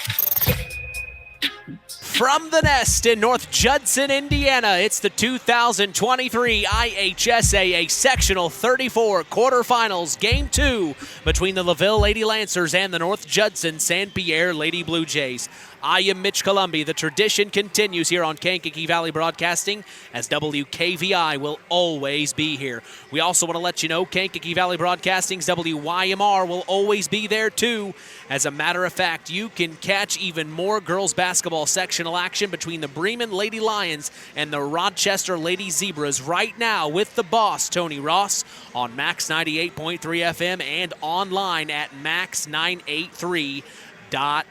From the nest in North Judson, Indiana, it's the 2023 IHSAA Sectional 34 quarterfinals, Game 2 between the LaVille Lady Lancers and the North Judson-San Pierre Lady Blue Jays. I am Mitch Columbi. The tradition continues here on Kankakee Valley Broadcasting as WKVI will always be here. We also want to let you know Kankakee Valley Broadcasting's WYMR will always be there too. As a matter of fact, you can catch even more girls basketball sectional action between the Bremen Lady Lions and the Rochester Lady Zebras right now with the boss, Tony Ross, on Max 98.3 FM and online at max983.net.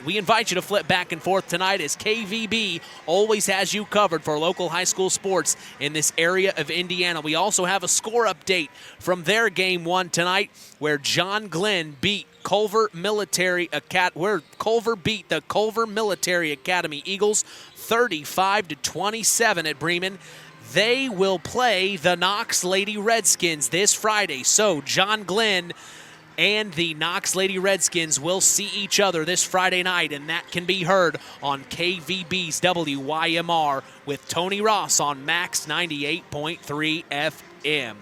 We invite you to flip back and forth tonight as KVB always has you covered for local high school sports in this area of Indiana. We also have a score update from their Game 1 tonight where John Glenn beat Culver beat the Culver Military Academy Eagles 35-27 at Bremen. They will play the Knox Lady Redskins this Friday. So John Glenn and the Knox Lady Redskins will see each other this Friday night, and that can be heard on KVB's WYMR with Tony Ross on Max 98.3 FM.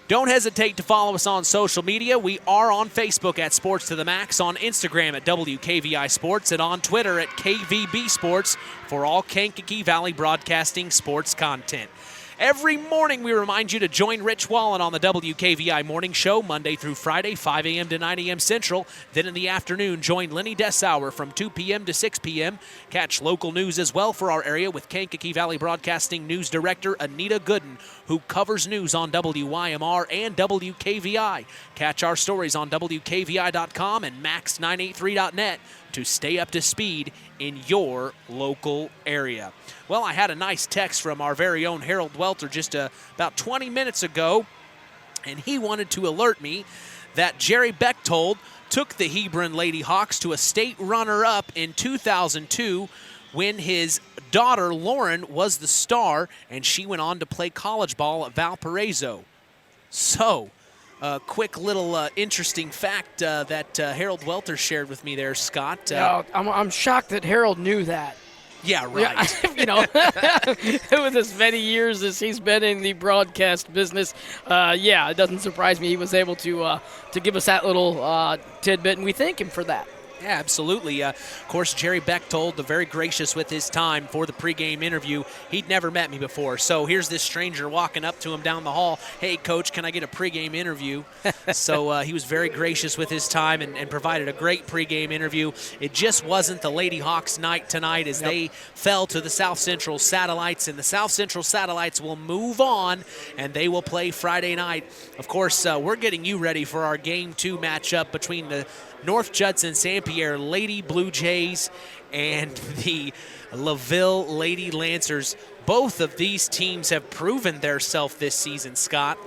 Don't hesitate to follow us on social media. We are on Facebook at Sports to the Max, on Instagram at WKVI Sports, and on Twitter at KVB Sports for all Kankakee Valley Broadcasting sports content. Every morning, we remind you to join Rich Wallen on the WKVI Morning Show, Monday through Friday, 5 a.m. to 9 a.m. Central. Then in the afternoon, join Lenny Dessauer from 2 p.m. to 6 p.m. Catch local news as well for our area with Kankakee Valley Broadcasting News Director Anita Gooden, who covers news on WYMR and WKVI. Catch our stories on WKVI.com and Max983.net to stay up to speed in your local area. Well, I had a nice text from our very own Harold Welter just about 20 minutes ago, and he wanted to alert me that Jerry Bechtold took the Hebron Lady Hawks to a state runner-up in 2002 when his daughter, Lauren, was the star, and she went on to play college ball at Valparaiso. So, a quick little interesting fact that Harold Welter shared with me there, Scott. I'm shocked that Harold knew that. Yeah, right. With as many years as he's been in the broadcast business, it doesn't surprise me he was able to give us that little tidbit, and we thank him for that. Yeah, absolutely. Of course, Jerry Bechtold, very gracious with his time for the pregame interview. He'd never met me before, so here's this stranger walking up to him down the hall. Hey, Coach, can I get a pregame interview? So he was very gracious with his time and provided a great pregame interview. It just wasn't the Lady Hawks night tonight as they fell to the South Central Satellites, and the South Central Satellites will move on, and they will play Friday night. Of course, we're getting you ready for our Game 2 matchup between the North Judson-San Pierre Lady Blue Jays and the LaVille Lady Lancers. Both of these teams have proven themselves this season, Scott.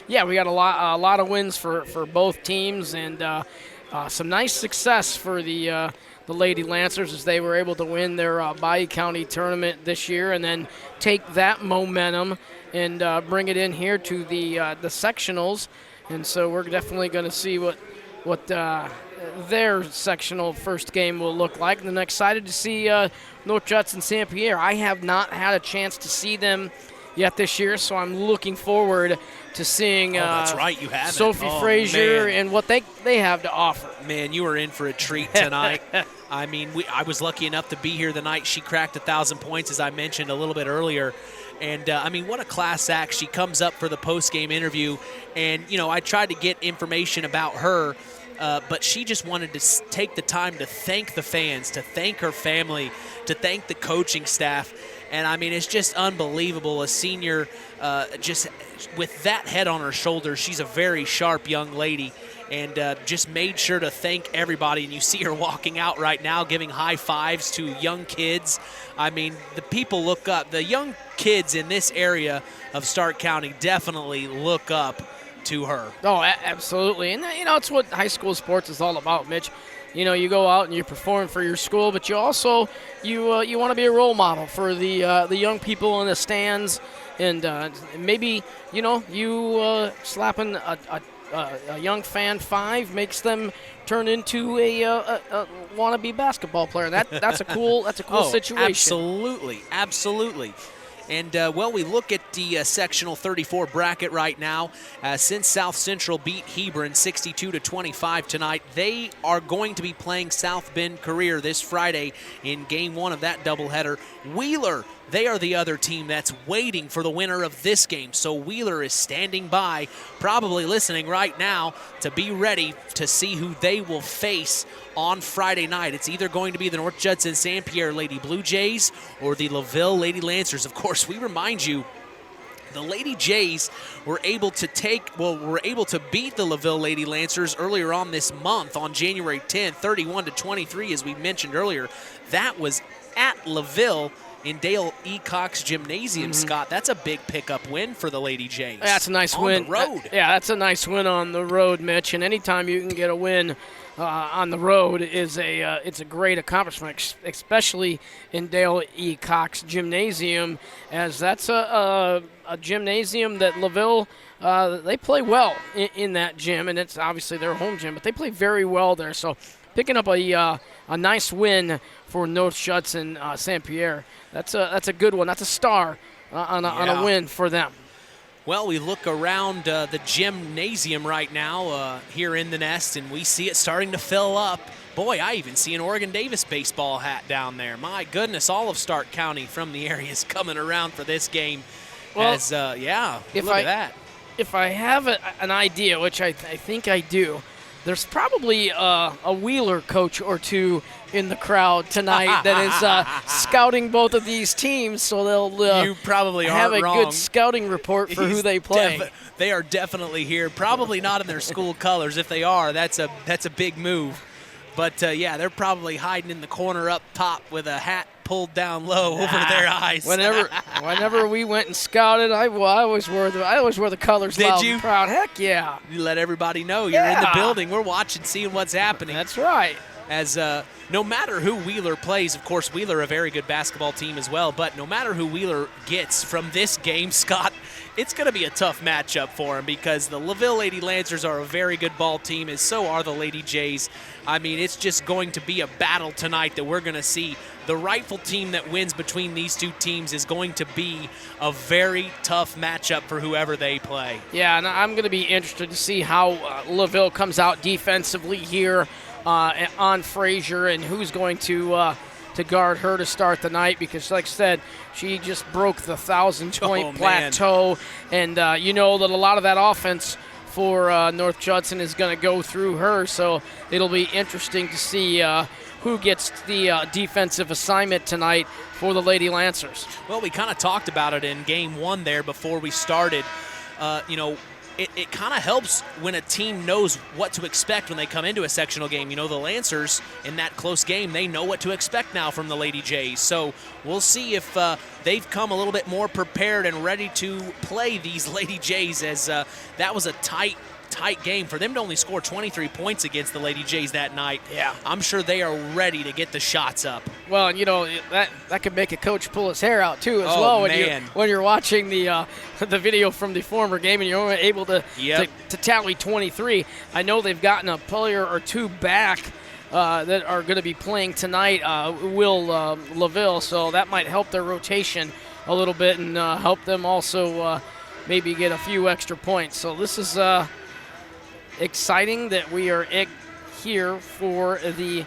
Yeah, we got a lot of wins for both teams, and some nice success for the Lady Lancers as they were able to win their Bayou County tournament this year and then take that momentum and bring it in here to the sectionals. And so we're definitely going to see what their sectional first game will look like. And I'm excited to see North Judson-San Pierre. I have not had a chance to see them yet this year, so I'm looking forward to seeing that's right, you haven't. Sophie Frazier and what they have to offer. Man, you were in for a treat tonight. I mean, I was lucky enough to be here the night she cracked 1,000 points, as I mentioned a little bit earlier. And, I mean, what a class act. She comes up for the post-game interview, and, I tried to get information about her, but she just wanted to take the time to thank the fans, to thank her family, to thank the coaching staff. And, I mean, it's just unbelievable. A senior, just with that head on her shoulders, she's a very sharp young lady, and just made sure to thank everybody. And you see her walking out right now giving high fives to young kids. I mean, the people look up. The young kids in this area of Stark County definitely look up to her. Oh, absolutely. And, it's what high school sports is all about, Mitch. You go out and you perform for your school, but you also you want to be a role model for the young people in the stands, and maybe you slapping a young fan 5 makes them turn into a wannabe basketball player. That's a cool situation. Absolutely. And, we look at the sectional 34 bracket right now. Since South Central beat Hebron 62-25 tonight, they are going to be playing South Bend Career this Friday in Game 1 of that doubleheader. Wheeler, they are the other team that's waiting for the winner of this game. So Wheeler is standing by, probably listening right now to be ready to see who they will face on Friday night. It's either going to be the North Judson-San Pierre Lady Blue Jays or the LaVille Lady Lancers. Of course, we remind you, the Lady Jays were able to beat the LaVille Lady Lancers earlier on this month on January 10th, 31-23, as we mentioned earlier. That was at LaVille in Dale E. Cox Gymnasium, Scott. That's a big pickup win for the Lady Jays. That's a nice win. On the road. That's a nice win on the road, Mitch. And anytime you can get a win on the road it's a great accomplishment, especially in Dale E. Cox Gymnasium, as that's a gymnasium that LaVille, they play well in that gym, and it's obviously their home gym, but they play very well there. So picking up a nice win for North Judson San Pierre. That's a good one. That's a star on a win for them. Well, we look around the gymnasium right now here in the Nest, and we see it starting to fill up. Boy, I even see an Oregon Davis baseball hat down there. My goodness, all of Stark County from the area is coming around for this game. Well, look at that. If I have an idea, which I think I do, there's probably a Wheeler coach or two in the crowd tonight that is scouting both of these teams, so they'll you probably have a wrong. good scouting report for who they play. They are definitely here. Probably not in their school colors. If they are, that's a big move. But they're probably hiding in the corner up top with a hat pulled down low over their eyes. Whenever we went and scouted, I always wore the colors. Did loud you? And proud. Heck yeah! You let everybody know you're in the building. We're watching, seeing what's happening. That's right. As no matter who Wheeler plays, of course, Wheeler a very good basketball team as well, but no matter who Wheeler gets from this game, Scott, it's going to be a tough matchup for him because the LaVille Lady Lancers are a very good ball team, and so are the Lady Jays. I mean, it's just going to be a battle tonight that we're going to see. The rightful team that wins between these two teams is going to be a very tough matchup for whoever they play. Yeah, and I'm going to be interested to see how LaVille comes out defensively here on Frazier and who's going to guard her to start the night because, like I said, she just broke the 1,000-point plateau. And you know that a lot of that offense for North Judson is going to go through her. So it'll be interesting to see who gets the defensive assignment tonight for the Lady Lancers. Well, we kind of talked about it in game one there before we started. It kind of helps when a team knows what to expect when they come into a sectional game. You know, the Lancers in that close game, they know what to expect now from the Lady Jays. So we'll see if they've come a little bit more prepared and ready to play these Lady Jays, as that was a tight game for them to only score 23 points against the Lady Jays that night. Yeah, I'm sure they are ready to get the shots up. Well, you know that could make a coach pull his hair out too, as well. When you're watching the video from the former game and you're only able to tally 23. I know they've gotten a player or two back that are going to be playing tonight. LaVille, so that might help their rotation a little bit and help them also maybe get a few extra points. So this is exciting that we are here for the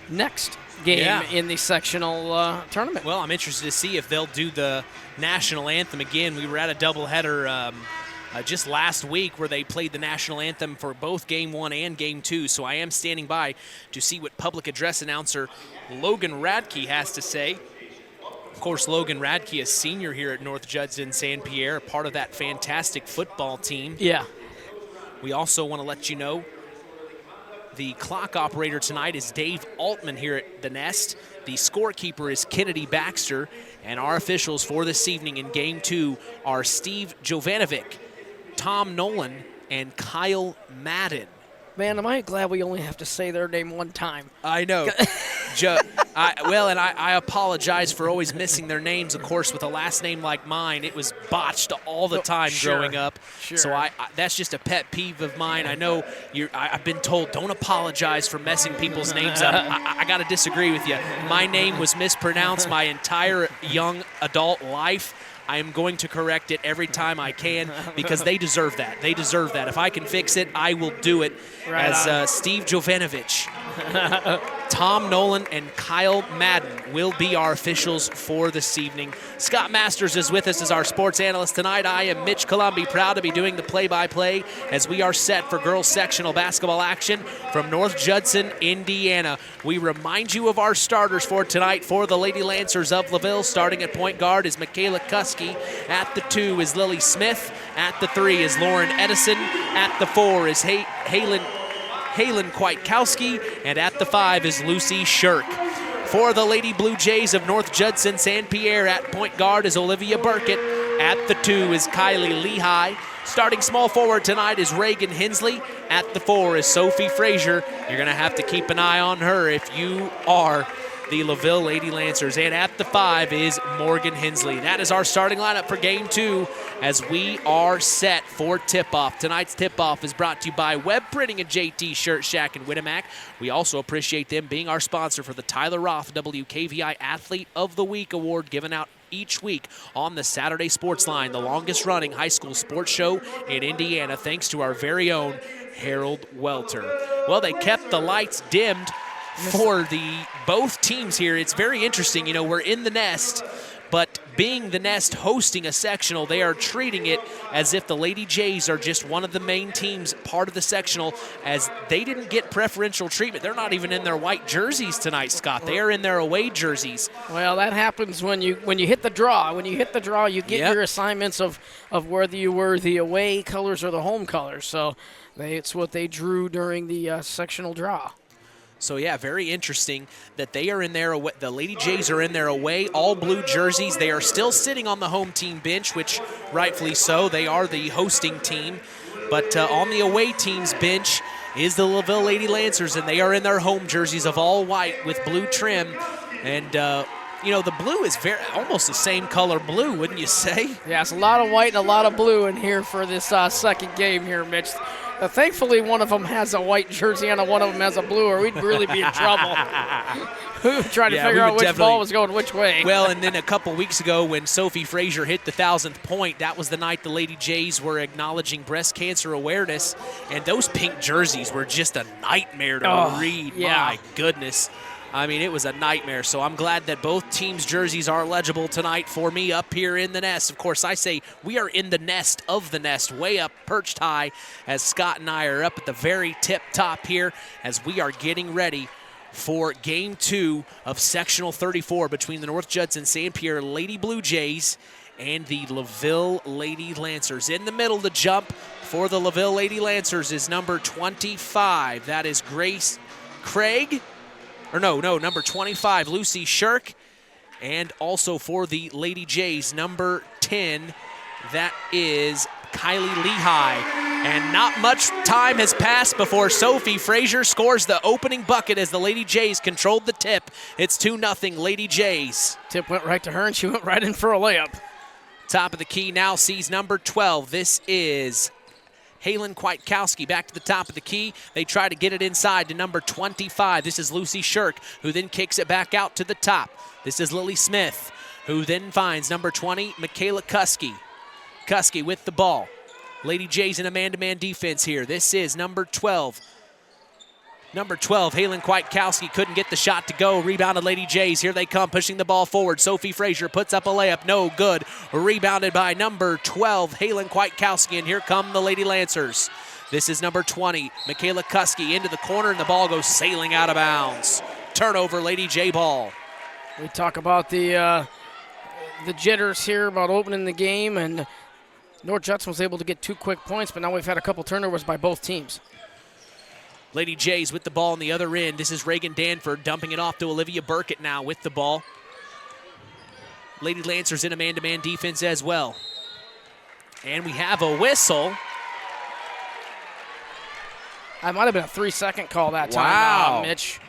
next game in the sectional tournament. Well, I'm interested to see if they'll do the national anthem again. We were at a doubleheader just last week where they played the national anthem for both game one and game two. So I am standing by to see what public address announcer Logan Radke has to say. Of course, Logan Radke, a senior here at North Judson-San Pierre, part of that fantastic football team. Yeah. We also want to let you know the clock operator tonight is Dave Altman here at the Nest. The scorekeeper is Kennedy Baxter. And our officials for this evening in Game 2 are Steve Jovanovic, Tom Nolan, and Kyle Madden. Man, am I glad we only have to say their name one time. I know. I apologize for always missing their names. Of course, with a last name like mine, it was botched all the time growing up. Sure. So that's just a pet peeve of mine. I know I've been told don't apologize for messing people's names up. I got to disagree with you. My name was mispronounced my entire young adult life. I am going to correct it every time I can because they deserve that. They deserve that. If I can fix it, I will do it. Right as Steve Jovanovic, Tom Nolan, and Kyle Madden will be our officials for this evening. Scott Masters is with us as our sports analyst tonight. I am Mitch Columbi, proud to be doing the play-by-play as we are set for girls sectional basketball action from North Judson, Indiana. We remind you of our starters for tonight for the Lady Lancers of LaVille. Starting at point guard is Michaela Kuski. At the 2 is Lily Smith. At the 3 is Lauren Edison. At the 4 is Halen Kwiatkowski. And at the 5 is Lucy Shirk. For the Lady Blue Jays of North Judson-San Pierre, at point guard is Olivia Burkett. At the 2 is Kylie Lehigh. Starting small forward tonight is Reagan Hensley. At the 4 is Sophie Frazier. You're going to have to keep an eye on her if you are the LaVille Lady Lancers. And at the 5 is Morgan Hensley. That is our starting lineup for Game 2 as we are set for tip-off. Tonight's tip-off is brought to you by Web Printing and JT Shirt Shack in Winamac. We also appreciate them being our sponsor for the Tyler Roth WKVI Athlete of the Week Award given out each week on the Saturday Sports Line, the longest-running high school sports show in Indiana, thanks to our very own Harold Welter. Well, they kept the lights dimmed for both teams here. It's very interesting. You know, we're in the Nest. But being the Nest hosting a sectional, they are treating it as if the Lady Jays are just one of the main teams, part of the sectional, as they didn't get preferential treatment. They're not even in their white jerseys tonight, Scott. They are in their away jerseys. Well, that happens when you hit the draw. When you hit the draw, you get your assignments of whether you were the away colors or the home colors. So it's what they drew during the sectional draw. So, yeah, very interesting that they are in their away. The Lady Jays are in their away, all blue jerseys. They are still sitting on the home team bench, which rightfully so. They are the hosting team. But on the away team's bench is the LaVille Lady Lancers, and they are in their home jerseys of all white with blue trim. And, the blue is almost the same color blue, wouldn't you say? Yeah, it's a lot of white and a lot of blue in here for this second game here, Mitch. Thankfully, one of them has a white jersey and one of them has a blue, or we'd really be in trouble. Trying to figure out which ball was going which way. Well, and then a couple weeks ago when Sophie Frazier hit the 1,000th point, that was the night the Lady Jays were acknowledging breast cancer awareness, and those pink jerseys were just a nightmare to read. Yeah. My goodness. I mean, it was a nightmare. So I'm glad that both teams' jerseys are legible tonight for me up here in the nest. Of course, I say we are in the nest of the nest, way up, perched high, as Scott and I are up at the very tip top here as we are getting ready for Game 2 of Sectional 34 between the North Judson-San Pierre Lady Blue Jays and the LaVille Lady Lancers. In the middle to jump for the LaVille Lady Lancers is number 25. That is Grace Craig. Number 25, Lucy Shirk. And also for the Lady Jays, number 10, that is Kylie Lehigh. And not much time has passed before Sophie Frazier scores the opening bucket as the Lady Jays controlled the tip. It's 2-0 Lady Jays. Tip went right to her, and she went right in for a layup. Top of the key now sees number 12. This is Halen Kwiatkowski back to the top of the key. They try to get it inside to number 25. This is Lucy Shirk, who then kicks it back out to the top. This is Lily Smith, who then finds number 20, Michaela Kuski. Kuski with the ball. Lady Jays in a man-to-man defense here. This is number 12. Number 12, Halen Kwiatkowski couldn't get the shot to go. Rebounded Lady Jays. Here they come, pushing the ball forward. Sophie Frazier puts up a layup. No good. Rebounded by number 12, Halen Kwiatkowski. And here come the Lady Lancers. This is number 20, Michaela Kuski into the corner, and the ball goes sailing out of bounds. Turnover, Lady J ball. We talk about the jitters here about opening the game, and North Judson was able to get 2 quick points, but now we've had a couple turnovers by both teams. Lady Jays with the ball on the other end. This is Reagan Danford dumping it off to Olivia Burkett now with the ball. Lady Lancers in a man-to-man defense as well. And we have a whistle. That might have been a 3-second call that time, Wow. Mitch.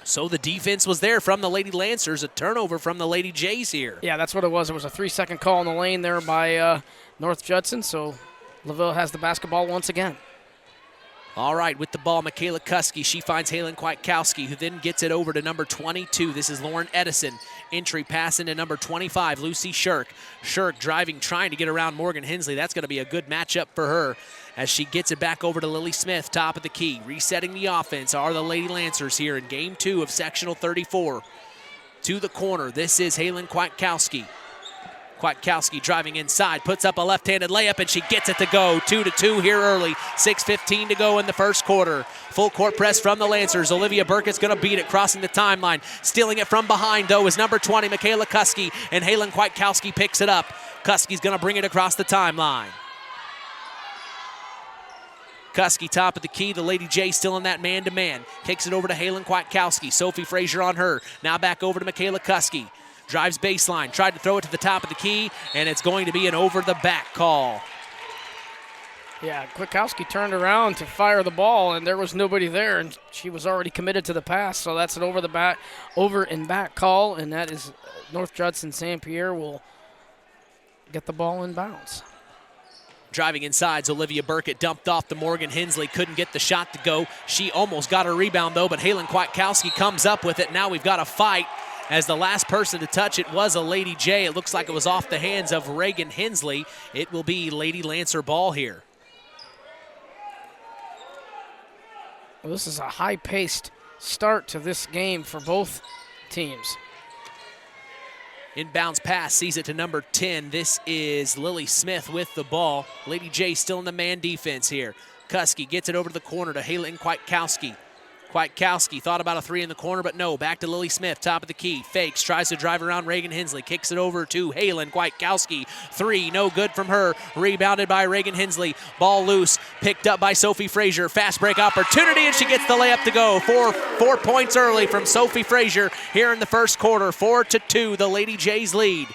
So the defense was there from the Lady Lancers, a turnover from the Lady Jays here. Yeah, that's what it was. It was a 3-second call in the lane there by North Judson, so LaVille has the basketball once again. All right, with the ball, Michaela Kuski. She finds Halen Kwiatkowski, who then gets it over to number 22. This is Lauren Edison. Entry pass into number 25, Lucy Shirk. Shirk driving, trying to get around Morgan Hensley. That's going to be a good matchup for her as she gets it back over to Lily Smith, top of the key. Resetting the offense are the Lady Lancers here in Game 2 of Sectional 34. To the corner, this is Halen Kwiatkowski. Kwiatkowski driving inside, puts up a left-handed layup, and she gets it to go. 2-2 here early. 6:15 to go in the first quarter. Full court press from the Lancers. Olivia Burkett's going to beat it, crossing the timeline. Stealing it from behind, though, is number 20, Michaela Kuski, and Halen Kwiatkowski picks it up. Kuski's going to bring it across the timeline. Kuski top of the key. The Lady J still in that man-to-man. Kicks it over to Halen Kwiatkowski. Sophie Frazier on her. Now back over to Michaela Kuski. Drives baseline, tried to throw it to the top of the key, and it's going to be an over-the-back call. Yeah, Kwiatkowski turned around to fire the ball, and there was nobody there, and she was already committed to the pass, so that's an over and back call, and that is North Judson-San Pierre will get the ball in bounds. Driving inside, Olivia Burkett dumped off to Morgan Hensley, couldn't get the shot to go. She almost got a rebound, though, but Halen Kwiatkowski comes up with it. Now we've got a fight, as the last person to touch it was a Lady J. It looks like it was off the hands of Reagan Hensley. It will be Lady Lancer ball here. Well, this is a high-paced start to this game for both teams. Inbounds pass, sees it to number 10. This is Lily Smith with the ball. Lady J still in the man defense here. Kuski gets it over to the corner to Halen Kwiatkowski. Kwiatkowski thought about a three in the corner, but no. Back to Lily Smith, top of the key. Fakes, tries to drive around Reagan Hensley. Kicks it over to Halen Kwiatkowski. Three, no good from her. Rebounded by Reagan Hensley. Ball loose, picked up by Sophie Frazier. Fast break opportunity, and she gets the layup to go. Four points early from Sophie Frazier here in the first quarter. 4-2, the Lady Jays lead.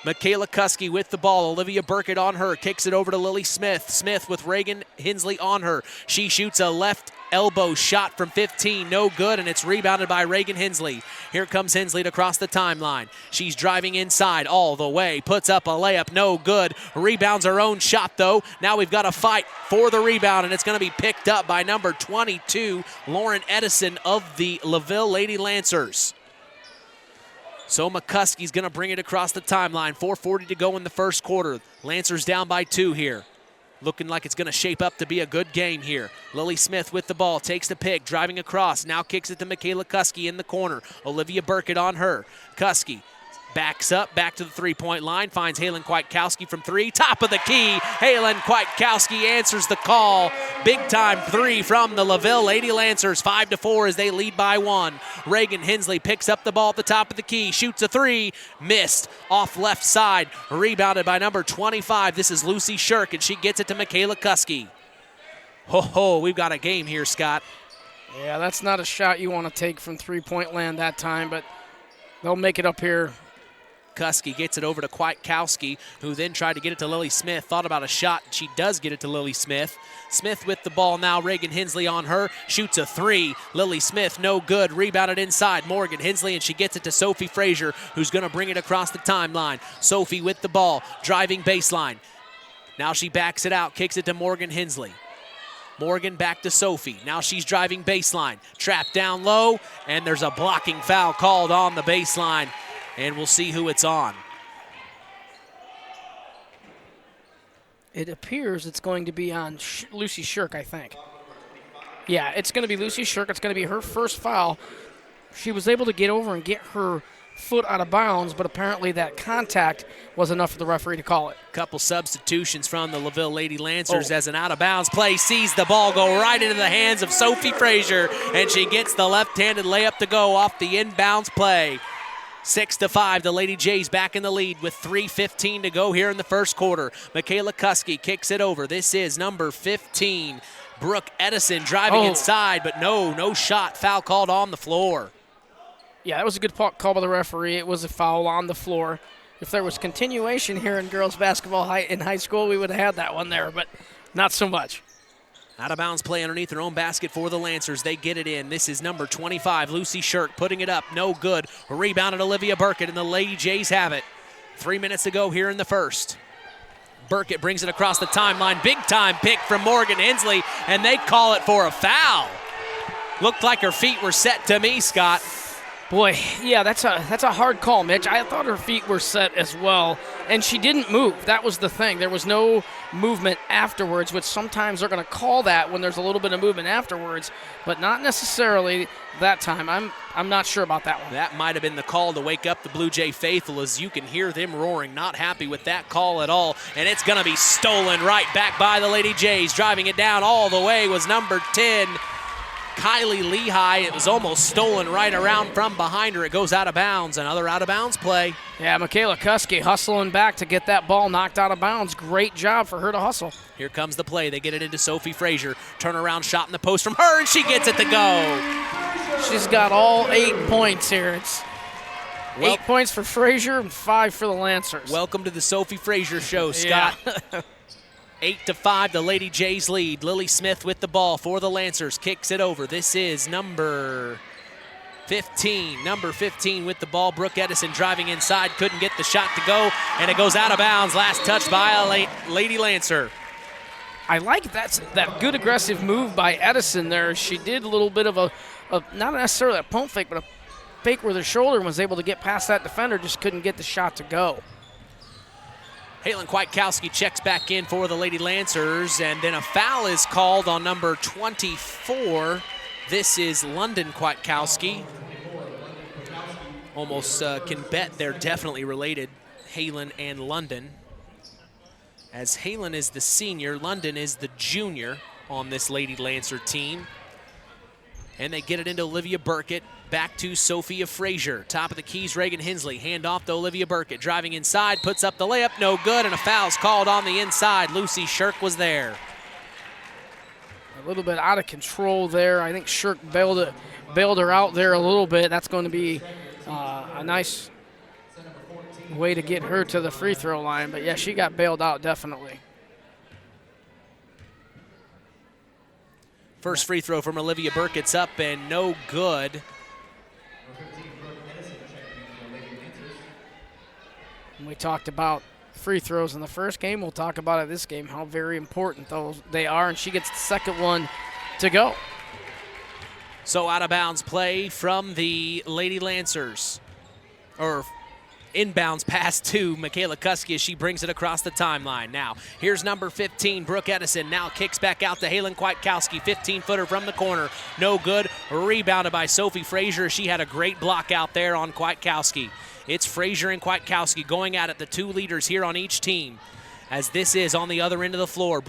Michaela Kuski with the ball. Olivia Burkett on her. Kicks it over to Lily Smith. Smith with Reagan Hensley on her. She shoots a left elbow shot from 15. No good, and it's rebounded by Reagan Hensley. Here comes Hensley to cross the timeline. She's driving inside all the way. Puts up a layup. No good. Rebounds her own shot, though. Now we've got a fight for the rebound, and it's going to be picked up by number 22, Lauren Edison of the LaVille Lady Lancers. So McCuskey's going to bring it across the timeline. 4:40 to go in the first quarter. Lancers down by 2 here. Looking like it's going to shape up to be a good game here. Lily Smith with the ball, takes the pick, driving across. Now kicks it to Michaela Kuski in the corner. Olivia Burkett on her. Kuski backs up, back to the three-point line, finds Halen Kwiatkowski from 3. Top of the key, Halen Kwiatkowski answers the call. Big-time 3 from the LaVille Lady Lancers, 5-4 as they lead by 1. Reagan Hensley picks up the ball at the top of the key, shoots a 3, missed off left side, rebounded by number 25. This is Lucy Shirk, and she gets it to Michaela Kuski. Ho, we've got a game here, Scott. Yeah, that's not a shot you want to take from three-point land that time, but they'll make it up here. Kuski gets it over to Kwiatkowski, who then tried to get it to Lily Smith. Thought about a shot. She does get it to Lily Smith. Smith with the ball now. Reagan Hensley on her. Shoots a 3. Lily Smith, no good. Rebounded inside. Morgan Hensley, and she gets it to Sophie Frazier, who's going to bring it across the timeline. Sophie with the ball. Driving baseline. Now she backs it out. Kicks it to Morgan Hensley. Morgan back to Sophie. Now she's driving baseline. Trapped down low, and there's a blocking foul called on the baseline. And we'll see who it's on. It appears it's going to be on Lucy Shirk, I think. Yeah, it's going to be Lucy Shirk. It's going to be her first foul. She was able to get over and get her foot out of bounds, but apparently that contact was enough for the referee to call it. Couple substitutions from the LaVille Lady Lancers as an out-of-bounds play. Sees the ball go right into the hands of Sophie Frazier, and she gets the left-handed layup to go off the inbounds play. 6-5, the Lady Jays back in the lead with 3:15 to go here in the first quarter. Michaela Kuski kicks it over. This is number 15, Brooke Edison, driving inside, but no shot. Foul called on the floor. Yeah, that was a good call by the referee. It was a foul on the floor. If there was continuation here in girls basketball in high school, we would have had that one there, but not so much. Out of bounds play underneath their own basket for the Lancers. They get it in. This is number 25, Lucy Shirk, putting it up. No good. Rebounded Olivia Burkett, and the Lady Jays have it. 3 minutes to go here in the first. Burkett brings it across the timeline. Big-time pick from Morgan Hensley, and they call it for a foul. Looked like her feet were set to me, Scott. Boy, yeah, that's a hard call, Mitch. I thought her feet were set as well, and she didn't move. That was the thing. There was no movement afterwards, which sometimes they're going to call that when there's a little bit of movement afterwards, but not necessarily that time. I'm not sure about that one. That might have been the call to wake up the Blue Jay faithful, as you can hear them roaring, not happy with that call at all, and it's going to be stolen right back by the Lady Jays. Driving it down all the way was number 10, Kylie Lehigh. It was almost stolen right around from behind her. It goes out of bounds. Another out of bounds play. Yeah, Michaela Kuski hustling back to get that ball knocked out of bounds. Great job for her to hustle. Here comes the play. They get it into Sophie Frazier. Turnaround shot in the post from her, and she gets it to go. She's got all 8 points here. It's 8 points for Frazier and 5 for the Lancers. Welcome to the Sophie Frazier show, Scott. Yeah. 8-5, the Lady Jays lead. Lily Smith with the ball for the Lancers. Kicks it over. This is number 15. Number 15 with the ball. Brooke Edison driving inside. Couldn't get the shot to go, and it goes out of bounds. Last touch by a Lady Lancer. I like that good aggressive move by Edison there. She did a little bit of a not necessarily a pump fake, but a fake with her shoulder and was able to get past that defender. Just couldn't get the shot to go. Halen Kwiatkowski checks back in for the Lady Lancers, and then a foul is called on number 24. This is London Kwiatkowski. almost can bet they're definitely related, Halen and London. As Halen is the senior, London is the junior on this Lady Lancer team. And they get it into Olivia Burkett. Back to Sophia Frazier. Top of the keys, Reagan Hensley. Hand off to Olivia Burkett. Driving inside, puts up the layup. No good, and a foul's called on the inside. Lucy Shirk was there. A little bit out of control there. I think Shirk bailed her out there a little bit. That's going to be a nice way to get her to the free throw line. But, yeah, she got bailed out definitely. First free throw from Olivia Burkett's up and no good. We talked about free throws in the first game. We'll talk about it this game, how very important they are, and she gets the second one to go. So out of bounds play from the Lady Lancers, or inbounds pass to Michaela Kuski as she brings it across the timeline. Now, here's number 15, Brooke Edison. Now kicks back out to Halen Kwiatkowski, 15-footer from the corner. No good. Rebounded by Sophie Frazier. She had a great block out there on Kwiatkowski. It's Frazier and Kwiatkowski going at it, the two leaders here on each team. As this is on the other end of the floor,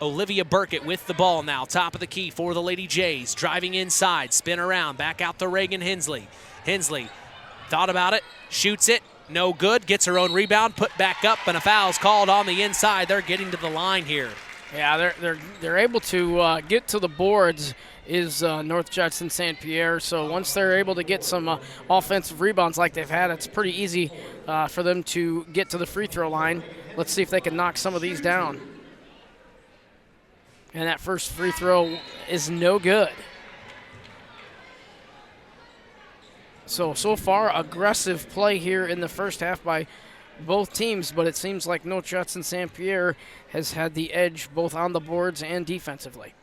Olivia Burkett with the ball now. Top of the key for the Lady Jays. Driving inside, spin around, back out to Reagan Hensley. Hensley thought about it, shoots it, no good, gets her own rebound, put back up, and a foul's called on the inside. They're getting to the line here. Yeah, they're able to get to the boards is North Judson-San Pierre. So once they're able to get some offensive rebounds like they've had, it's pretty easy for them to get to the free throw line. Let's see if they can knock some of these down. And that first free throw is no good. So far, aggressive play here in the first half by both teams, but it seems like North Judson-San Pierre has had the edge both on the boards and defensively.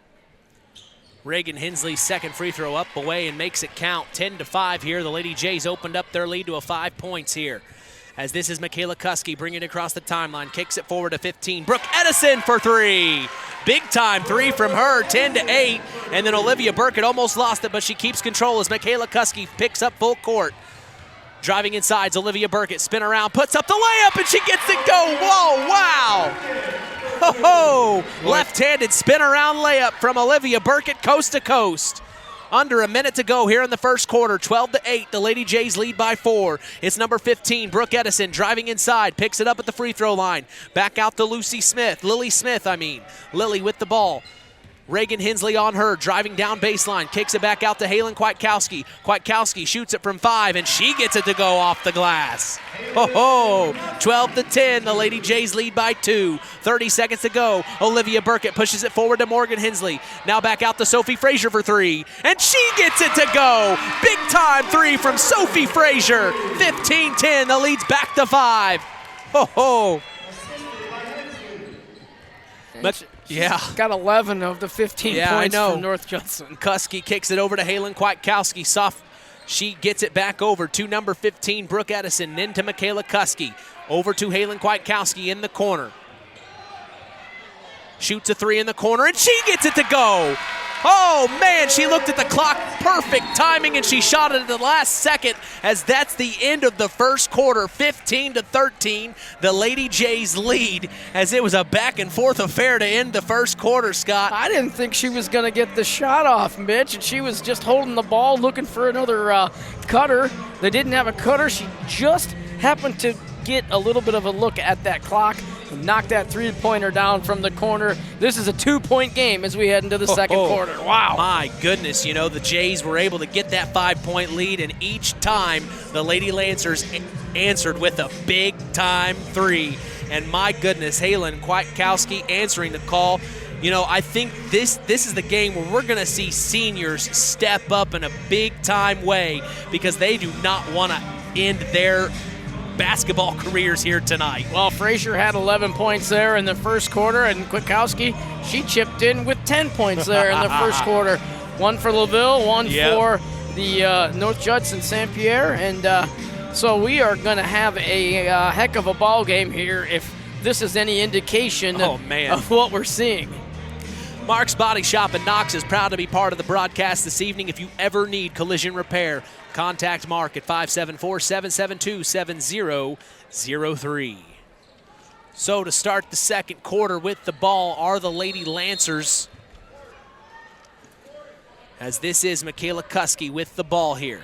Reagan Hensley's second free throw up, away, and makes it count. 10-5 here. The Lady Jays opened up their lead to 5 points here. As this is Michaela Kuski bringing it across the timeline, kicks it forward to 15. Brooke Edison for three. Big time three from her, 10-8. And then Olivia Burkett almost lost it, but she keeps control as Michaela Kuski picks up full court. Driving inside, Olivia Burkett, spin around, puts up the layup, and she gets it go. Whoa, wow. Ho-ho. Left-handed spin around layup from Olivia Burkett, coast to coast. Under a minute to go here in the first quarter, 12-8. The Lady Jays lead by 4. It's number 15, Brooke Edison, driving inside, picks it up at the free throw line. Back out to Lily Smith, Lily with the ball. Reagan Hensley on her, driving down baseline, kicks it back out to Halen Kwiatkowski. Kwiatkowski shoots it from 5, and she gets it to go off the glass. Ho-ho! 12-10, the Lady Jays lead by 2. 30 seconds to go. Olivia Burkett pushes it forward to Morgan Hensley. Now back out to Sophie Frazier for 3, and she gets it to go. Big time 3 from Sophie Frazier. 15-10, the lead's back to 5. Ho-ho! But yeah, got 11 of the 15 points from North Judson. Kuski kicks it over to Halen Kwiatkowski. She gets it back over to number 15, Brooke Edison, then to Michaela Kuski. Over to Halen Kwiatkowski in the corner. Shoots a 3 in the corner, and she gets it to go. Oh, man, she looked at the clock. Perfect timing, and she shot it at the last second as that's the end of the first quarter, 15-13. The Lady Jays lead as it was a back-and-forth affair to end the first quarter, Scott. I didn't think she was going to get the shot off, Mitch, and she was just holding the ball, looking for another cutter. They didn't have a cutter. She just happened to get a little bit of a look at that clock and knock that three-pointer down from the corner. This is a 2-point game as we head into the second quarter. Wow. My goodness, the Jays were able to get that 5-point lead, and each time the Lady Lancers answered with a big-time 3. And my goodness, Halen Kwiatkowski answering the call. I think this is the game where we're going to see seniors step up in a big-time way because they do not want to end their basketball careers here tonight. Well, Frazier had 11 points there in the first quarter, and Kwiatkowski, she chipped in with 10 points there in the first quarter. One for LaVille, one for the North Judson-San Pierre, and so we are going to have a heck of a ball game here if this is any indication of what we're seeing. Mark's Body Shop in Knox is proud to be part of the broadcast this evening. If you ever need collision repair, contact Mark at 574-772-7003. So to start the second quarter with the ball are the Lady Lancers, as this is Michaela Kuski with the ball here.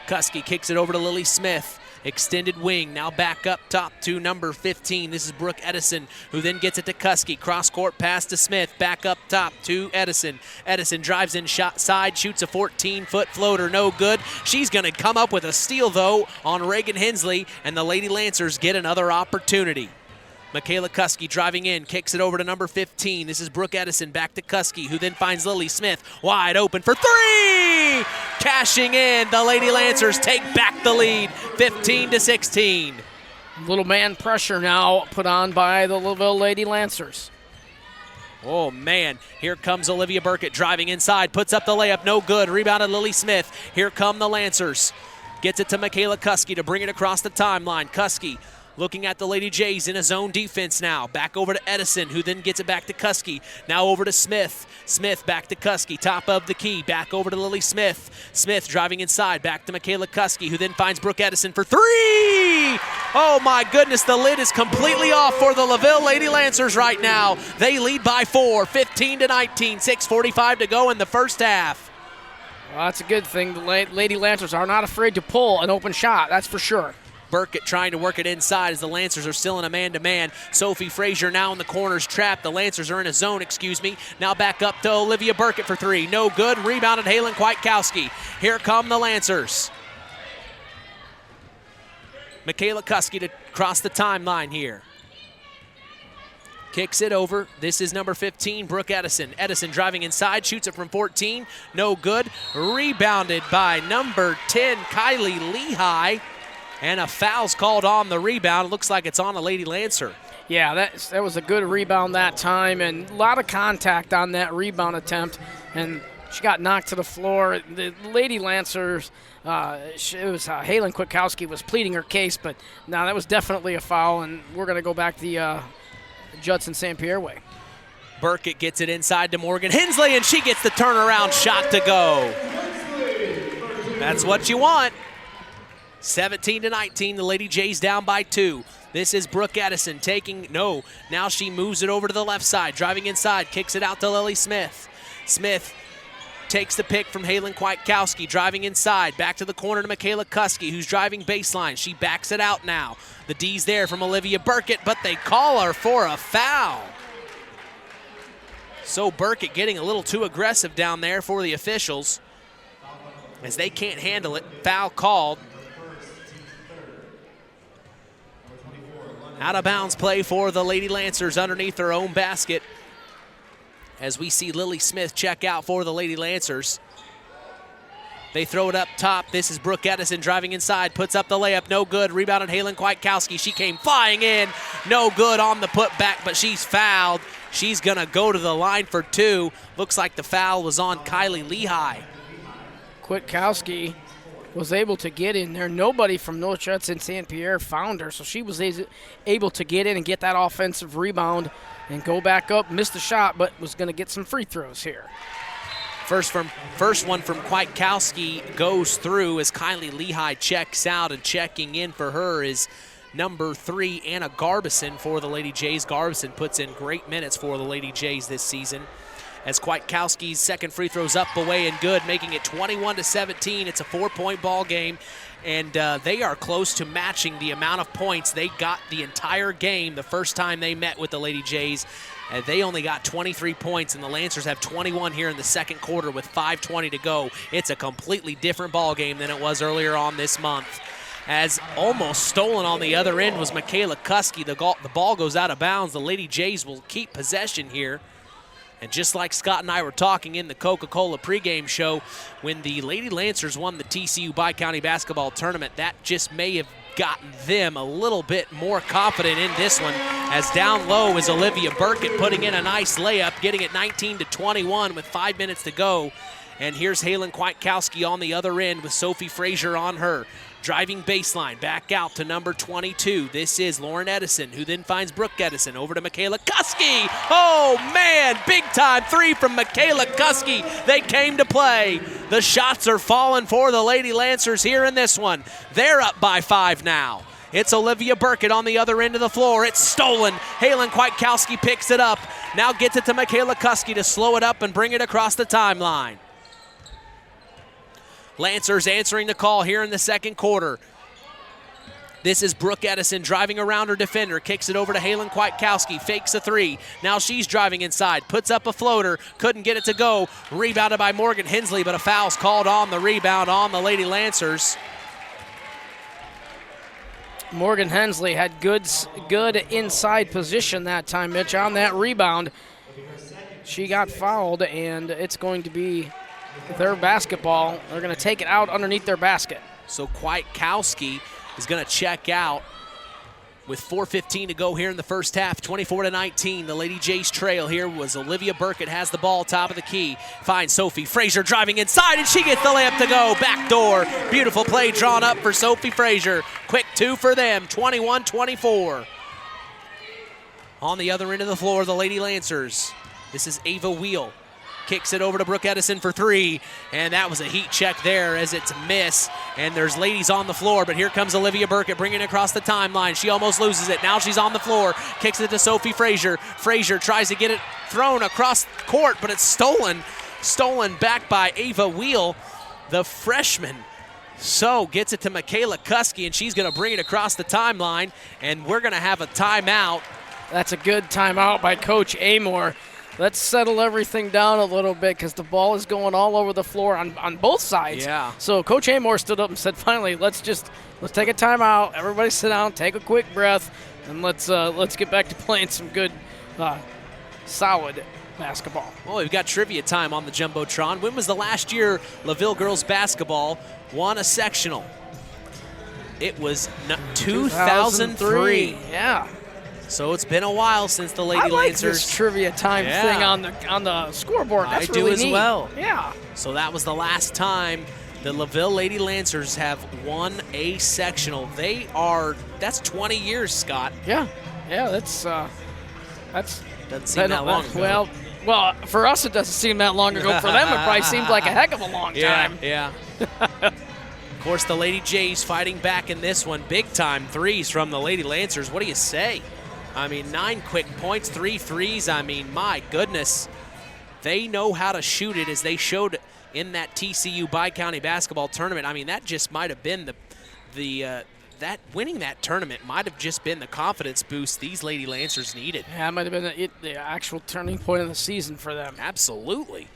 Kuski kicks it over to Lily Smith. Extended wing, now back up top to number 15. This is Brooke Edison, who then gets it to Kuski. Cross-court pass to Smith, back up top to Edison. Edison drives in side, shoots a 14-foot floater, no good. She's gonna come up with a steal, though, on Reagan Hensley, and the Lady Lancers get another opportunity. Michaela Kuski driving in, kicks it over to number 15. This is Brooke Edison, back to Kuski, who then finds Lily Smith wide open for three! Cashing in, the Lady Lancers take back the lead, 15-16. Little man pressure now put on by the LaVille Lady Lancers. Oh, man. Here comes Olivia Burkett driving inside, puts up the layup, no good. Rebounded Lily Smith. Here come the Lancers. Gets it to Michaela Kuski to bring it across the timeline. Kuski looking at the Lady Jays in a zone defense now. Back over to Edison, who then gets it back to Kuski. Now over to Smith. Smith back to Kuski, top of the key. Back over to Lily Smith. Smith driving inside, back to Michaela Kuski, who then finds Brooke Edison for three! Oh my goodness, the lid is completely off for the LaVille Lady Lancers right now. They lead by 4, 15-19, 6:45 to go in the first half. Well, that's a good thing. The Lady Lancers are not afraid to pull an open shot, that's for sure. Burkett trying to work it inside as the Lancers are still in a man-to-man. Sophie Frazier now in the corners trapped. The Lancers are in a zone, Now back up to Olivia Burkett for three. No good. Rebounded Halen Kwiatkowski. Here come the Lancers. Michaela Kuski to cross the timeline here. Kicks it over. This is number 15, Brooke Edison. Edison driving inside, shoots it from 14. No good. Rebounded by number 10, Kylie Lehigh. And a foul's called on the rebound. It looks like it's on a Lady Lancer. Yeah, that was a good rebound that time, and a lot of contact on that rebound attempt. And she got knocked to the floor. The Lady Lancers, Halen Kwiatkowski was pleading her case, but no, that was definitely a foul, and we're going to go back the Judson-San Pierre way. Burkett gets it inside to Morgan Hensley, and she gets the turnaround shot to go. That's what you want. 17-19, the Lady Jays down by 2. This is Brooke Edison now she moves it over to the left side, driving inside, kicks it out to Lily Smith. Smith takes the pick from Halen Kwiatkowski, driving inside, back to the corner to Michaela Kuski, who's driving baseline. She backs it out now. The D's there from Olivia Burkett, but they call her for a foul. So Burkett getting a little too aggressive down there for the officials, as they can't handle it. Foul called. Out of bounds play for the Lady Lancers underneath their own basket, as we see Lily Smith check out for the Lady Lancers. They throw it up top. This is Brooke Edison driving inside, puts up the layup, no good. Rebounded Halen Kwiatkowski. She came flying in, no good on the putback, but she's fouled. She's gonna go to the line for 2. Looks like the foul was on Kylie Lehigh. Kwiatkowski was able to get in there. Nobody from North Judson-San Pierre found her, so she was able to get in and get that offensive rebound and go back up. Missed the shot, but was going to get some free throws here. First one from Kwiatkowski goes through as Kylie Lehigh checks out, and checking in for her is number 3, Anna Garbison for the Lady Jays. Garbison puts in great minutes for the Lady Jays this season, as Kwiatkowski's second free throw's up, away, and good, making it 21-17. It's a 4-point ball game, and they are close to matching the amount of points they got the entire game the first time they met with the Lady Jays. They only got 23 points, and the Lancers have 21 here in the second quarter with 5:20 to go. It's a completely different ball game than it was earlier on this month. As almost stolen on the other end was Michaela Kuski. The ball goes out of bounds. The Lady Jays will keep possession here. And just like Scott and I were talking in the Coca-Cola pregame show, when the Lady Lancers won the TCU Bi-County basketball tournament, that just may have gotten them a little bit more confident in this one, as down low is Olivia Burkett putting in a nice layup, getting it 19-21 with 5 minutes to go. And here's Halen Kwiatkowski on the other end with Sophie Frazier on her. Driving baseline, back out to number 22. This is Lauren Edison, who then finds Brooke Edison over to Michaela Kuski. Oh, man, big-time three from Michaela Kuski. They came to play. The shots are falling for the Lady Lancers here in this one. They're up by 5 now. It's Olivia Burkett on the other end of the floor. It's stolen. Halen Kwiatkowski picks it up. Now gets it to Michaela Kuski to slow it up and bring it across the timeline. Lancers answering the call here in the second quarter. This is Brooke Edison driving around her defender, kicks it over to Halen Kwiatkowski, fakes a three. Now she's driving inside, puts up a floater, couldn't get it to go. Rebounded by Morgan Hensley, but a foul's called on the rebound on the Lady Lancers. Morgan Hensley had good inside position that time, Mitch, on that rebound. She got fouled, and it's going to be their basketball. They're going to take it out underneath their basket. So Kwiatkowski is going to check out with 4:15 to go here in the first half. 24-19, the Lady Jays trail here was Olivia Burkett has the ball, top of the key. Finds Sophie Frazier driving inside, and she gets the layup to go. Back door. Beautiful play drawn up for Sophie Frazier. Quick two for them, 21-24. On the other end of the floor, the Lady Lancers. This is Ava Wheel. Kicks it over to Brooke Edison for three, and that was a heat check there as it's a miss, and there's ladies on the floor, but here comes Olivia Burkett bringing it across the timeline. She almost loses it. Now she's on the floor, kicks it to Sophie Frazier. Frazier tries to get it thrown across court, but it's stolen back by Ava Wheel, the freshman. So gets it to Michaela Kuski, and she's going to bring it across the timeline, and we're going to have a timeout. That's a good timeout by Coach Amor. Let's settle everything down a little bit because the ball is going all over the floor on both sides. Yeah. So Coach Amor stood up and said, finally, let's take a timeout. Everybody sit down, take a quick breath, and let's get back to playing some good, solid basketball. Well, we've got trivia time on the Jumbotron. When was the last year LaVille girls basketball won a sectional? It was 2003. Yeah. So it's been a while since the Lady I like Lancers. This trivia time thing on the scoreboard. That's I do really as neat. well. Yeah. So that was the last time the LaVille Lady Lancers have won a sectional. That's 20 years, Scott. Yeah, that's doesn't seem that long ago. Well, for us it doesn't seem that long ago. For them, it probably seems like a heck of a long time. Yeah. Of course, the Lady Jays fighting back in this one. Big time threes from the Lady Lancers. What do you say? I mean, 9 quick points, 3 threes. I mean, my goodness. They know how to shoot it as they showed in that TCU Bi-County basketball tournament. I mean, that just might have been that winning that tournament might have just been the confidence boost these Lady Lancers needed. Yeah, it might have been the actual turning point of the season for them. Absolutely.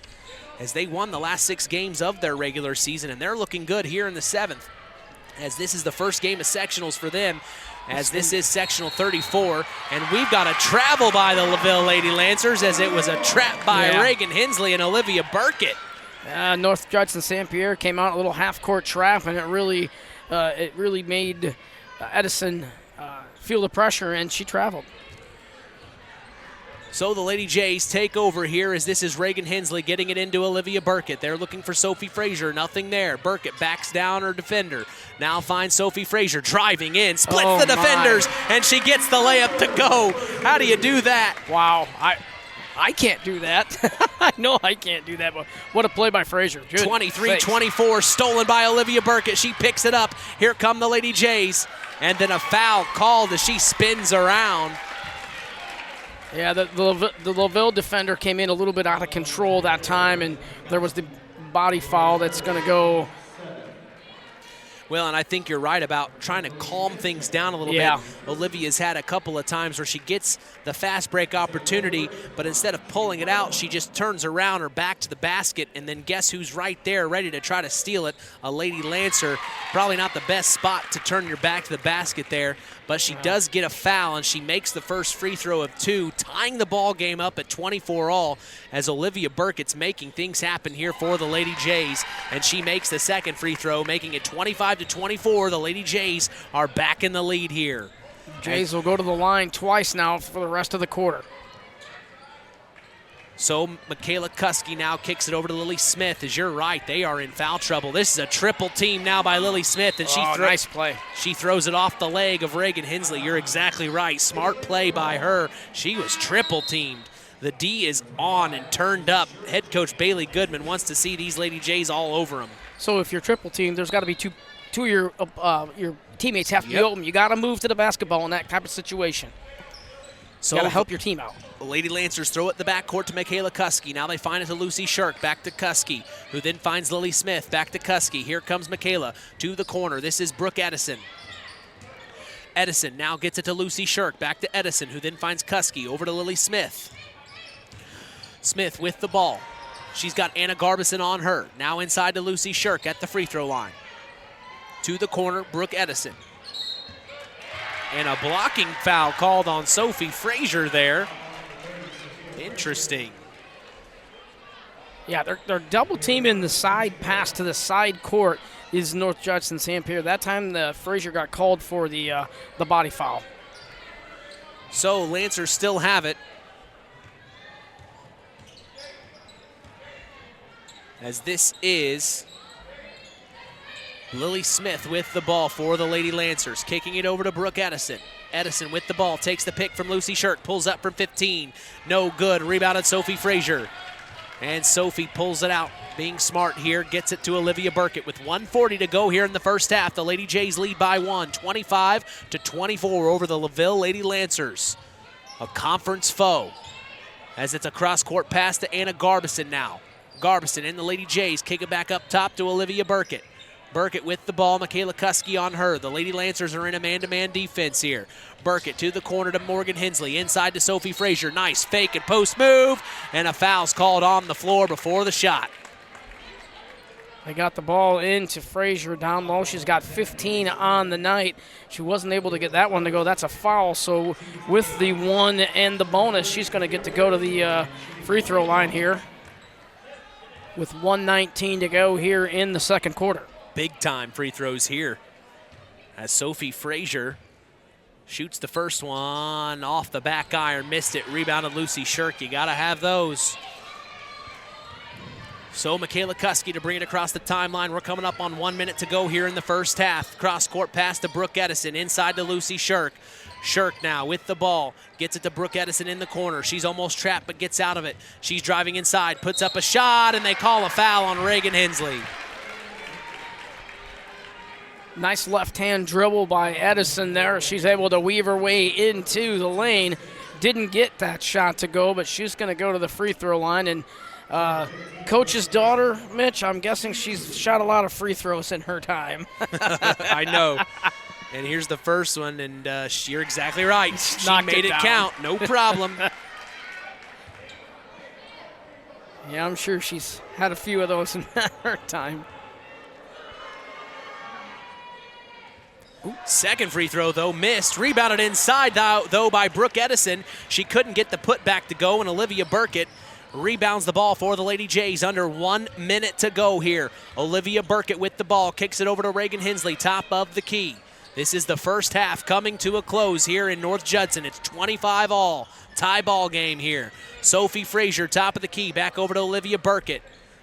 As they won the last 6 games of their regular season, and they're looking good here in the 7th, as this is the first game of sectionals for them, as this is sectional 34, and we've got a travel by the LaVille Lady Lancers as it was a trap by Reagan Hensley and Olivia Burkett. North Judson-San Pierre came out a little half-court trap, and it really made Edison feel the pressure, and she traveled. So the Lady Jays take over here as this is Reagan Hensley getting it into Olivia Burkett. They're looking for Sophie Frazier. Nothing there. Burkett backs down her defender. Now finds Sophie Frazier driving in. Splits the defenders, and she gets the layup to go. How do you do that? Wow. I can't do that. I know I can't do that, but what a play by Frazier. 23-24, stolen by Olivia Burkett. She picks it up. Here come the Lady Jays. And then a foul called as she spins around. Yeah, the LaVille defender came in a little bit out of control that time, and there was the body foul that's going to go. Well, and I think you're right about trying to calm things down a little bit. Olivia's had a couple of times where she gets the fast break opportunity, but instead of pulling it out, she just turns around or back to the basket, and then guess who's right there ready to try to steal it? A Lady Lancer. Probably not the best spot to turn your back to the basket there, but she does get a foul, and she makes the first free throw of 2, tying the ball game up at 24 all as Olivia Burkett's making things happen here for the Lady Jays, and she makes the second free throw, making it 25-24. The Lady Jays are back in the lead here. Jays will go to the line twice now for the rest of the quarter. So Michaela Kuski now kicks it over to Lily Smith. As you're right, they are in foul trouble. This is a triple team now by Lily Smith, and nice play. She throws it off the leg of Reagan Hensley. You're exactly right. Smart play by her. She was triple teamed. The D is on and turned up. Head coach Bailey Goodman wants to see these Lady Jays all over them. So if you're triple teamed, there's got to be two of your teammates have to be open. You got to move to the basketball in that type of situation. So got to help your team out. The Lady Lancers throw it the backcourt to Michaela Kuski. Now they find it to Lucy Shirk. Back to Kuski, who then finds Lily Smith. Back to Kuski. Here comes Michaela to the corner. This is Brooke Edison. Edison now gets it to Lucy Shirk. Back to Edison, who then finds Kuski. Over to Lily Smith. Smith with the ball. She's got Anna Garbison on her. Now inside to Lucy Shirk at the free throw line. To the corner, Brooke Edison. And a blocking foul called on Sophie Frazier there. Interesting. Yeah, they're double teaming the side pass to the side court is North Judson-San Pierre. That time the Frazier got called for the body foul. So Lancers still have it. As this is Lily Smith with the ball for the Lady Lancers, kicking it over to Brooke Edison. Edison with the ball, takes the pick from Lucy Shirk, pulls up from 15. No good, rebounded Sophie Frazier. And Sophie pulls it out, being smart here, gets it to Olivia Burkett with 1:40 to go here in the first half. The Lady Jays lead by 25-24 over the LaVille Lady Lancers. A conference foe, as it's a cross-court pass to Anna Garbison now. Garbison and the Lady Jays kick it back up top to Olivia Burkett. Burkett with the ball, Michaela Kuski on her. The Lady Lancers are in a man-to-man defense here. Burkett to the corner to Morgan Hensley. Inside to Sophie Frazier. Nice fake and post move. And a foul's called on the floor before the shot. They got the ball into Frazier down low. She's got 15 on the night. She wasn't able to get that one to go. That's a foul. So with the one and the bonus, she's going to get to go to the free throw line here with 1:19 to go here in the second quarter. Big-time free throws here as Sophie Frazier shoots the first one off the back iron, missed it, rebounded Lucy Shirk. You got to have those. So Michaela Kuski to bring it across the timeline. We're coming up on 1 minute to go here in the first half. Cross-court pass to Brooke Edison, inside to Lucy Shirk. Shirk now with the ball, gets it to Brooke Edison in the corner. She's almost trapped but gets out of it. She's driving inside, puts up a shot, and they call a foul on Reagan Hensley. Nice left-hand dribble by Edison there. She's able to weave her way into the lane. Didn't get that shot to go, but she's going to go to the free throw line. And coach's daughter, Mitch, I'm guessing she's shot a lot of free throws in her time. I know. And here's the first one, and you're exactly right. She made it count, no problem. Yeah, I'm sure she's had a few of those in her time. Ooh, second free throw, though, missed. Rebounded inside, though, by Brooke Edison. She couldn't get the putback to go, and Olivia Burkett rebounds the ball for the Lady Jays. Under 1 minute to go here. Olivia Burkett with the ball, kicks it over to Reagan Hensley, top of the key. This is the first half coming to a close here in North Judson. It's 25-all. Tie ball game here. Sophie Frazier, top of the key, back over to Olivia Burkett.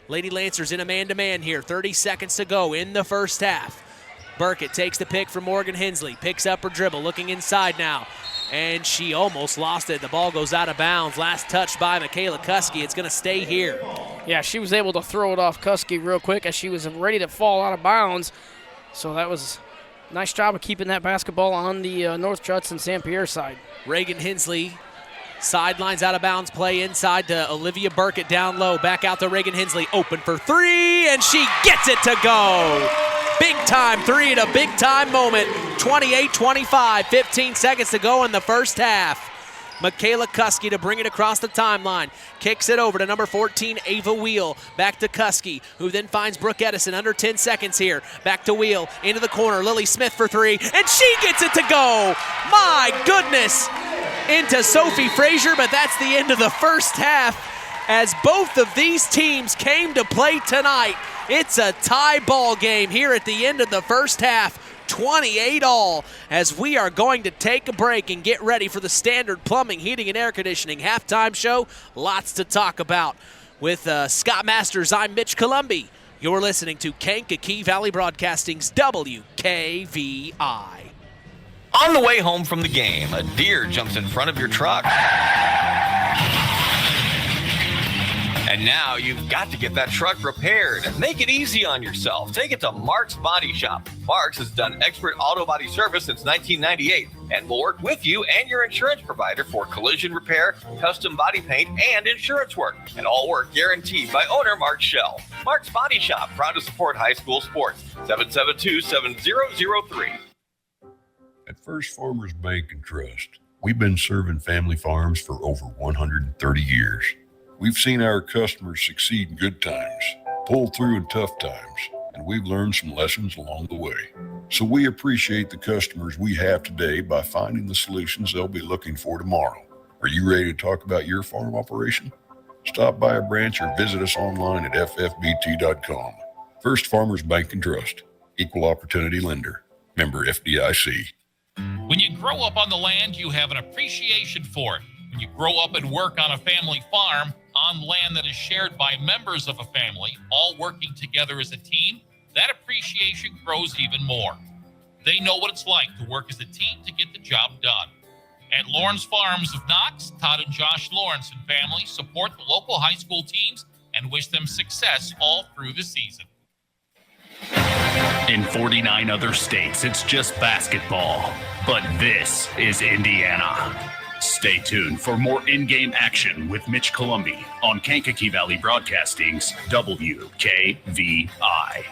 Lady Lancers in a man-to-man here. 30 seconds to go in the first half. Burkett takes the pick from Morgan Hensley, picks up her dribble, looking inside now, and she almost lost it. The ball goes out of bounds. Last touch by Michaela Kuski. It's going to stay here. Yeah, she was able to throw it off Kuski real quick as she was ready to fall out of bounds. So that was a nice job of keeping that basketball on the North Judson-San Pierre side. Reagan Hensley sidelines out of bounds play inside to Olivia Burkett down low. Back out to Reagan Hensley. Open for three, and she gets it to go. Big time three at a big time moment. 28-25, 15 seconds to go in the first half. Michaela Kuski to bring it across the timeline. Kicks it over to number 14, Ava Wheel. Back to Kuski, who then finds Brooke Edison. Under 10 seconds here. Back to Wheel, into the corner. Lily Smith for three, and she gets it to go. My goodness. Into Sophie Frazier, but that's the end of the first half as both of these teams came to play tonight. It's a tie ball game here at the end of the first half. 28 all, as we are going to take a break and get ready for the Standard Plumbing, Heating, and Air Conditioning halftime show. Lots to talk about. With Scott Masters, I'm Mitch Columbi. You're listening to Kankakee Valley Broadcasting's WKVI. On the way home from the game, a deer jumps in front of your truck. And now you've got to get that truck repaired. Make it easy on yourself. Take it to Mark's Body Shop. Mark's has done expert auto body service since 1998 and will work with you and your insurance provider for collision repair, custom body paint, and insurance work. And all work guaranteed by owner Mark Schell. Mark's Body Shop, proud to support high school sports. 772-7003. At First Farmers Bank and Trust, we've been serving family farms for over 130 years. We've seen our customers succeed in good times, pull through in tough times, and we've learned some lessons along the way. So we appreciate the customers we have today by finding the solutions they'll be looking for tomorrow. Are you ready to talk about your farm operation? Stop by a branch or visit us online at ffbt.com. First Farmers Bank and Trust, equal opportunity lender, member FDIC. When you grow up on the land, you have an appreciation for it. When you grow up and work on a family farm, on land that is shared by members of a family, all working together as a team, that appreciation grows even more. They know what it's like to work as a team to get the job done. At Lawrence Farms of Knox, Todd and Josh Lawrence and family support the local high school teams and wish them success all through the season. In 49 other states, it's just basketball. But this is Indiana. Stay tuned for more in-game action with Mitch Columbi on Kankakee Valley Broadcasting's WKVI.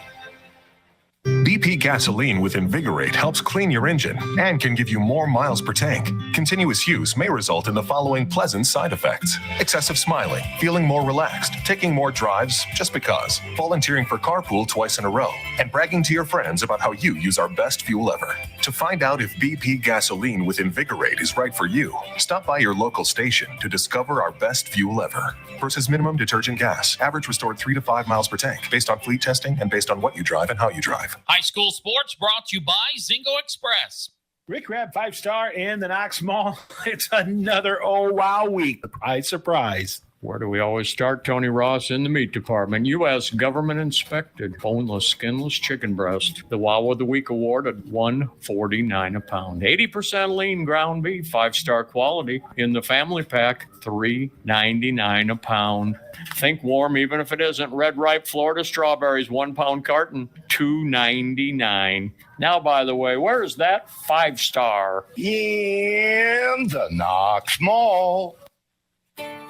BP gasoline with Invigorate helps clean your engine and can give you more miles per tank. Continuous use may result in the following pleasant side effects: excessive smiling, feeling more relaxed, taking more drives just because, volunteering for carpool twice in a row, and bragging to your friends about how you use our best fuel ever. To find out if BP gasoline with Invigorate is right for you, stop by your local station to discover our best fuel ever. Versus minimum detergent gas, average restored 3 to 5 miles per tank, based on fleet testing and based on what you drive and how you drive. High school sports brought to you by Zingo Express. Rick Rabb, 5-star, and the Knox Mall. It's another oh wow week. Surprise, surprise. Where do we always start, Tony Ross? In the meat department. U.S. government inspected boneless, skinless chicken breast. The Wow of the Week award at $1.49 a pound. 80% lean ground beef, 5-star quality. In the family pack, $3.99 a pound. Think warm, even if it isn't. Red ripe Florida strawberries, 1-pound carton, $2.99. Now, by the way, where is that 5-star? In the Knox Mall.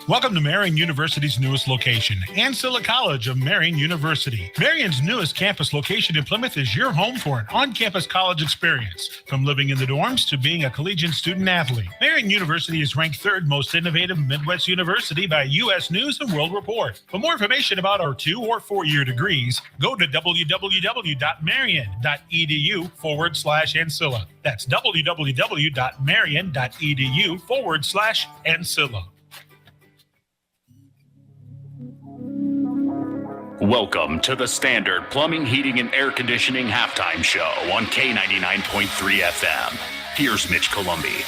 Welcome to Marian University's newest location, Ancilla College of Marian University. Marian's newest campus location in Plymouth is your home for an on-campus college experience. From living in the dorms to being a collegiate student athlete, Marian University is ranked 3rd most innovative Midwest university by U.S. News and World Report. For more information about our 2- or 4-year degrees, go to www.marian.edu/Ancilla. That's www.marian.edu/Ancilla. Welcome to the Standard Plumbing, Heating, and Air Conditioning halftime show on K99.3 FM. Here's Mitch Columbi.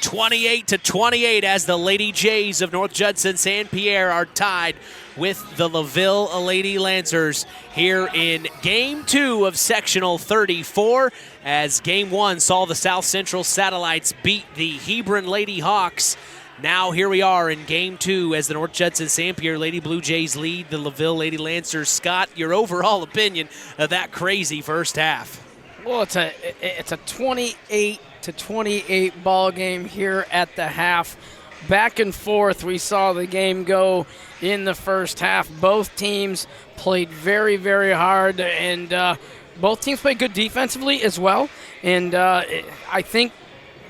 28-28 as the Lady Jays of North Judson-San Pierre are tied with the LaVille Lady Lancers here in Game 2 of Sectional 34, as Game 1 saw the South Central Satellites beat the Hebron Lady Hawks. Now here we are in Game 2 as the North Judson-San Pierre Lady Blue Jays lead the LaVille Lady Lancers. Scott, your overall opinion of that crazy first half? Well, it's a 28-28 ball game here at the half. Back and forth, we saw the game go in the first half. Both teams played very, very hard, and both teams played good defensively as well. And I think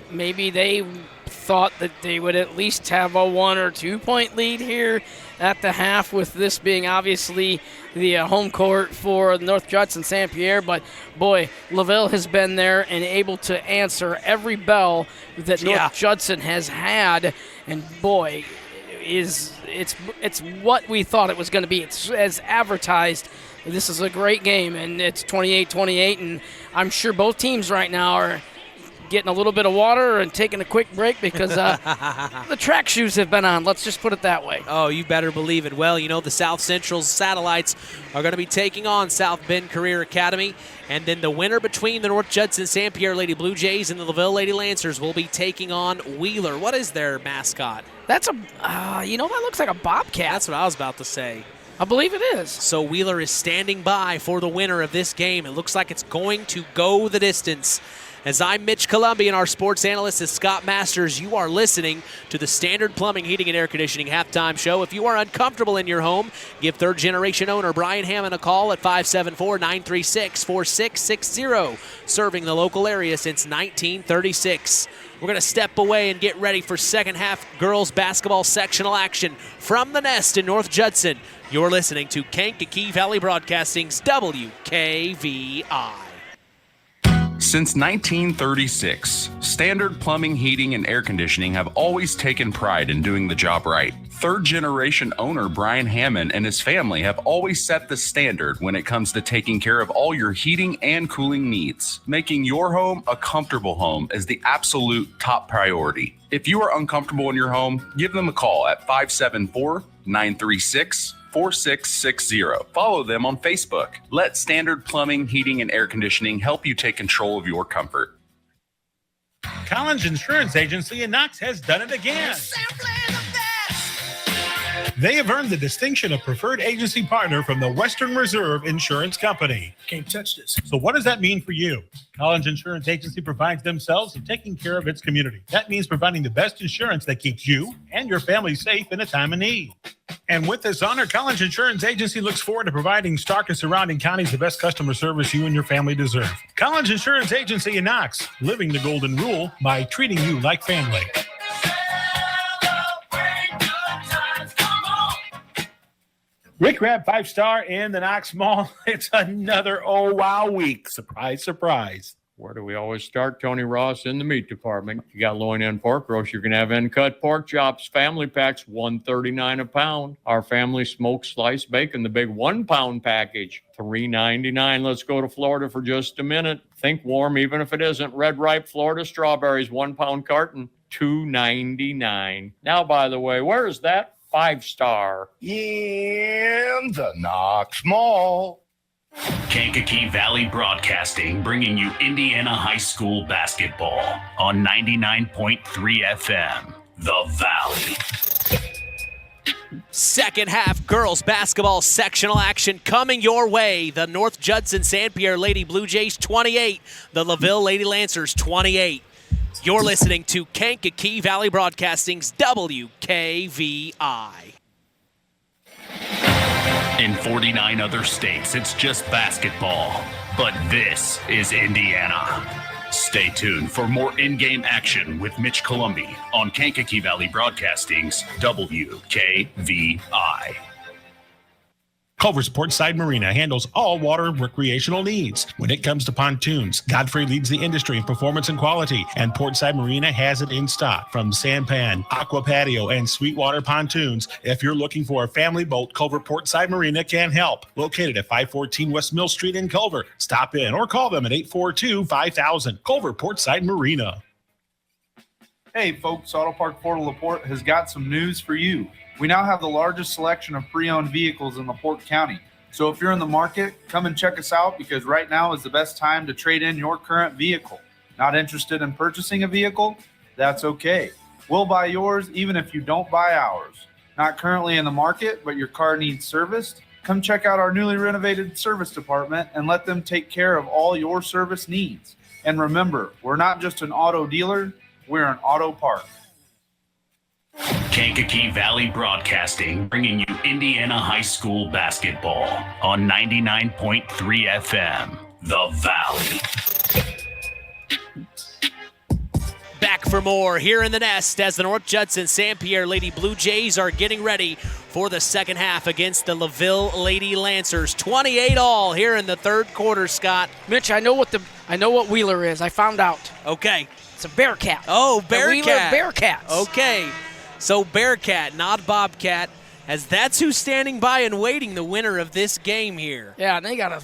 maybe they thought that they would at least have a 1 or 2 point lead here at the half, with this being obviously the home court for North Judson-San Pierre. But boy, LaVille has been there and able to answer every bell that North Judson has had, and boy, is it's what we thought it was going to be. It's as advertised. This is a great game, and it's 28-28, and I'm sure both teams right now are getting a little bit of water and taking a quick break because the track shoes have been on. Let's just put it that way. Oh, you better believe it. Well, the South Central Satellites are going to be taking on South Bend Career Academy, and then the winner between the North Judson-San Pierre Lady Blue Jays and the LaVille Lady Lancers will be taking on Wheeler. What is their mascot? That's that looks like a bobcat. That's what I was about to say. I believe it is. So Wheeler is standing by for the winner of this game. It looks like it's going to go the distance. As I'm Mitch Columbi and our sports analyst is Scott Masters, you are listening to the Standard Plumbing, Heating, and Air Conditioning Halftime Show. If you are uncomfortable in your home, give third-generation owner Brian Hammond a call at 574-936-4660, serving the local area since 1936. We're going to step away and get ready for second half girls basketball sectional action from the Nest in North Judson. You're listening to Kankakee Valley Broadcasting's WKVI. Since 1936, Standard Plumbing, Heating, and Air Conditioning have always taken pride in doing the job right. Third-generation owner Brian Hammond and his family have always set the standard when it comes to taking care of all your heating and cooling needs. Making your home a comfortable home is the absolute top priority. If you are uncomfortable in your home, give them a call at 574-936-4660. Follow them on Facebook. Let Standard Plumbing, Heating, and Air Conditioning help you take control of your comfort. Collins Insurance Agency in Knox has done it again. They have earned the distinction of preferred agency partner from the Western Reserve Insurance Company. Can't touch this. So what does that mean for you? Collins Insurance Agency provides themselves of taking care of its community. That means providing the best insurance that keeps you and your family safe in a time of need. And with this honor, Collins Insurance Agency looks forward to providing Stark and surrounding counties the best customer service you and your family deserve. Collins Insurance Agency in Knox, living the golden rule by treating you like family. Rick Rabb, 5-star in the Knox Mall. It's another Oh Wow Week. Surprise, surprise. Where do we always start? Tony Ross in the meat department. You got loin and pork roast. You can have end-cut pork chops. Family packs, $139 a pound. Our family smoked sliced bacon, the big 1-pound package, $3.99. Let's go to Florida for just a minute. Think warm, even if it isn't. Red ripe Florida strawberries, 1-pound carton, $2.99. Now, by the way, where is that 5-star? In the Knox Mall. Kankakee Valley Broadcasting, bringing you Indiana High School basketball on 99.3 FM, The Valley. Second half girls basketball sectional action coming your way. The North Judson-San Pierre Lady Blue Jays 28, the LaVille Lady Lancers 28. You're listening to Kankakee Valley Broadcasting's WKVI. In 49 other states, it's just basketball. But this is Indiana. Stay tuned for more in-game action with Mitch Columbi on Kankakee Valley Broadcasting's WKVI. Culver's Portside Marina handles all water recreational needs. When it comes to pontoons, Godfrey leads the industry in performance and quality, and Portside Marina has it in stock. From sampan, aqua patio, and sweetwater pontoons, if you're looking for a family boat, Culver Portside Marina can help. Located at 514 West Mill Street in Culver. Stop in or call them at 842-5000. Culver Portside Marina. Hey folks, Auto Park Fort LaPorte has got some news for you. We now have the largest selection of pre-owned vehicles in LaPorte County. So if you're in the market, come and check us out because right now is the best time to trade in your current vehicle. Not interested in purchasing a vehicle? That's okay. We'll buy yours even if you don't buy ours. Not currently in the market, but your car needs serviced? Come check out our newly renovated service department and let them take care of all your service needs. And remember, we're not just an auto dealer, we're an auto park. Kankakee Valley Broadcasting, bringing you Indiana High School basketball on 99.3 FM, The Valley. Back for more here in the Nest as the North Judson-San Pierre Lady Blue Jays are getting ready for the second half against the LaVille Lady Lancers. 28 all here in the third quarter, Scott. Mitch, I know what Wheeler is. I found out. Okay. It's a Bearcat. Oh, Bearcat. The Wheeler Bearcats. Okay. So Bearcat, not Bobcat. as that's who's standing by and waiting, the winner of this game here. Yeah, and they got to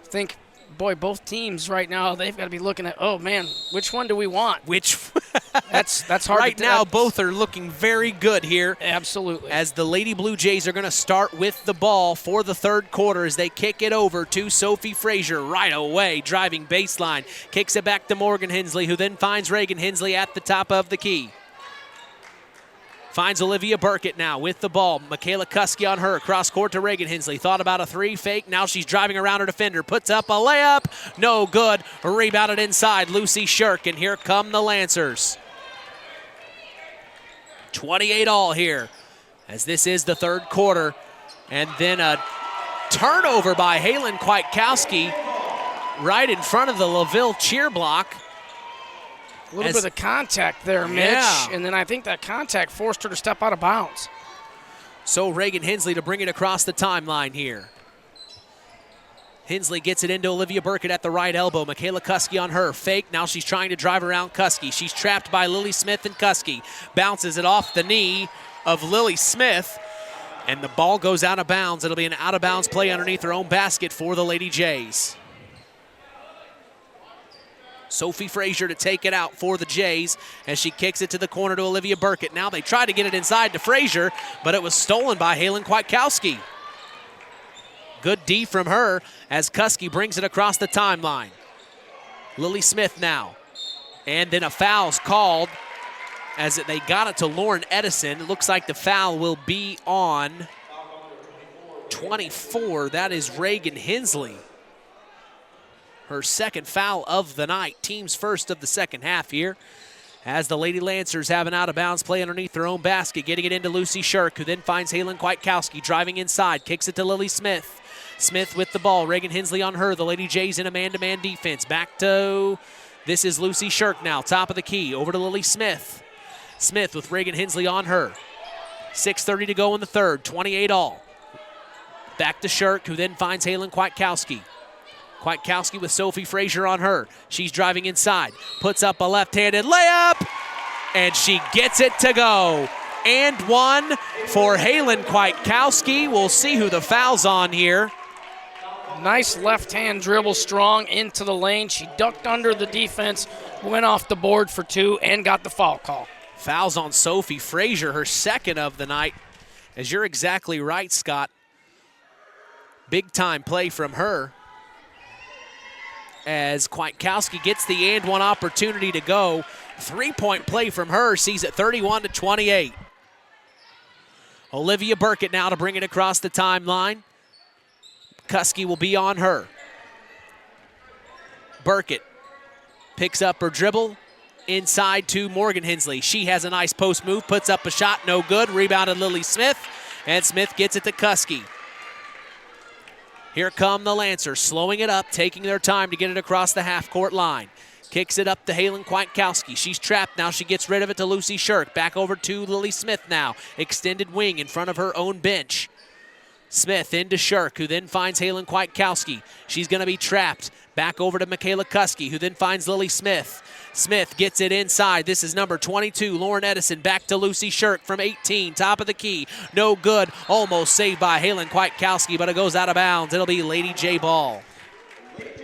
think, boy, both teams right now, they've got to be looking at, oh, man, which one do we want? That's hard right to now, both are looking very good here. Absolutely. As the Lady Blue Jays are going to start with the ball for the third quarter as they kick it over to Sophie Frazier right away, driving baseline. Kicks it back to Morgan Hensley, who then finds Reagan Hensley at the top of the key. Finds Olivia Burkett now with the ball. Michaela Kuski on her. Cross court to Reagan Hensley. Thought about a three fake. Now she's driving around her defender. Puts up a layup. No good. Rebounded inside. Lucy Shirk. And here come the Lancers. 28 all here as this is the third quarter. And then a turnover by Halen Kwiatkowski right in front of the LaVille cheer block. A little bit of contact there, Mitch. Yeah. And then I think that contact forced her to step out of bounds. So Reagan Hensley to bring it across the timeline here. Hensley gets it into Olivia Burkett at the right elbow. Michaela Kuski on her. Fake. Now she's trying to drive around Kuski. She's trapped by Lily Smith and Kuski. Bounces it off the knee of Lily Smith. And the ball goes out of bounds. It'll be an out-of-bounds play underneath her own basket for the Lady Jays. Sophie Frazier to take it out for the Jays as she kicks it to the corner to Olivia Burkett. Now they try to get it inside to Frazier, but it was stolen by Halen Kwiatkowski. Good D from her as Kuski brings it across the timeline. Lily Smith now. And then a foul's called as they got it to Lauren Edison. It looks like the foul will be on 24. That is Reagan Hensley. Her second foul of the night. Team's first of the second half here. As the Lady Lancers have an out-of-bounds play underneath their own basket, getting it into Lucy Shirk, who then finds Halen Kwiatkowski driving inside, kicks it to Lily Smith. Smith with the ball. Reagan Hensley on her. The Lady Jays in a man-to-man defense. Back to, this is Lucy Shirk now, top of the key. Over to Lily Smith. Smith with Reagan Hensley on her. 6:30 to go in the third, 28 all. Back to Shirk, who then finds Halen Kwiatkowski. Kwiatkowski with Sophie Frazier on her. She's driving inside. Puts up a left-handed layup. And she gets it to go. And one for Halen Kwiatkowski. We'll see who the foul's on here. Nice left-hand dribble, strong into the lane. She ducked under the defense, went off the board for two, and got the foul call. Foul's on Sophie Frazier, her second of the night. As you're exactly right, Scott. Big-time play from her. As Kwiatkowski gets the and one opportunity to go. 3-point play from her sees it 31-28. Olivia Burkett now to bring it across the timeline. Kuski will be on her. Burkett picks up her dribble inside to Morgan Hensley. She has a nice post move, puts up a shot, no good. Rebounded Lily Smith, and Smith gets it to Kuski. Here come the Lancers, slowing it up, taking their time to get it across the half-court line. Kicks it up to Halen Kwiatkowski. She's trapped now. She gets rid of it to Lucy Shirk. Back over to Lily Smith now. Extended wing in front of her own bench. Smith into Shirk, who then finds Halen Kwiatkowski. She's going to be trapped. Back over to Michaela Kuski, who then finds Lily Smith. Smith gets it inside. This is number 22, Lauren Edison. Back to Lucy Shirk from 18, top of the key. No good. Almost saved by Halen Kwiatkowski, but it goes out of bounds. It'll be Lady J ball.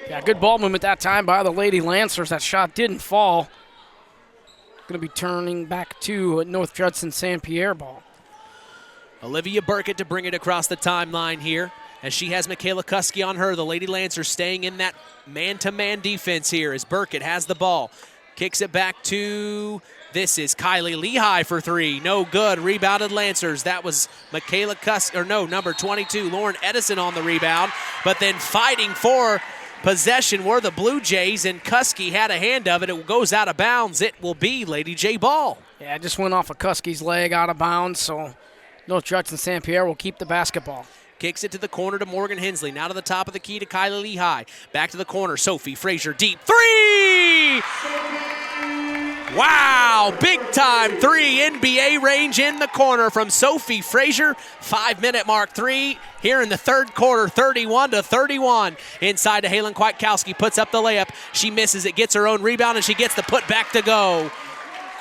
Yeah, good ball movement that time by the Lady Lancers. That shot didn't fall. Going to be turning back to North Judson-San Pierre ball. Olivia Burkett to bring it across the timeline here as she has Michaela Kuski on her. The Lady Lancers staying in that man-to-man defense here as Burkett has the ball. Kicks it back to, this is Kylie Lehigh for three. No good. Rebounded Lancers. That was Michaela Kuski, or no, number 22, Lauren Edison on the rebound. But then fighting for possession were the Blue Jays, and Kuski had a hand of it. It goes out of bounds. It will be Lady J ball. Yeah, it just went off of Kuski's leg out of bounds, so North Judson-San Pierre will keep the basketball. Kicks it to the corner to Morgan Hensley. Now to the top of the key to Kylie Lehigh. Back to the corner. Sophie Frazier deep. Three! Wow! Big time three. NBA range in the corner from Sophie Frazier. 5-minute mark three here in the third quarter. 31-31. Inside to Halen Kwiatkowski. Puts up the layup. She misses it. Gets her own rebound, and she gets the put back to go.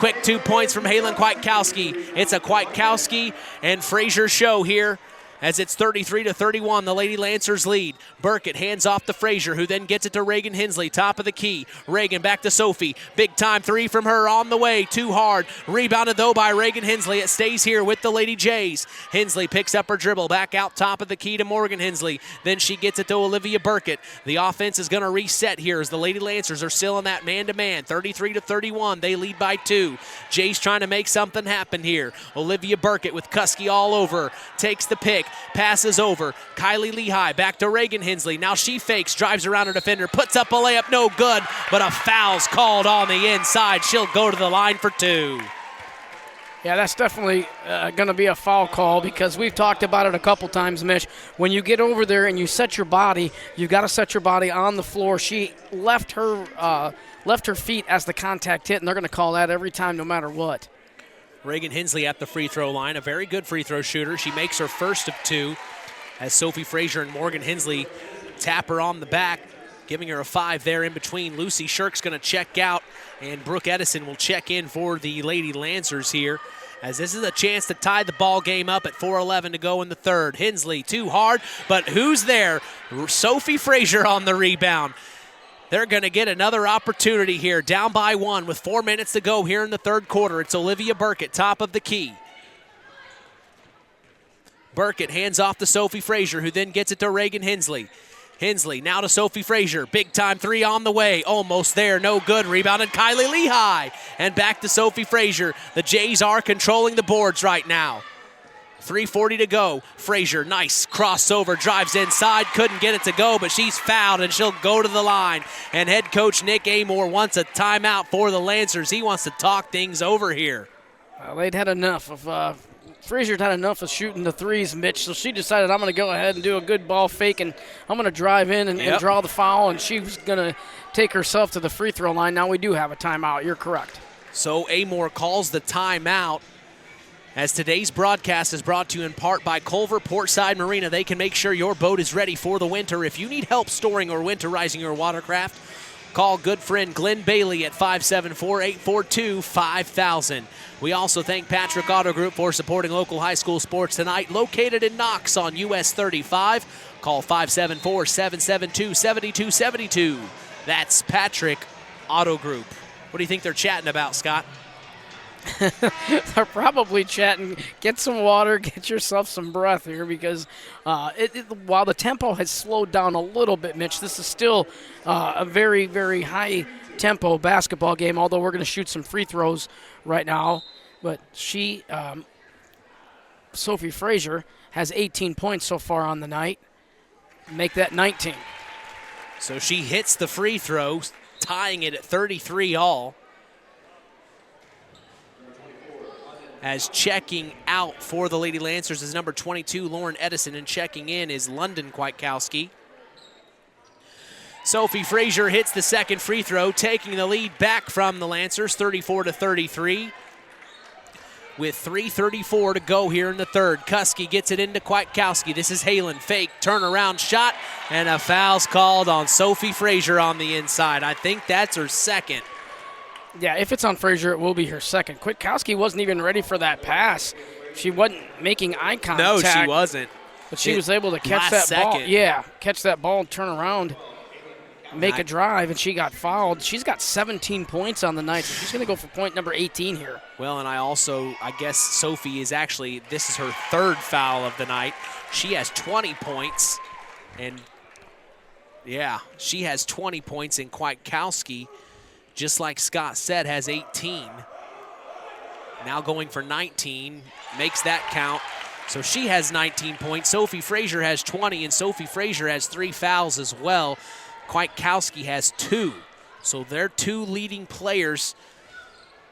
quick 2 points from Halen Kwiatkowski. It's a Kwiatkowski and Frazier show here as it's 33-31, the Lady Lancers lead. Burkett hands off to Frazier, who then gets it to Reagan Hensley, top of the key. Reagan back to Sophie. Big time three from her on the way, too hard. Rebounded though by Reagan Hensley. It stays here with the Lady Jays. Hensley picks up her dribble, back out top of the key to Morgan Hensley. Then she gets it to Olivia Burkett. The offense is going to reset here as the Lady Lancers are still in that man-to-man. 33-31, they lead by 2. Jays trying to make something happen here. Olivia Burkett with Kuski all over, takes the pick. Passes over. Kylie Lehigh back to Reagan Hensley. Now she fakes, drives around her defender, puts up a layup, no good, but a foul's called on the inside. She'll go to the line for 2. Yeah, that's definitely going to be a foul call because we've talked about it a couple times, Mitch. When you get over there and you set your body, you've got to set your body on the floor. She left her feet as the contact hit, and they're going to call that every time no matter what. Reagan Hensley at the free throw line, a very good free throw shooter. She makes her first of 2 as Sophie Frazier and Morgan Hensley tap her on the back, giving her a 5 there in between. Lucy Shirk's going to check out, and Brooke Edison will check in for the Lady Lancers here, as this is a chance to tie the ball game up at 4:11 to go in the third. Hensley too hard, but who's there? Sophie Frazier on the rebound. They're going to get another opportunity here, down by 1 with 4 minutes to go here in the third quarter. It's Olivia Burkett, top of the key. Burkett hands off to Sophie Frazier, who then gets it to Reagan Hensley. Hensley now to Sophie Frazier. Big time 3 on the way. Almost there, no good. Rebounded Kylie Lehigh. And back to Sophie Frazier. The Jays are controlling the boards right now. 3:40 to go. Frazier, nice crossover, drives inside, couldn't get it to go, but she's fouled and she'll go to the line. And head coach Nick Amore wants a timeout for the Lancers. He wants to talk things over here. Well, they'd had enough of Frazier'd had enough of shooting the threes, Mitch, so she decided I'm going to go ahead and do a good ball fake, and I'm going to drive in and draw the foul, and she was going to take herself to the free throw line. Now we do have a timeout. You're correct. So Amore calls the timeout. As today's broadcast is brought to you in part by Culver Portside Marina. They can make sure your boat is ready for the winter. If you need help storing or winterizing your watercraft, call good friend Glenn Bailey at 574-842-5000. We also thank Patrick Auto Group for supporting local high school sports tonight. Located in Knox on US 35. Call 574-772-7272. That's Patrick Auto Group. What do you think they're chatting about, Scott? They're probably chatting, get some water, get yourself some breath here, because while the tempo has slowed down a little bit, Mitch, this is still a very, very high tempo basketball game, although we're going to shoot some free throws right now. But Sophie Frazier, has 18 points so far on the night. Make that 19. So she hits the free throw, tying it at 33 all. As checking out for the Lady Lancers is number 22, Lauren Edison, and checking in is London Kwiatkowski. Sophie Frazier hits the second free throw, taking the lead back from the Lancers, 34-33. With 3:34 to go here in the third. Kuski gets it into Kwiatkowski. This is Halen, fake, turnaround shot, and a foul's called on Sophie Frazier on the inside. I think that's her second. Yeah, if it's on Frazier, it will be her second. Kwiatkowski wasn't even ready for that pass. She wasn't making eye contact. No, she wasn't. But she was able to catch that ball. Yeah, catch that ball and turn around, make a drive, and she got fouled. She's got 17 points on the night, so she's going to go for point number 18 here. Well, and I guess Sophie is actually, this is her third foul of the night. She has 20 points, and yeah, she has 20 points, and Kwiatkowski, just like Scott said, has 18. Now going for 19, makes that count. So she has 19 points. Sophie Frazier has 20, and Sophie Frazier has 3 fouls as well. Kwiatkowski has 2. So they're 2 leading players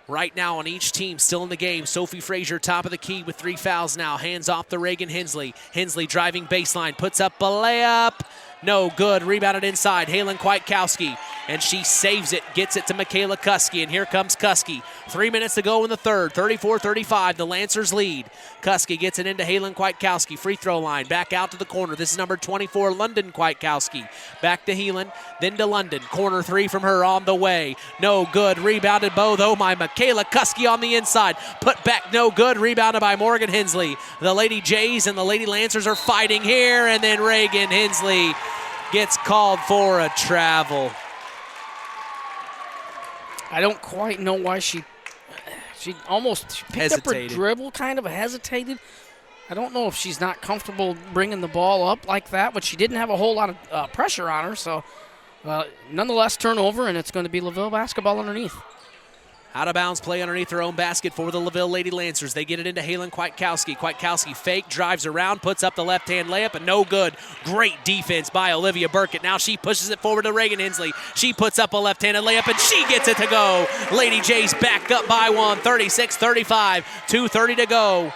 right now on each team, still in the game. Sophie Frazier, top of the key with 3 fouls now. Hands off to Reagan Hensley. Hensley driving baseline, puts up a layup. No good. Rebounded inside. Halen Kwiatkowski. And she saves it, gets it to Michaela Kuski, and here comes Kuski. 3 minutes to go in the third, 34-35, the Lancers lead. Kuski gets it into Halen Kwiatkowski, free throw line, back out to the corner. This is number 24, London Kwiatkowski. Back to Helen, then to London. Corner three from her on the way. No good, rebounded both. Oh my, Michaela Kuski on the inside. Put back, no good, rebounded by Morgan Hensley. The Lady Jays and the Lady Lancers are fighting here, and then Reagan Hensley gets called for a travel. I don't quite know why she almost picked up her dribble, kind of hesitated. I don't know if she's not comfortable bringing the ball up like that, but she didn't have a whole lot of pressure on her. So, nonetheless, turnover, and it's going to be LaVille basketball underneath. Out of bounds play underneath their own basket for the LaVille Lady Lancers. They get it into Halen Kwiatkowski. Kwiatkowski fake, drives around, puts up the left-hand layup, and no good. Great defense by Olivia Burkett. Now she pushes it forward to Reagan Hensley. She puts up a left-handed layup, and she gets it to go. Lady Jays back up by one, 36-35, 2:30 to go.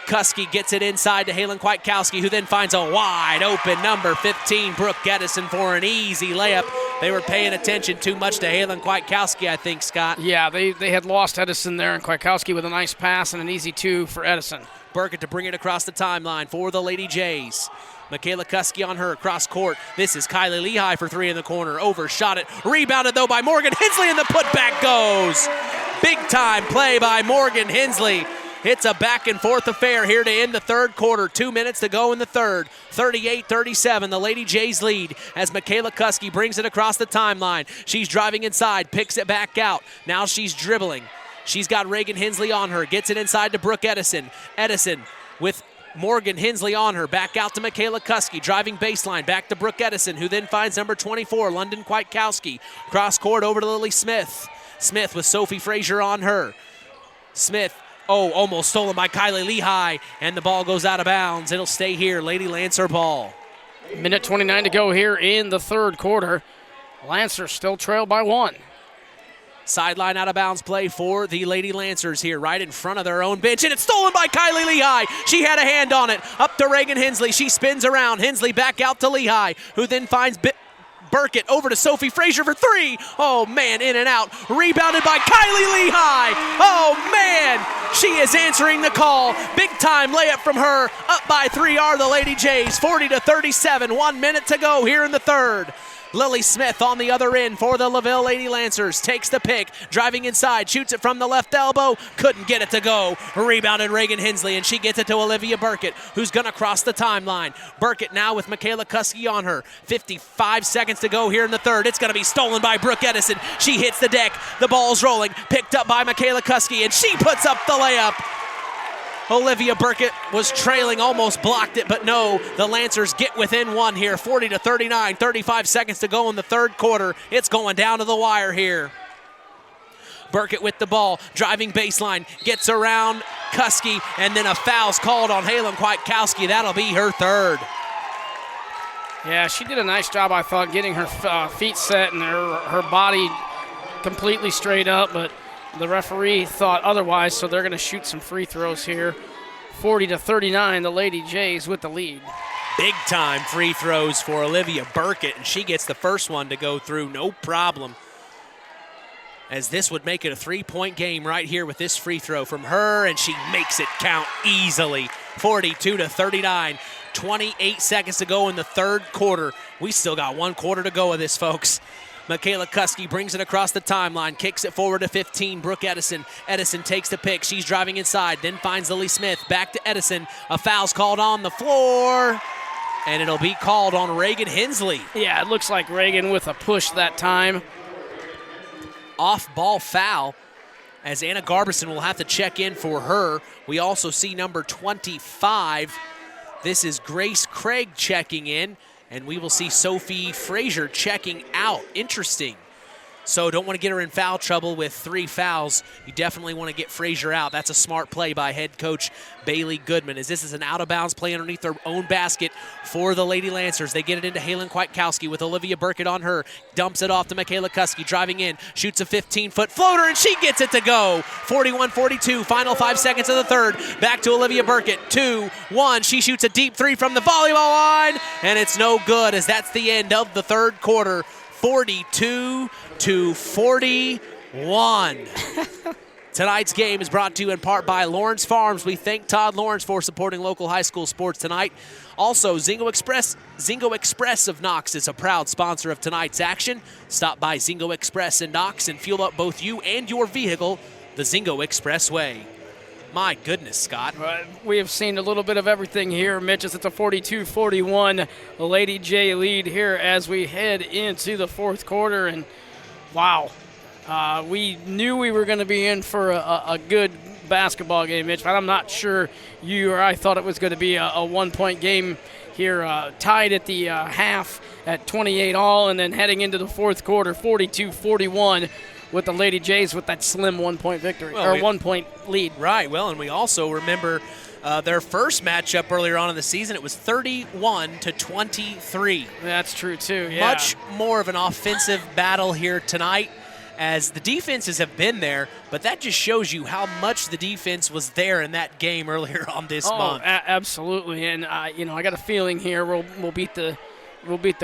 Kuski gets it inside to Halen Kwiatkowski, who then finds a wide open number 15, Brooke Edison, for an easy layup. They were paying attention too much to Halen Kwiatkowski, I think, Scott. Yeah, they had lost Edison there, and Kwiatkowski with a nice pass and an easy two for Edison. Burkett to bring it across the timeline for the Lady Jays. Michaela Kuski on her, across court. This is Kylie Lehigh for three in the corner. Overshot it. Rebounded, though, by Morgan Hensley, and the putback goes. Big-time play by Morgan Hensley. It's a back-and-forth affair here to end the third quarter. 2 minutes to go in the third. 38-37, the Lady Jays lead as Michaela Kuski brings it across the timeline. She's driving inside, picks it back out. Now she's dribbling. She's got Reagan Hensley on her, gets it inside to Brooke Edison. Edison with Morgan Hensley on her, back out to Michaela Kuski, driving baseline, back to Brooke Edison, who then finds number 24, London Kwiatkowski. Cross court over to Lily Smith. Smith with Sophie Frazier on her. Smith, almost stolen by Kylie Lehigh, and the ball goes out of bounds. It'll stay here, Lady Lancer ball. Minute 29 to go here in the third quarter. Lancers still trail by one. Sideline out of bounds play for the Lady Lancers here, right in front of their own bench, and it's stolen by Kylie Lehigh. She had a hand on it. Up to Reagan Hensley. She spins around. Hensley back out to Lehigh, who then finds Burkett over to Sophie Frazier for three. Oh, man, in and out. Rebounded by Kylie Lehigh. Oh, man, she is answering the call. Big-time layup from her. Up by three are the Lady Jays. 40-37, 1 minute to go here in the third. Lily Smith on the other end for the LaVille Lady Lancers. Takes the pick, driving inside, shoots it from the left elbow. Couldn't get it to go. Rebounded Reagan Hensley, and she gets it to Olivia Burkett, who's going to cross the timeline. Burkett now with Michaela Kuski on her. 55 seconds to go here in the third. It's going to be stolen by Brooke Edison. She hits the deck. The ball's rolling. Picked up by Michaela Kuski, and she puts up the layup. Olivia Burkett was trailing, almost blocked it, but no, the Lancers get within one here, 40-39, 35 seconds to go in the third quarter. It's going down to the wire here. Burkett with the ball, driving baseline, gets around Kuski, and then a foul's called on Halen Kwiatkowski. That'll be her third. Yeah, she did a nice job, I thought, getting her feet set and her body completely straight up, but the referee thought otherwise, so they're going to shoot some free throws here. 40-39, the Lady Jays with the lead. Big-time free throws for Olivia Burkett, and she gets the first one to go through, no problem. As this would make it a three-point game right here with this free throw from her, and she makes it count easily. 42-39, 28 seconds to go in the third quarter. We still got 1 quarter to go of this, folks. Michaela Kuski brings it across the timeline, kicks it forward to 15, Brooke Edison. Edison takes the pick. She's driving inside, then finds Lily Smith. Back to Edison. A foul's called on the floor, and it'll be called on Reagan Hensley. Yeah, it looks like Reagan with a push that time. Off-ball foul, as Anna Garberson will have to check in for her. We also see number 25. This is Grace Craig checking in. And we will see Sophie Frazier checking out. Interesting. So don't want to get her in foul trouble with 3 fouls. You definitely want to get Frazier out. That's a smart play by head coach Bailey Goodman, as this is an out-of-bounds play underneath their own basket for the Lady Lancers. They get it into Halen Kwiatkowski with Olivia Burkett on her. Dumps it off to Michaela Kuski, driving in, shoots a 15-foot floater, and she gets it to go. 41-42, final 5 seconds of the third. Back to Olivia Burkett, 2-1. She shoots a deep 3 from the volleyball line, and it's no good, as that's the end of the third quarter. 42-41. Tonight's game is brought to you in part by Lawrence Farms. We thank Todd Lawrence for supporting local high school sports tonight. Also, Zingo Express of Knox is a proud sponsor of tonight's action. Stop by Zingo Express in Knox and fuel up both you and your vehicle the Zingo Express way. My goodness, Scott. We have seen a little bit of everything here, Mitch, as it's a 42-41 Lady J lead here as we head into the fourth quarter. And, wow, we knew we were going to be in for a good basketball game, Mitch, but I'm not sure you or I thought it was going to be a one-point game here, tied at the half at 28 all, and then heading into the fourth quarter, 42-41. With the Lady Jays with that slim 1-point victory, or 1-point lead. Right, well, and we also remember their first matchup earlier on in the season. It was 31-23. That's true, too, yeah. Much more of an offensive battle here tonight, as the defenses have been there, but that just shows you how much the defense was there in that game earlier on this month. Absolutely, and I got a feeling here we'll beat the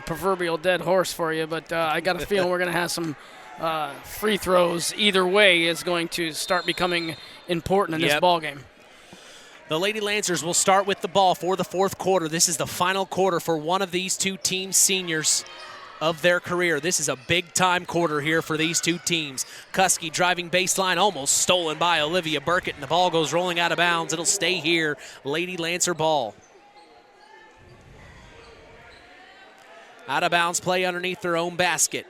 proverbial dead horse for you, but I got a feeling we're going to have some free throws either way is going to start becoming important in this ball game. The Lady Lancers will start with the ball for the fourth quarter. This is the final quarter for one of these two teams' seniors of their career. This is a big-time quarter here for these two teams. Kuski driving baseline, almost stolen by Olivia Burkett, and the ball goes rolling out of bounds. It'll stay here. Lady Lancer ball. Out of bounds play underneath their own basket.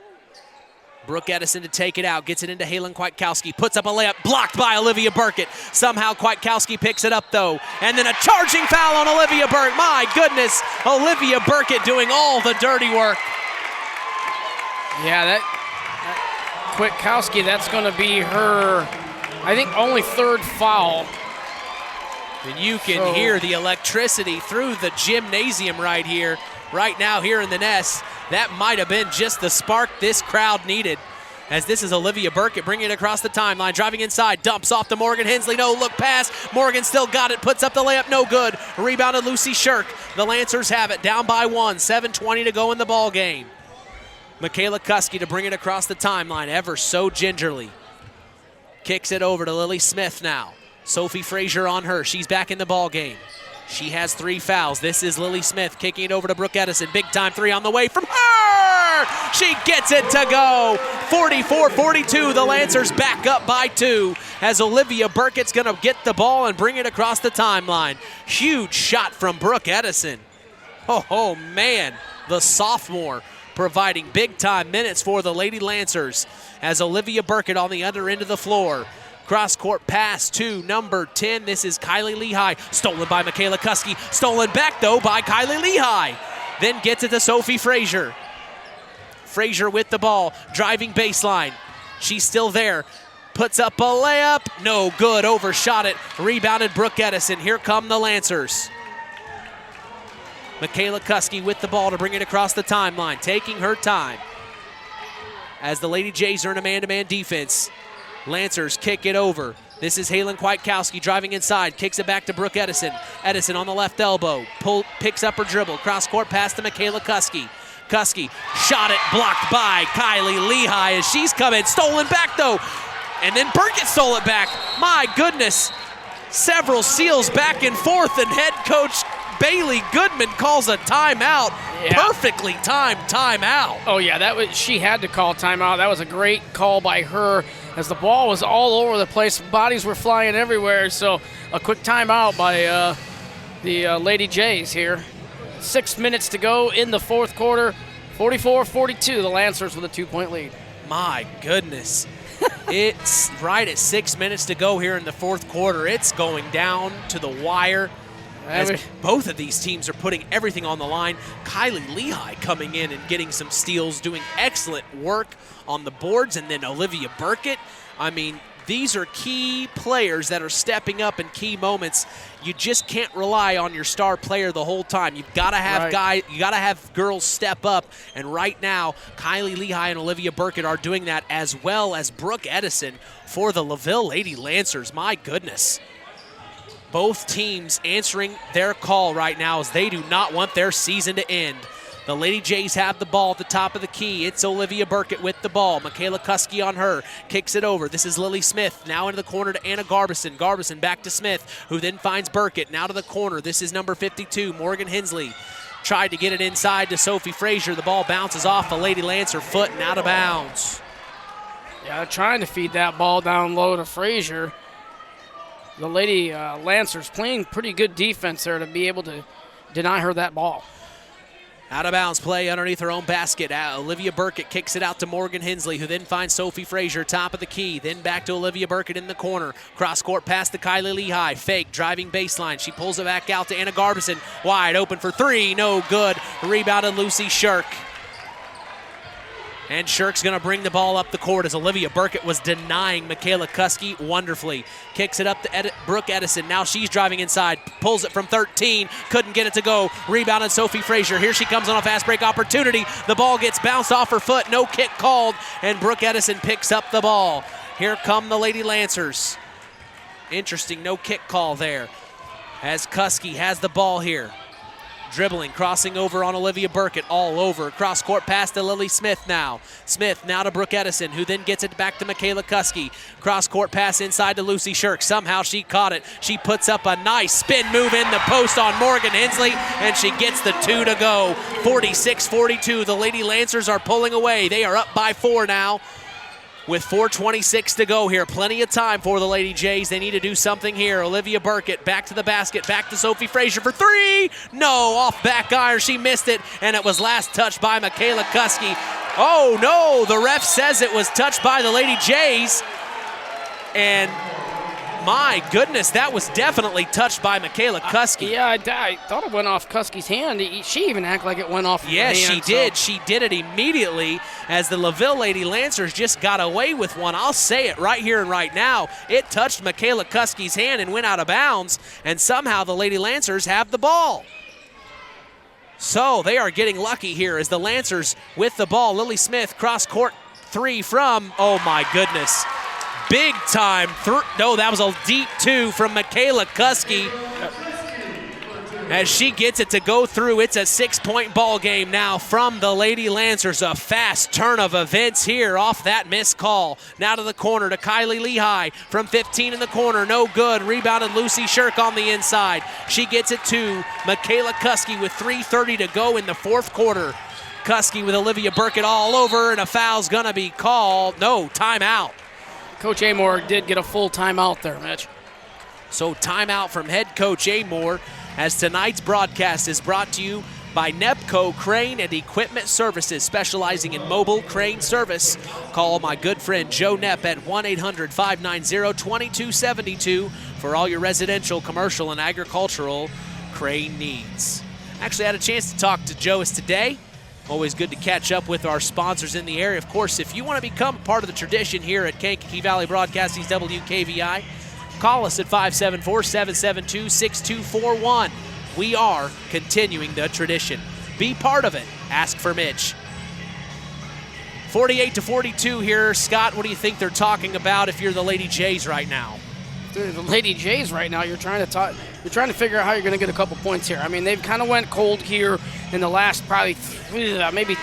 Brooke Edison to take it out, gets it into Halen Kwiatkowski, puts up a layup, blocked by Olivia Burkett. Somehow Kwiatkowski picks it up though, and then a charging foul on Olivia Burkett. My goodness, Olivia Burkett doing all the dirty work. Yeah, that Kwiatkowski, that's going to be her, I think, only third foul. And you can hear the electricity through the gymnasium right now here in the Nest. That might have been just the spark this crowd needed, as this is Olivia Burkett bringing it across the timeline, driving inside, dumps off to Morgan Hensley, no look pass. Morgan still got it, puts up the layup, no good. Rebounded Lucy Shirk. The Lancers have it, down by 1, 7:20 to go in the ball game. Michaela Kuski to bring it across the timeline, ever so gingerly. Kicks it over to Lily Smith now. Sophie Frazier on her, she's back in the ball game. She has 3 fouls. This is Lily Smith kicking it over to Brooke Edison. Big time 3 on the way from her. She gets it to go. 44-42. The Lancers back up by 2 as Olivia Burkett's going to get the ball and bring it across the timeline. Huge shot from Brooke Edison. Oh man, the sophomore providing big time minutes for the Lady Lancers as Olivia Burkett on the under end of the floor. Cross-court pass to number 10. This is Kylie Lehigh. Stolen by Michaela Kuski. Stolen back, though, by Kylie Lehigh. Then gets it to Sophie Frazier. Frazier with the ball. Driving baseline. She's still there. Puts up a layup. No good. Overshot it. Rebounded Brooke Edison. Here come the Lancers. Michaela Kuski with the ball to bring it across the timeline. Taking her time. As the Lady Jays are in a man-to-man defense. Lancers kick it over. This is Halen Kwiatkowski driving inside, kicks it back to Brooke Edison. Edison on the left elbow, picks up her dribble, cross-court pass to Michaela Kuski. Kuski shot it, blocked by Kylie Lehigh as she's coming, stolen back though, and then Burkett stole it back. My goodness, several seals back and forth, and head coach Bailey Goodman calls a timeout. Yeah. Perfectly timed timeout. Oh yeah, she had to call timeout. That was a great call by her, as the ball was all over the place. Bodies were flying everywhere, so a quick timeout by the Lady Jays here. 6 minutes to go in the fourth quarter. 44-42, the Lancers with a 2-point lead. My goodness. It's right at 6 minutes to go here in the fourth quarter. It's going down to the wire. As both of these teams are putting everything on the line. Kylie Lehigh coming in and getting some steals, doing excellent work on the boards, and then Olivia Burkett. I mean, these are key players that are stepping up in key moments. You just can't rely on your star player the whole time. You've got to have you got to have girls step up. And right now, Kylie Lehigh and Olivia Burkett are doing that, as well as Brooke Edison for the LaVille Lady Lancers. My goodness. Both teams answering their call right now as they do not want their season to end. The Lady Jays have the ball at the top of the key. It's Olivia Burkett with the ball. Michaela Kuski on her. Kicks it over. This is Lily Smith. Now into the corner to Anna Garbison. Garbison back to Smith, who then finds Burkett. Now to the corner. This is number 52, Morgan Hensley. Tried to get it inside to Sophie Frazier. The ball bounces off a Lady Lancer foot and out of bounds. Yeah, trying to feed that ball down low to Frazier. The Lady Lancers playing pretty good defense there to be able to deny her that ball. Out of bounds play underneath her own basket. Olivia Burkett kicks it out to Morgan Hensley, who then finds Sophie Frazier, top of the key. Then back to Olivia Burkett in the corner. Cross court pass to Kylie Lehigh. Fake, driving baseline. She pulls it back out to Anna Garbison. Wide open for three, no good. Rebounded Lucy Shirk. And Shirk's going to bring the ball up the court as Olivia Burkett was denying Michaela Kuski wonderfully. Kicks it up to Brooke Edison. Now she's driving inside. Pulls it from 13. Couldn't get it to go. Rebounded Sophie Frazier. Here she comes on a fast break opportunity. The ball gets bounced off her foot. No kick called. And Brooke Edison picks up the ball. Here come the Lady Lancers. Interesting, no kick call there. As Kuski has the ball here. Dribbling, crossing over on Olivia Burkett, all over. Cross court pass to Lily Smith now. Smith now to Brooke Edison, who then gets it back to Michaela Kuski. Cross court pass inside to Lucy Shirk. Somehow she caught it. She puts up a nice spin move in the post on Morgan Hensley, and she gets the two to go. 46-42. The Lady Lancers are pulling away. They are up by 4 now. With 4:26 to go here. Plenty of time for the Lady Jays. They need to do something here. Olivia Burkett back to the basket. Back to Sophie Frazier for three. No, off back iron. She missed it, and it was last touched by Michaela Kuski. Oh, no. The ref says it was touched by the Lady Jays. And my goodness, that was definitely touched by Michaela Kuski. Yeah, I thought it went off Kuski's hand. She even acted like it went off her hand. Yes, she did. She did it immediately as the LaVille Lady Lancers just got away with one. I'll say it right here and right now. It touched Michaela Kuski's hand and went out of bounds, and somehow the Lady Lancers have the ball. So they are getting lucky here as the Lancers with the ball. Lily Smith, cross court three from, oh my goodness. Big time. No, that was a deep two from Michaela Kuski. As she gets it to go through, it's a 6-point ball game now from the Lady Lancers. A fast turn of events here off that missed call. Now to the corner to Kylie Lehigh from 15 in the corner. No good. Rebounded Lucy Shirk on the inside. She gets it to Michaela Kuski with 3:30 to go in the fourth quarter. Kuski with Olivia Burkett all over, and a foul's going to be called. No, timeout. Coach Amore did get a full timeout there, Mitch. So timeout from head coach Amore, as tonight's broadcast is brought to you by Nepco Crane and Equipment Services, specializing in mobile crane service. Call my good friend Joe Nepp at 1-800-590-2272 for all your residential, commercial, and agricultural crane needs. Actually had a chance to talk to Joe today. Always good to catch up with our sponsors in the area. Of course, if you want to become part of the tradition here at Kankakee Valley Broadcasting's WKVI, call us at 574-772-6241. We are continuing the tradition. Be part of it. Ask for Mitch. 48-42 here. Scott, what do you think they're talking about if you're the Lady Jays right now? The Lady Jays right now, you're trying to figure out how you're going to get a couple points here. I mean, they've kind of went cold here in the last probably maybe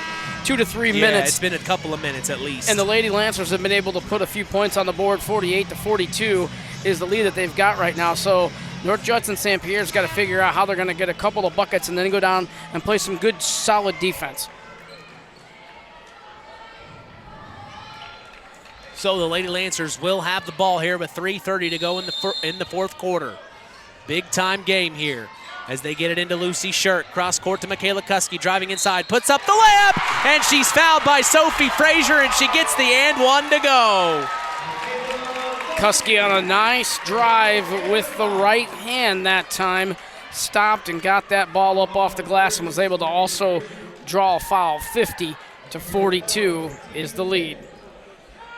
2 to 3 minutes. Yeah, it's been a couple of minutes at least. And the Lady Lancers have been able to put a few points on the board. 48-42 is the lead that they've got right now. So North Judson-San Pierre's got to figure out how they're going to get a couple of buckets and then go down and play some good, solid defense. So the Lady Lancers will have the ball here with 3:30 to go in the fourth quarter. Big time game here as they get it into Lucy Shirk. Cross court to Michaela Kuski, driving inside, puts up the layup, and she's fouled by Sophie Frazier, and she gets the and one to go. Kuski on a nice drive with the right hand that time. stopped and got that ball up off the glass and was able to also draw a foul. 50-42 is the lead.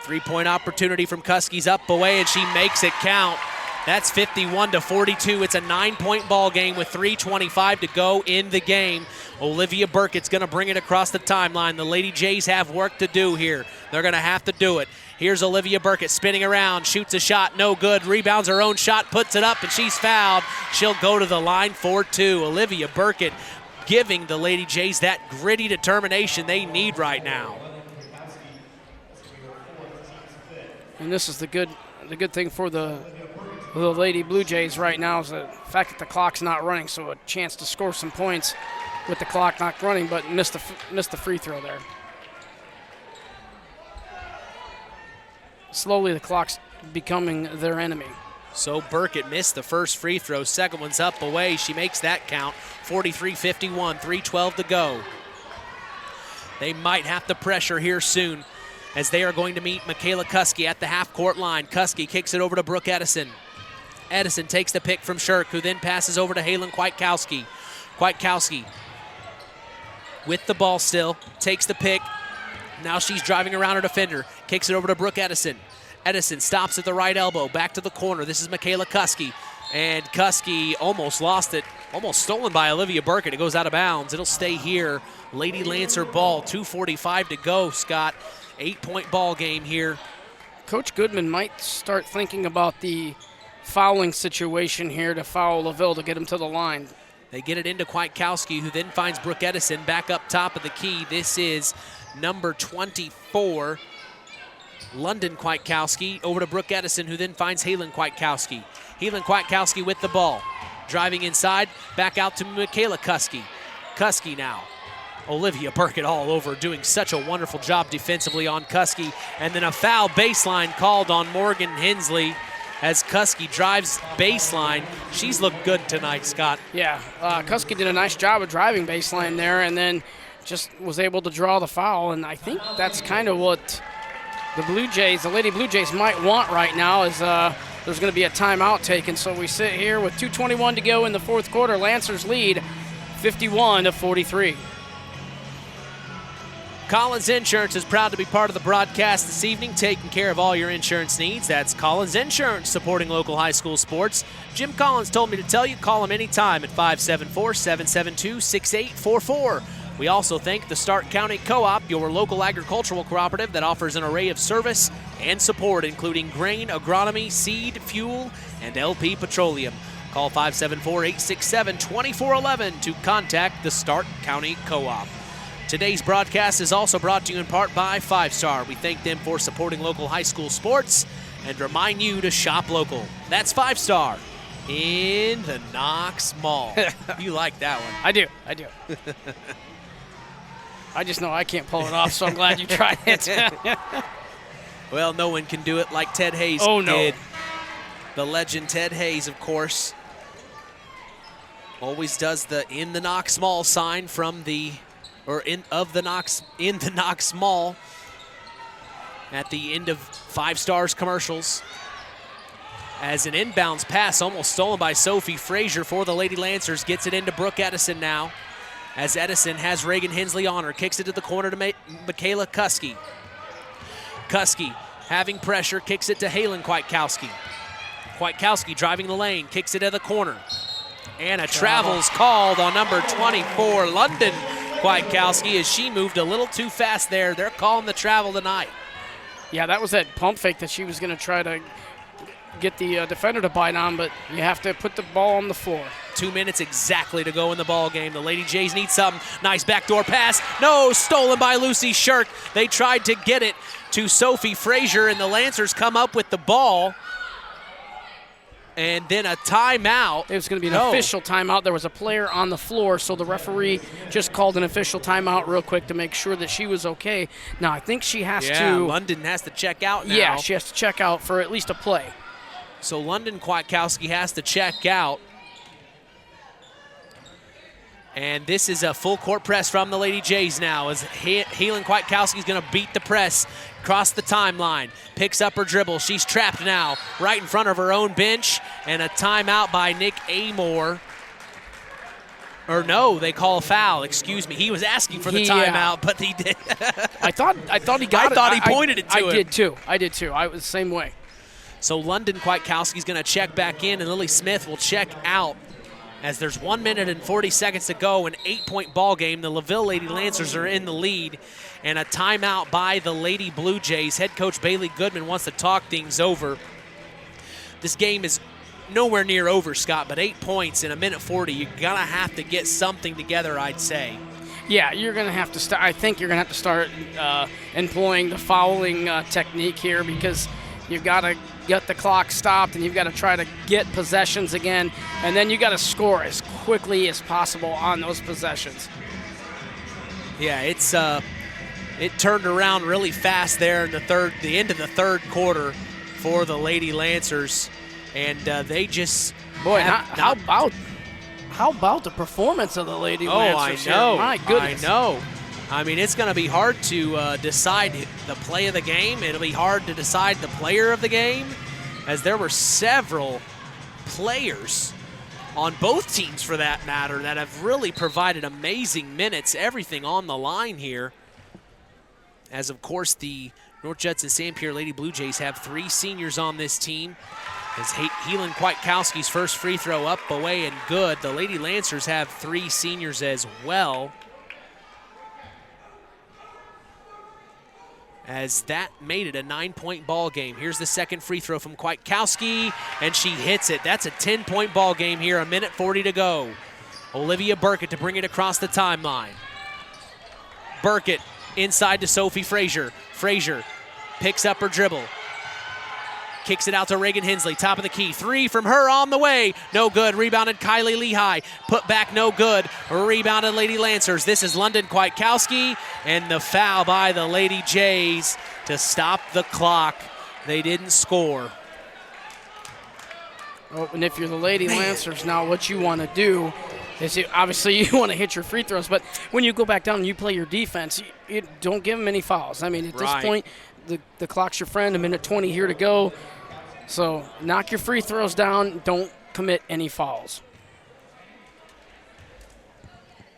3-point opportunity from Kuski's up away, and she makes it count. That's 51-42. It's a 9-point ball game with 3:25 to go in the game. Olivia Burkett's going to bring it across the timeline. The Lady Jays have work to do here. They're going to have to do it. Here's Olivia Burkett spinning around, shoots a shot, no good, rebounds her own shot, puts it up, and she's fouled. She'll go to the line for 2. Olivia Burkett giving the Lady Jays that gritty determination they need right now. And this is the good thing for the Lady Blue Jays right now is the fact that the clock's not running, so a chance to score some points with the clock not running, but missed the free throw there. Slowly the clock's becoming their enemy. So Burkett missed the first free throw. Second one's up away. She makes that count. 43-51, 3:12 to go. They might have to pressure here soon as they are going to meet Michaela Kuski at the half-court line. Kuski kicks it over to Brooke Edison. Edison takes the pick from Shirk, who then passes over to Halen Kwiatkowski. Kwiatkowski with the ball still, takes the pick. Now she's driving around her defender, kicks it over to Brooke Edison. Edison stops at the right elbow, back to the corner. This is Michaela Kuski, and Kuski almost lost it, almost stolen by Olivia Burkett. It goes out of bounds. It'll stay here. Lady Lancer ball, 2:45 to go, Scott. 8-point ball game here. Coach Goodman might start thinking about the fouling situation here to foul LaVille to get him to the line. They get it into Kwiatkowski, who then finds Brooke Edison back up top of the key. This is number 24, London Kwiatkowski, over to Brooke Edison, who then finds Halen Kwiatkowski. Halen Kwiatkowski with the ball. Driving inside, back out to Michaela Kuski. Kuski now. Olivia Burkett all over, doing such a wonderful job defensively on Kuski. And then a foul baseline called on Morgan Hensley as Kuski drives baseline. She's looked good tonight, Scott. Yeah, Kuski did a nice job of driving baseline there and then just was able to draw the foul. And I think that's kind of what the Lady Blue Jays might want right now is there's going to be a timeout taken. So we sit here with 2:21 to go in the fourth quarter. Lancers lead 51-43. Collins Insurance is proud to be part of the broadcast this evening, taking care of all your insurance needs. That's Collins Insurance, supporting local high school sports. Jim Collins told me to tell you, call him anytime at 574-772-6844. We also thank the Stark County Co-op, your local agricultural cooperative that offers an array of service and support, including grain, agronomy, seed, fuel, and LP Petroleum. Call 574-867-2411 to contact the Stark County Co-op. Today's broadcast is also brought to you in part by 5 Star. We thank them for supporting local high school sports and remind you to shop local. That's 5 Star in the Knox Mall. You like that one. I do. I just know I can't pull it off, so I'm glad you tried it. Well, no one can do it like Ted Hayes did. The legend Ted Hayes, of course, always does the in the Knox Mall sign from the in the Knox Mall at the end of 5 Stars commercials. As an inbounds pass almost stolen by Sophie Frazier for the Lady Lancers, gets it into Brooke Edison now. As Edison has Reagan Hensley on her, kicks it to the corner to Michaela Kuski. Kuski having pressure, kicks it to Halen Kwiatkowski. Kwiatkowski driving the lane, kicks it to the corner. And a travel's called on number 24, London Kwiatkowski, as she moved a little too fast there. They're calling the travel tonight. Yeah, that was that pump fake that she was going to try to get the defender to bite on, but you have to put the ball on the floor. 2 minutes exactly to go in the ball game. The Lady Jays need something. Nice backdoor pass. No, stolen by Lucy Shirk. They tried to get it to Sophie Frazier, and the Lancers come up with the ball. And then a timeout. It was going to be an official timeout. There was a player on the floor, so the referee just called an official timeout real quick to make sure that she was okay. Now, I think she has to. Yeah, London has to check out now. Yeah, she has to check out for at least a play. So London Kwiatkowski has to check out. And this is a full court press from the Lady Jays now as Halen Kwiatkowski is going to beat the press across the timeline. Picks up her dribble. She's trapped now right in front of her own bench. And a timeout by Nick Amore Or no, they call a foul. Excuse me. He was asking for the timeout, but he did. I thought he got it. I thought he pointed it to him. I did too. I was the same way. So London Kwiatkowski's going to check back in, and Lily Smith will check out as there's 1 minute and 40 seconds to go, an 8-point ball game. The LaVille Lady Lancers are in the lead, and a timeout by the Lady Blue Jays. Head coach Bailey Goodman wants to talk things over. This game is nowhere near over, Scott, but 8 points in a minute 40. You're going to have to get something together, I'd say. Yeah, you're going to have to start. I think you're going to have to start employing the fouling technique here, because you've got to get the clock stopped and you've got to try to get possessions again, and then you got to score as quickly as possible on those possessions. Yeah, it turned around really fast there in the end of the third quarter for the Lady Lancers, and they just how about the performance of the Lady Lancers? I know. Here? My goodness. I know. I mean, it's going to be hard to decide the play of the game. It'll be hard to decide the player of the game, as there were several players on both teams, for that matter, that have really provided amazing minutes, everything on the line here. As, of course, the North Judson-San Pierre Lady Blue Jays have 3 seniors on this team. As Helen Kwiatkowski's first free throw up, away, and good. The Lady Lancers have 3 seniors as well. As that made it a 9-point ball game. Here's the second free throw from Kwiatkowski, and she hits it. That's a 10-point ball game here, a minute 40 to go. Olivia Burkett to bring it across the timeline. Burkett inside to Sophie Frazier. Frazier picks up her dribble. Kicks it out to Reagan Hensley, top of the key. 3 from her on the way. No good. Rebounded Kylie Lehigh. Put back, no good. Rebounded Lady Lancers. This is London Kwiatkowski, and the foul by the Lady Jays to stop the clock. They didn't score. Oh, and if you're the Lady Lancers now, what you want to do is obviously you want to hit your free throws, but when you go back down and you play your defense, you don't give them any fouls. I mean, at this point, the clock's your friend, a minute 20 here to go. So knock your free throws down. Don't commit any fouls.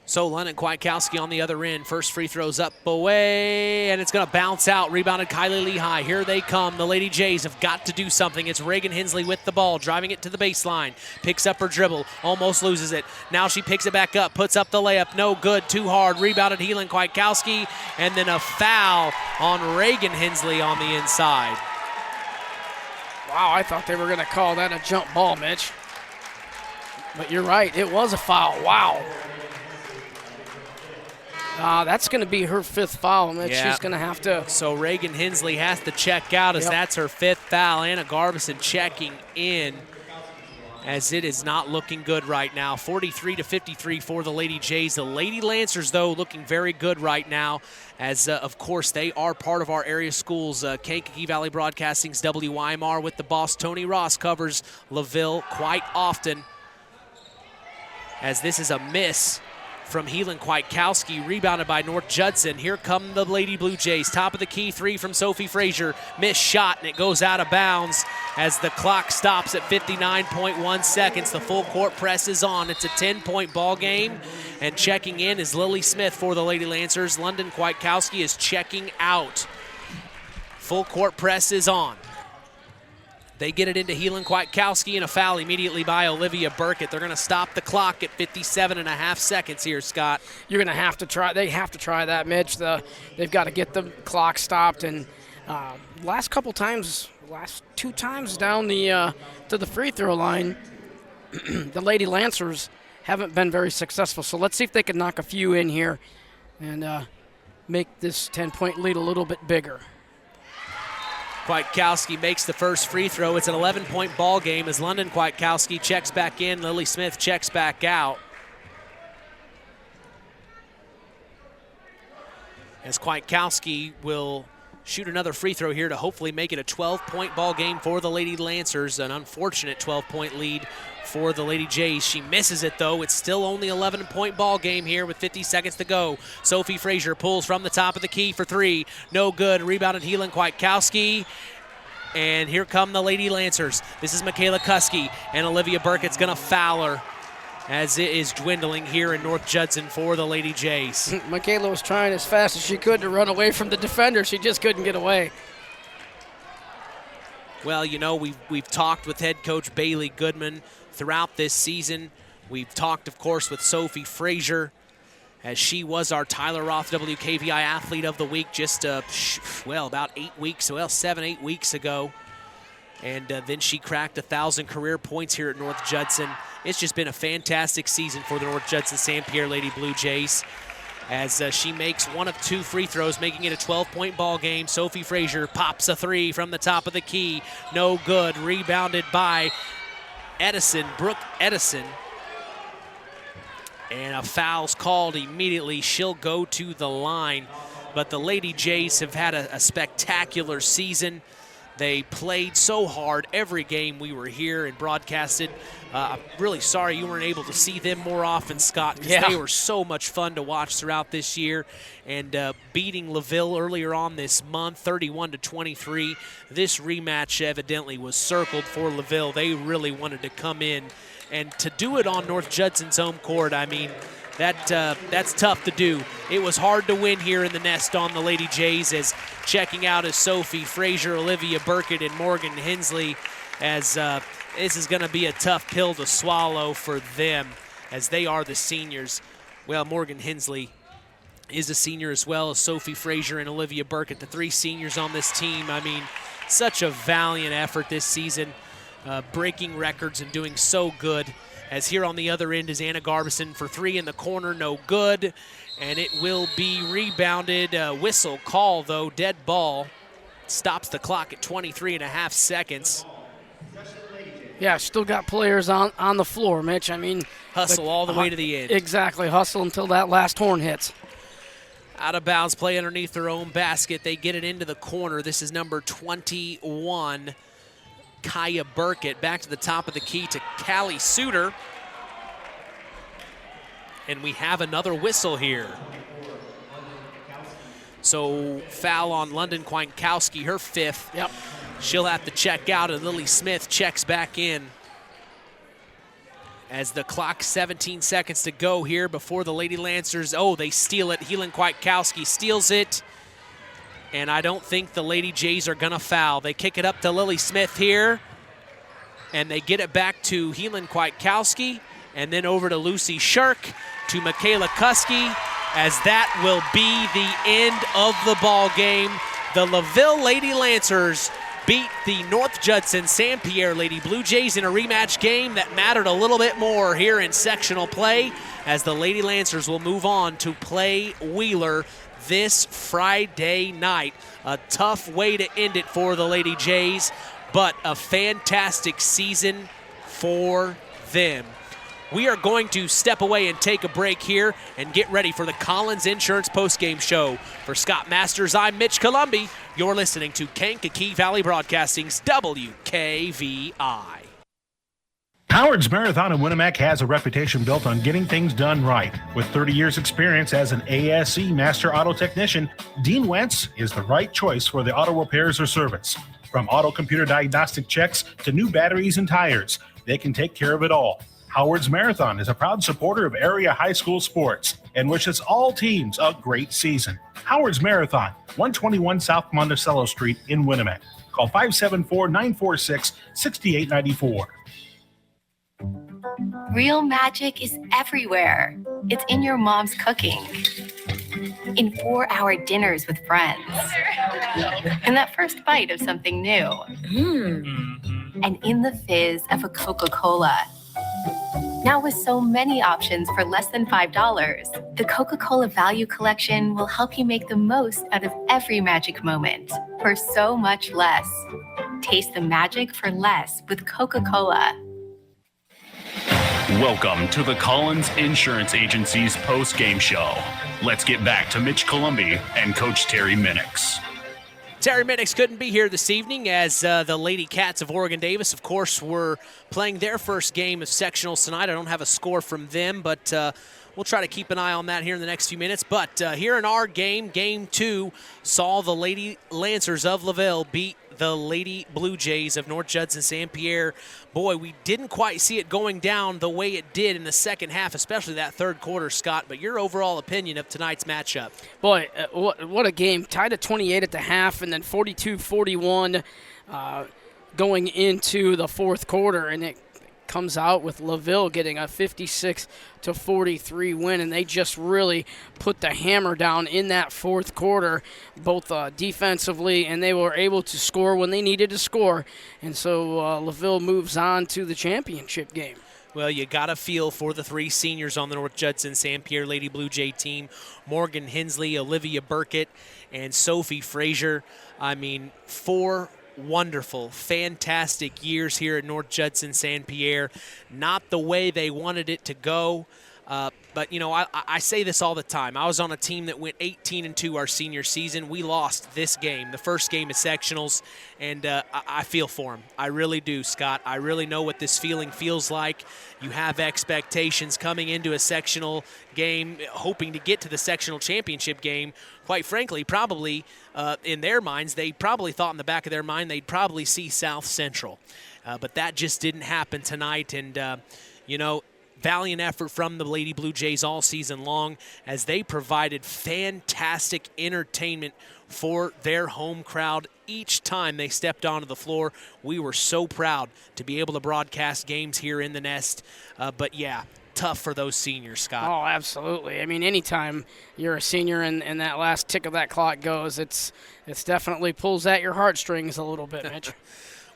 So London Kwiatkowski on the other end. First free throws up, away, and it's going to bounce out. Rebounded Kylie Lehigh. Here they come. The Lady Jays have got to do something. It's Reagan Hensley with the ball, driving it to the baseline. Picks up her dribble, almost loses it. Now she picks it back up, puts up the layup. No good, too hard. Rebounded Helen Kwiatkowski, and then a foul on Reagan Hensley on the inside. Wow, I thought they were going to call that a jump ball, Mitch. But you're right, it was a foul. Wow. That's going to be her 5th foul, Mitch. Yeah. She's going to have to. So Reagan Hensley has to check out, as that's her 5th foul. Anna Garbison checking in, as it is not looking good right now. 43-53 for the Lady Jays. The Lady Lancers, though, looking very good right now, as, of course, they are part of our area schools. Kankakee Valley Broadcasting's WYMR with the boss, Tony Ross, covers LaVille quite often, as this is a miss from Helen Kwiatkowski, rebounded by North Judson. Here come the Lady Blue Jays. Top of the key, 3 from Sophie Frazier. Missed shot, and it goes out of bounds as the clock stops at 59.1 seconds. The full court press is on. It's a 10-point ball game, and checking in is Lily Smith for the Lady Lancers. London Kwiatkowski is checking out. Full court press is on. They get it into Helen Kwiatkowski, and a foul immediately by Olivia Burkett. They're going to stop the clock at 57.5 seconds here, Scott. You're going to have to try. They have to try that, Mitch. They've got to get the clock stopped. And last 2 times down the to the free throw line, the Lady Lancers haven't been very successful. So let's see if they can knock a few in here and make this 10-point lead a little bit bigger. Kwiatkowski makes the first free throw. It's an 11-point ball game as London Kwiatkowski checks back in. Lily Smith checks back out. As Kwiatkowski will shoot another free throw here to hopefully make it a 12-point ball game for the Lady Lancers. An unfortunate 12-point lead for the Lady Jays. She misses it, though. It's still only 11-point ball game here with 50 seconds to go. Sophie Frazier pulls from the top of the key for 3. No good. Rebounded Helen Kwiatkowski. And here come the Lady Lancers. This is Michaela Kuski, and Olivia Burkett's going to foul her. as it is dwindling here in North Judson for the Lady Jays. Michaela was trying as fast as she could to run away from the defender. She just couldn't get away. Well, you know, we've talked with head coach Bailey Goodman throughout this season. We've talked, of course, with Sophie Frazier, as she was our Tyler Roth WKVI Athlete of the Week just, about 7, 8 weeks ago. And then she cracked 1,000 career points here at North Judson. It's just been a fantastic season for the North Judson-San Pierre Lady Blue Jays, as she makes one of 2 free throws, making it a 12-point ball game. Sophie Frazier pops a 3 from the top of the key. No good. Rebounded by Brooke Edison. And a foul's called immediately. She'll go to the line. But the Lady Jays have had a spectacular season. They played so hard every game we were here and broadcasted. I'm really sorry you weren't able to see them more often, Scott, because they were so much fun to watch throughout this year. And beating LaVille earlier on this month, 31-23. This rematch evidently was circled for LaVille. They really wanted to come in. And to do it on North Judson's home court, I mean, that's tough to do. It was hard to win here in the nest on the Lady Jays, as checking out as Sophie Frazier, Olivia Burkett, and Morgan Hensley, as this is going to be a tough pill to swallow for them, as they are the seniors. Well, Morgan Hensley is a senior as well as Sophie Frazier and Olivia Burkett, the 3 seniors on this team. I mean, such a valiant effort this season, breaking records and doing so good. As here on the other end is Anna Garbison for 3 in the corner, no good. And it will be rebounded. Whistle call, though, dead ball. Stops the clock at 23.5 seconds. Yeah, still got players on the floor, Mitch. I mean, hustle all the way to the end. Exactly, hustle until that last horn hits. Out of bounds play underneath their own basket. They get it into the corner. This is number 21. Kaya Burkett back to the top of the key to Callie Suter. And we have another whistle here. So foul on London Quienkowski, her 5th. Yep. She'll have to check out, and Lily Smith checks back in. As the clock, 17 seconds to go here before the Lady Lancers. Oh, they steal it. Helen Quienkowski steals it. And I don't think the Lady Jays are going to foul. They kick it up to Lily Smith here. And they get it back to Helen Quienkowski. And then over to Lucy Shirk, to Michaela Kuski, as that will be the end of the ball game. The LaVille Lady Lancers beat the North Judson-San Pierre Lady Blue Jays in a rematch game that mattered a little bit more here in sectional play, as the Lady Lancers will move on to play Wheeler this Friday night. A tough way to end it for the Lady Jays, but a fantastic season for them. We are going to step away and take a break here and get ready for the Collins Insurance postgame show. For Scott Masters, I'm Mitch Columbi. You're listening to Kankakee Valley Broadcasting's WKVI. Howard's Marathon in Winnemac has a reputation built on getting things done right. With 30 years experience as an ASE Master Auto Technician, Dean Wentz is the right choice for the auto repairs or service. From auto computer diagnostic checks to new batteries and tires, they can take care of it all. Howard's Marathon is a proud supporter of area high school sports and wishes all teams a great season. Howard's Marathon, 121 South Monticello Street in Winnemac. Call 574-946-6894. Real magic is everywhere. It's in your mom's cooking, in 4-hour dinners with friends, in that first bite of something new, and in the fizz of a Coca-Cola. Now with so many options for less than $5, the Coca-Cola Value Collection will help you make the most out of every magic moment for so much less. Taste the magic for less with Coca-Cola. Welcome to the Collins Insurance Agency's post-game show. Let's get back to Mitch Columbi and Coach Terry Minix. Terry Minix couldn't be here this evening, as the Lady Cats of Oregon Davis, of course, were playing their first game of sectionals tonight. I don't have a score from them, but we'll try to keep an eye on that here in the next few minutes. But here in our game, Game 2, saw the Lady Lancers of LaVille beat the Lady Blue Jays of North Judson-San Pierre. Boy, we didn't quite see it going down the way it did in the second half, especially that third quarter, Scott. But your overall opinion of tonight's matchup? Boy, what a game. Tied at 28 at the half and then 42-41 going into the fourth quarter. And it comes out with LaVille getting a 56-43 win, and they just really put the hammer down in that fourth quarter, both defensively, and they were able to score when they needed to score. And so LaVille moves on to the championship game. Well, you got to feel for the three seniors on the North Judson-San Pierre Lady Blue Jay team, Morgan Hensley, Olivia Burkett, and Sophie Frazier. I mean, 4 wonderful, fantastic years here at North Judson-San Pierre. Not the way they wanted it to go, but, you know, I say this all the time. I was on a team that went 18-2 our senior season. We lost this game, the first game of sectionals, and I feel for them. I really do, Scott. I really know what this feeling feels like. You have expectations coming into a sectional game, hoping to get to the sectional championship game. Quite frankly, probably in their minds, they probably thought in the back of their mind they'd probably see South Central. But that just didn't happen tonight. And, you know, valiant effort from the Lady Blue Jays all season long as they provided fantastic entertainment for their home crowd each time they stepped onto the floor. We were so proud to be able to broadcast games here in the Nest. But, yeah, tough for those seniors, Scott. Oh, absolutely. I mean, anytime you're a senior and that last tick of that clock goes, it's definitely pulls at your heartstrings a little bit, Mitch.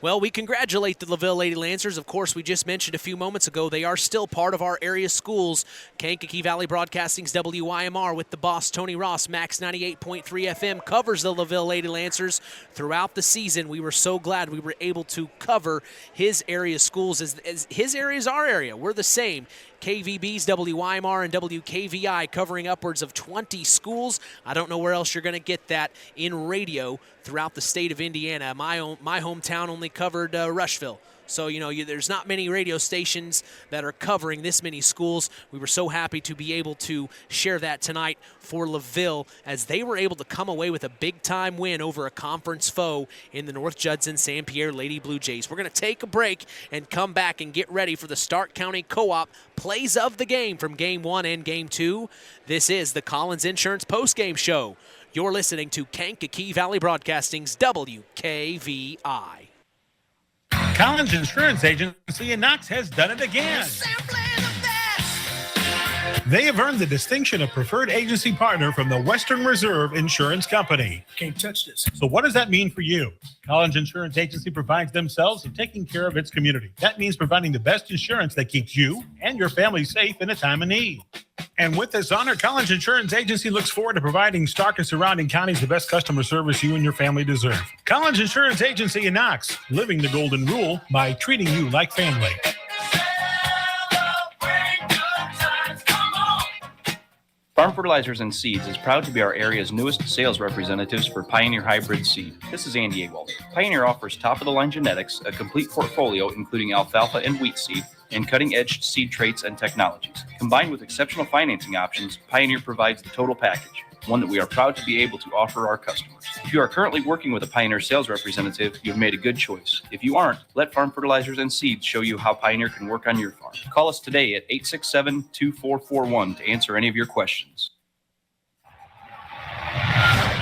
Well, we congratulate the LaVille Lady Lancers. Of course, we just mentioned a few moments ago, they are still part of our area schools. Kankakee Valley Broadcasting's WYMR with the boss, Tony Ross, Max 98.3 FM, covers the LaVille Lady Lancers throughout the season. We were so glad we were able to cover his area schools as his area is our area. We're the same. KVB's WYMR and WKVI covering upwards of 20 schools. I don't know where else you're going to get that in radio throughout the state of Indiana. My hometown only covered Rushville. So, you know, there's not many radio stations that are covering this many schools. We were so happy to be able to share that tonight for LaVille as they were able to come away with a big-time win over a conference foe in the North Judson-San Pierre Lady Blue Jays. We're going to take a break and come back and get ready for the Stark County Co-op plays of the game from Game 1 and Game 2. This is the Collins Insurance Postgame Show. You're listening to Kankakee Valley Broadcasting's WKVI. Collins Insurance Agency in Knox has done it again. They have earned the distinction of preferred agency partner from the Western Reserve Insurance Company. Can't touch this. So what does that mean for you? Collins Insurance Agency provides themselves in taking care of its community. That means providing the best insurance that keeps you and your family safe in a time of need. And with this honor, Collins Insurance Agency looks forward to providing Stark and surrounding counties the best customer service you and your family deserve. Collins Insurance Agency in Knox, living the golden rule by treating you like family. Farm Fertilizers and Seeds is proud to be our area's newest sales representatives for Pioneer Hybrid Seed. This is Andy Egwald. Pioneer offers top-of-the-line genetics, a complete portfolio including alfalfa and wheat seed, and cutting-edge seed traits and technologies. Combined with exceptional financing options, Pioneer provides the total package, one that we are proud to be able to offer our customers. If you are currently working with a Pioneer sales representative, you have made a good choice. If you aren't, let Farm Fertilizers and Seeds show you how Pioneer can work on your farm. Call us today at 867-2441 to answer any of your questions.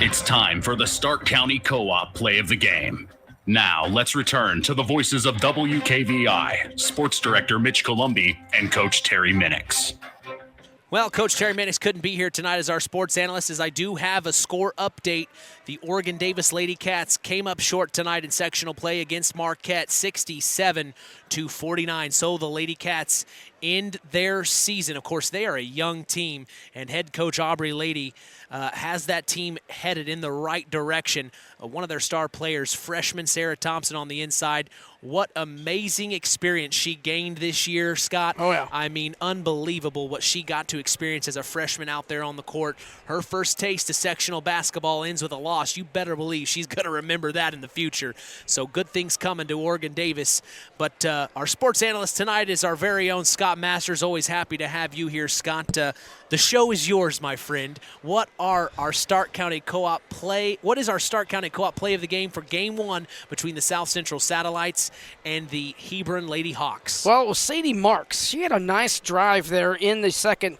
It's time for the Stark County Co-op play of the game. Now, let's return to the voices of WKVI, Sports Director Mitch Columbi and Coach Terry Minix. Well, Coach Terry Minix couldn't be here tonight as our sports analyst, as I do have a score update. The Oregon Davis Lady Cats came up short tonight in sectional play against Marquette, 67-49. So the Lady Cats end their season. Of course, they are a young team, and head coach Aubrey Lady has that team headed in the right direction. One of their star players, freshman Sarah Thompson on the inside. What amazing experience she gained this year, Scott. Oh, yeah. I mean, unbelievable what she got to experience as a freshman out there on the court. Her first taste of sectional basketball ends with a loss. You better believe she's going to remember that in the future. So good things coming to Oregon Davis. But our sports analyst tonight is our very own Scott Masters. Always happy to have you here, Scott. The show is yours, my friend. What are our Stark County Co-op play? What is our Stark County Co-op play of the game for Game 1 between the South Central Satellites and the Hebron Lady Hawks? Well, it was Sadie Marks. She had a nice drive there in the second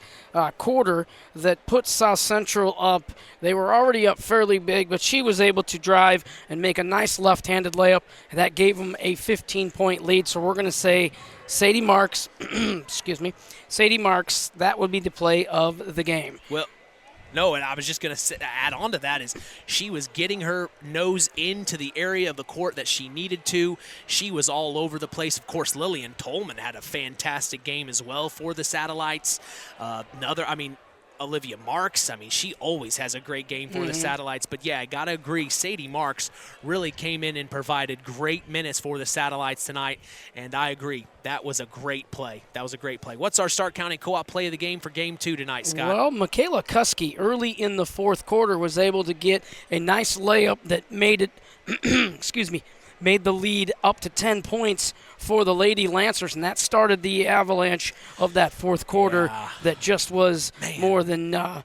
quarter that put South Central up. They were already up fairly big, but she was able to drive and make a nice left-handed layup, and that gave them a 15-point lead. So we're going to say Sadie Marks, excuse me, Sadie Marks, that would be the play of the game. Well, no, and I was just going to add on to that is she was getting her nose into the area of the court that she needed to. She was all over the place. Of course, Lillian Tolman had a fantastic game as well for the Satellites. Olivia Marks, she always has a great game for the Satellites. But, yeah, I got to agree, Sadie Marks really came in and provided great minutes for the Satellites tonight. And I agree, that was a great play. What's our Stark County Co-op play of the game for Game 2 tonight, Scott? Well, Michaela Kuski early in the fourth quarter was able to get a nice layup that made it, made the lead up to 10 points for the Lady Lancers, and that started the avalanche of that fourth quarter that just was more than North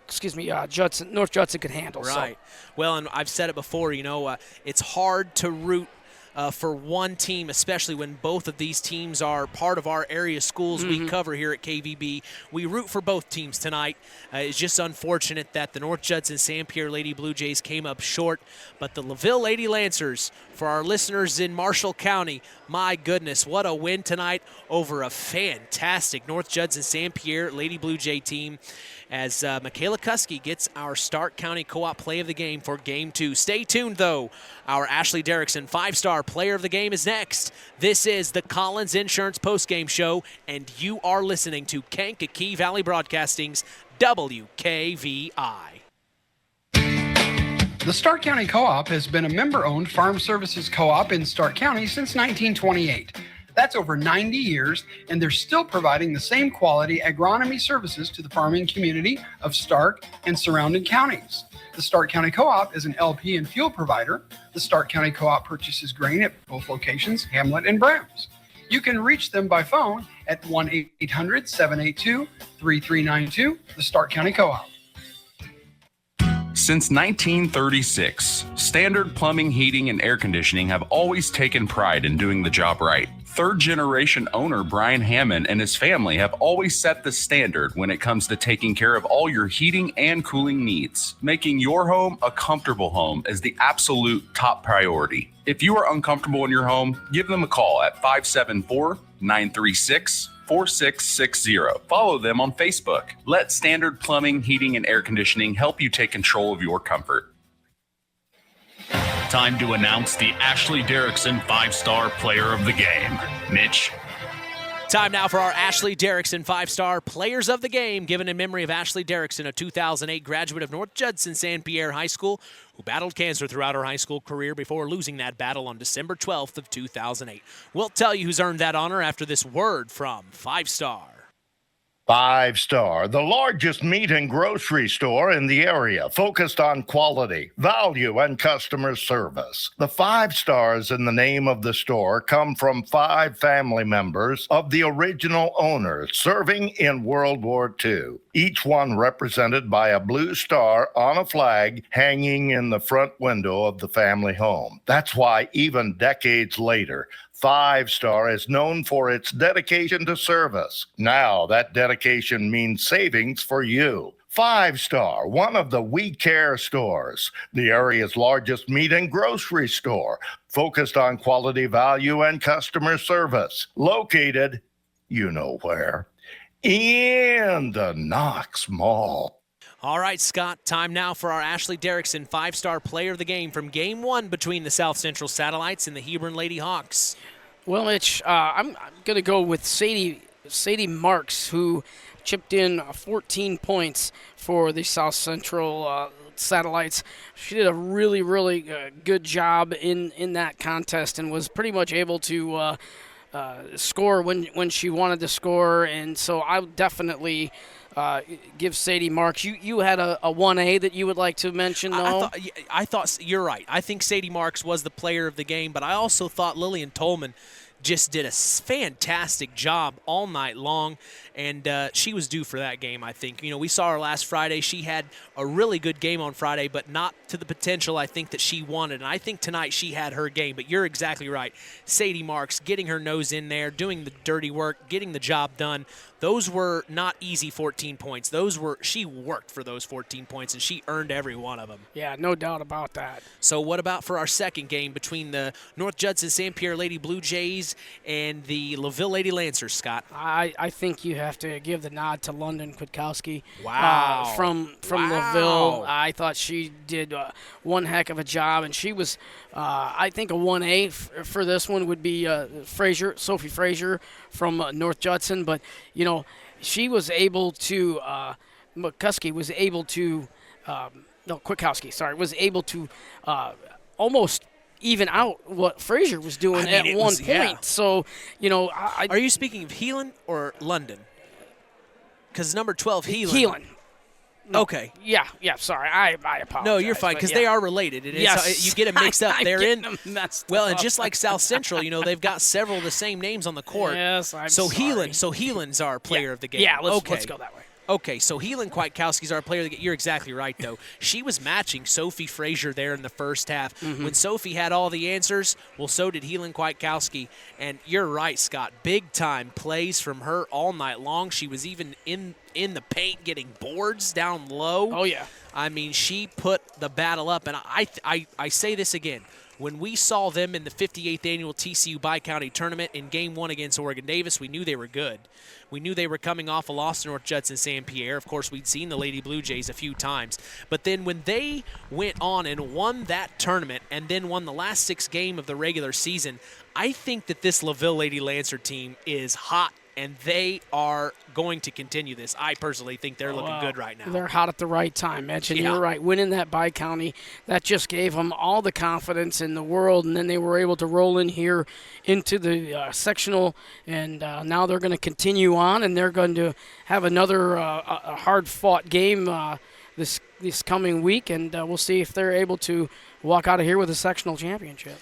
Judson could handle. Right. So. Well, and I've said it before, it's hard to root for one team, especially when both of these teams are part of our area schools we cover here at KVB. We root for both teams tonight. It's just unfortunate that the North Judson-San Pierre Lady Blue Jays came up short, but the LaVille Lady Lancers, for our listeners in Marshall County, my goodness, what a win tonight over a fantastic North Judson-San Pierre Lady Blue Jay team, as Michaela Kuski gets our Stark County Co-op play of the game for Game 2. Stay tuned, though. Our Ashley Derrickson 5-star player of the game is next. This is the Collins Insurance postgame show, and you are listening to Kankakee Valley Broadcasting's WKVI. The Stark County Co-op has been a member-owned farm services co-op in Stark County since 1928. That's over 90 years, and they're still providing the same quality agronomy services to the farming community of Stark and surrounding counties. The Stark County Co-op is an LP and fuel provider. The Stark County Co-op purchases grain at both locations, Hamlet and Browns. You can reach them by phone at 1-800-782-3392, the Stark County Co-op. Since 1936, Standard Plumbing, Heating, and Air Conditioning have always taken pride in doing the job right. Third-generation owner Brian Hammond and his family have always set the standard when it comes to taking care of all your heating and cooling needs. Making your home a comfortable home is the absolute top priority. If you are uncomfortable in your home, give them a call at 574-936-4660. Follow them on Facebook. Let Standard Plumbing, Heating, and Air Conditioning help you take control of your comfort. Time to announce the Ashley Derrickson 5-star player of the game. Mitch. Time now for our Ashley Derrickson 5-star players of the game, given in memory of Ashley Derrickson, a 2008 graduate of North Judson-San Pierre High School, who battled cancer throughout her high school career before losing that battle on December 12th of 2008. We'll tell you who's earned that honor after this word from 5-star. 5-Star, the largest meat and grocery store in the area, focused on quality, value, and customer service. The 5 stars in the name of the store come from 5 family members of the original owners serving in World War II, each one represented by a blue star on a flag hanging in the front window of the family home. That's why even decades later, 5-Star is known for its dedication to service. Now that dedication means savings for you. 5-Star, one of the We Care stores, the area's largest meat and grocery store, focused on quality, value, and customer service. Located, you know where, in the Knox Mall. All right, Scott, time now for our Ashley Derrickson 5-star player of the game from Game 1 between the South Central Satellites and the Hebron Lady Hawks. Well, Mitch, I'm going to go with Sadie Marks, who chipped in 14 points for the South Central Satellites. She did a really, really good job in that contest and was pretty much able to score when she wanted to score, and so I would definitely give Sadie Marks. You had a 1A that you would like to mention, though? I thought you're right. I think Sadie Marks was the player of the game, but I also thought Lillian Tolman just did a fantastic job all night long, and she was due for that game, I think. You know, we saw her last Friday. She had a really good game on Friday, but not to the potential I think that she wanted, and I think tonight she had her game. But you're exactly right. Sadie Marks getting her nose in there, doing the dirty work, getting the job done. Those were not easy 14 points. She worked for those 14 points, and she earned every one of them. Yeah, no doubt about that. So what about for our second game between the North Judson-San Pierre Lady Blue Jays and the LaVille Lady Lancers, Scott? I think you have to give the nod to London Kwiatkowski. Wow. From LaVille. I thought she did one heck of a job, and she was, I think, a 1A for this one would be Sophie Frazier from North Judson. But, you know, she was able to, Kwiatkowski was able to, was able to almost even out what Frazier was doing at one point. Yeah. So, you know, are you speaking of Heelan or London? Because number 12, Heelan. Heelan. No, okay. Yeah. Sorry, I apologize. No, you're fine because they are related. Yes. You get them mixed up. They're in. Well, and just like South Central, you know, they've got several of the same names on the court. Yes, I'm sorry. Heelan's our player of the game. Yeah, let's go that way. Okay, so Heelan Kwiatkowski's our player of the game. You're exactly right, though. She was matching Sophie Frazier there in the first half. Mm-hmm. When Sophie had all the answers, well, so did Heelan Kwiatkowski. And you're right, Scott. Big-time plays from her all night long. She was even in the paint getting boards down low. Oh, yeah. I mean, she put the battle up. And I say this again. When we saw them in the 58th annual TCU Bi-County Tournament in Game 1 against Oregon Davis, we knew they were good. We knew they were coming off a loss to North Judson-San Pierre. Of course, we'd seen the Lady Blue Jays a few times. But then when they went on and won that tournament and then won the last 6 games of the regular season, I think that this LaVille Lady Lancer team is hot, and they are going to continue this. I personally think they're looking good right now. They're hot at the right time, Mitch, and Yeah. you're right. Winning that Bi-County, that just gave them all the confidence in the world, and then they were able to roll in here into the sectional, and now they're going to continue on, and they're going to have another a hard-fought game this coming week, and we'll see if they're able to walk out of here with a sectional championship.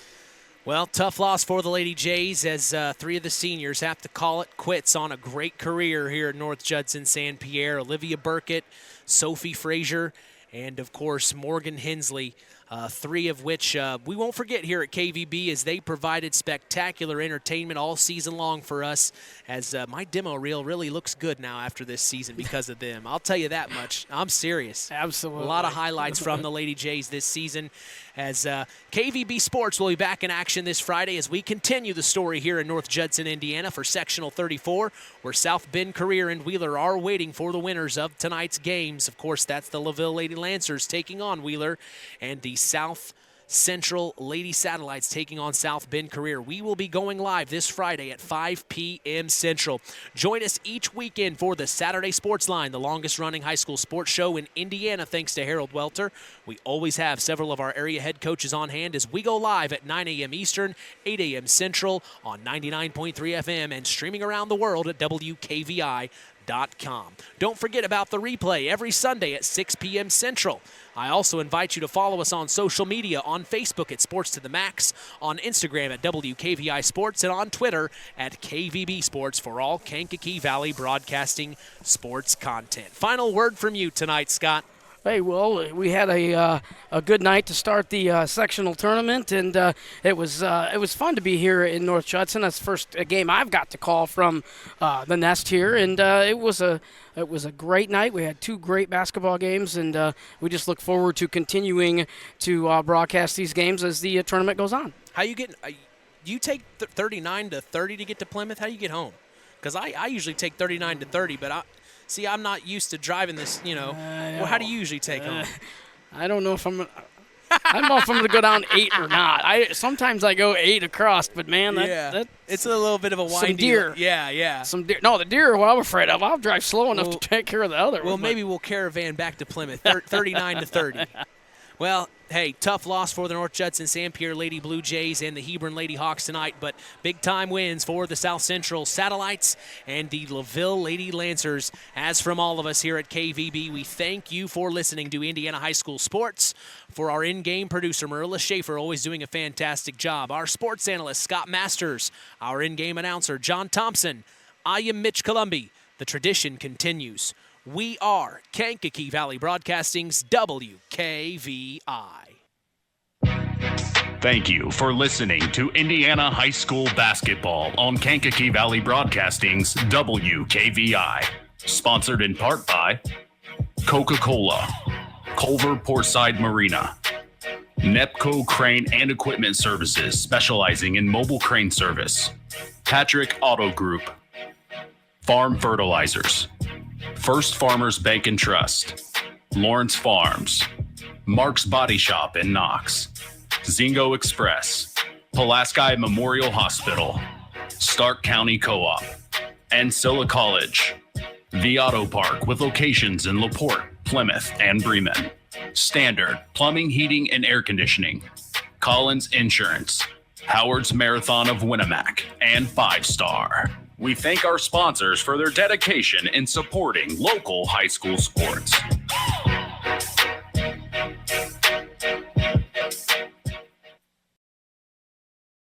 Well, tough loss for the Lady Jays as 3 of the seniors have to call it quits on a great career here at North Judson-San Pierre. Olivia Burkett, Sophie Frazier, and, of course, Morgan Hensley, 3 of which we won't forget here at KVB as they provided spectacular entertainment all season long for us, as my demo reel really looks good now after this season because of them. I'll tell you that much. I'm serious. Absolutely. A lot of highlights from the Lady Jays this season, as KVB Sports will be back in action this Friday as we continue the story here in North Judson, Indiana for Sectional 34, where South Bend Career and Wheeler are waiting for the winners of tonight's games. Of course, that's the LaVille Lady Lancers taking on Wheeler, and the South Central Lady Satellites taking on South Bend Career. We will be going live this Friday at 5 p.m. Central. Join us each weekend for the Saturday Sports Line, the longest-running high school sports show in Indiana, thanks to Harold Welter. We always have several of our area head coaches on hand as we go live at 9 a.m. Eastern, 8 a.m. Central on 99.3 FM and streaming around the world at WKVI.com. Don't forget about the replay every Sunday at 6 p.m. Central. I also invite you to follow us on social media, on Facebook at Sports to the Max, on Instagram at WKVI Sports, and on Twitter at KVB Sports for all Kankakee Valley Broadcasting sports content. Final word from you tonight, Scott. Hey, well, we had a good night to start the sectional tournament, and it was fun to be here in North Judson. That's the first game I've got to call from the nest here, and it was a great night. We had 2 great basketball games, and we just look forward to continuing to broadcast these games as the tournament goes on. How you get? You take 39 to 30 to get to Plymouth. How do you get home? Because I usually take 39 to 30, but I'm not used to driving this, Well, how do you usually take home? I don't know if I'm going to go down 8 or not. Sometimes I go 8 across, but man, that's it's a little bit of a windy. Some deer. Yeah. Some deer. No, the deer are what I'm afraid of. I'll drive slow enough to take care of the other. Well, maybe we'll caravan back to Plymouth, 39 to 30. Well, Hey, tough loss for the North Judson-San Pierre Lady Blue Jays and the Hebron Lady Hawks tonight, but big-time wins for the South Central Satellites and the LaVille Lady Lancers. As from all of us here at KVB, we thank you for listening to Indiana High School Sports. For our in-game producer, Marilla Schaefer, always doing a fantastic job. Our sports analyst, Scott Masters. Our in-game announcer, John Thompson. I am Mitch Columbi. The tradition continues. We are Kankakee Valley Broadcasting's WKVI. Thank you for listening to Indiana High School Basketball on Kankakee Valley Broadcasting's WKVI. Sponsored in part by Coca-Cola, Culver Portside Marina, Nepco Crane and Equipment Services, specializing in mobile crane service, Patrick Auto Group, Farm Fertilizers, First Farmers Bank and Trust, Lawrence Farms, Mark's Body Shop in Knox, Zingo Express, Pulaski Memorial Hospital, Stark County Co-op, Ancilla College, The Auto Park with locations in LaPorte, Plymouth, and Bremen, Standard Plumbing, Heating, and Air Conditioning, Collins Insurance, Howard's Marathon of Winamac, and 5 Star. We thank our sponsors for their dedication in supporting local high school sports.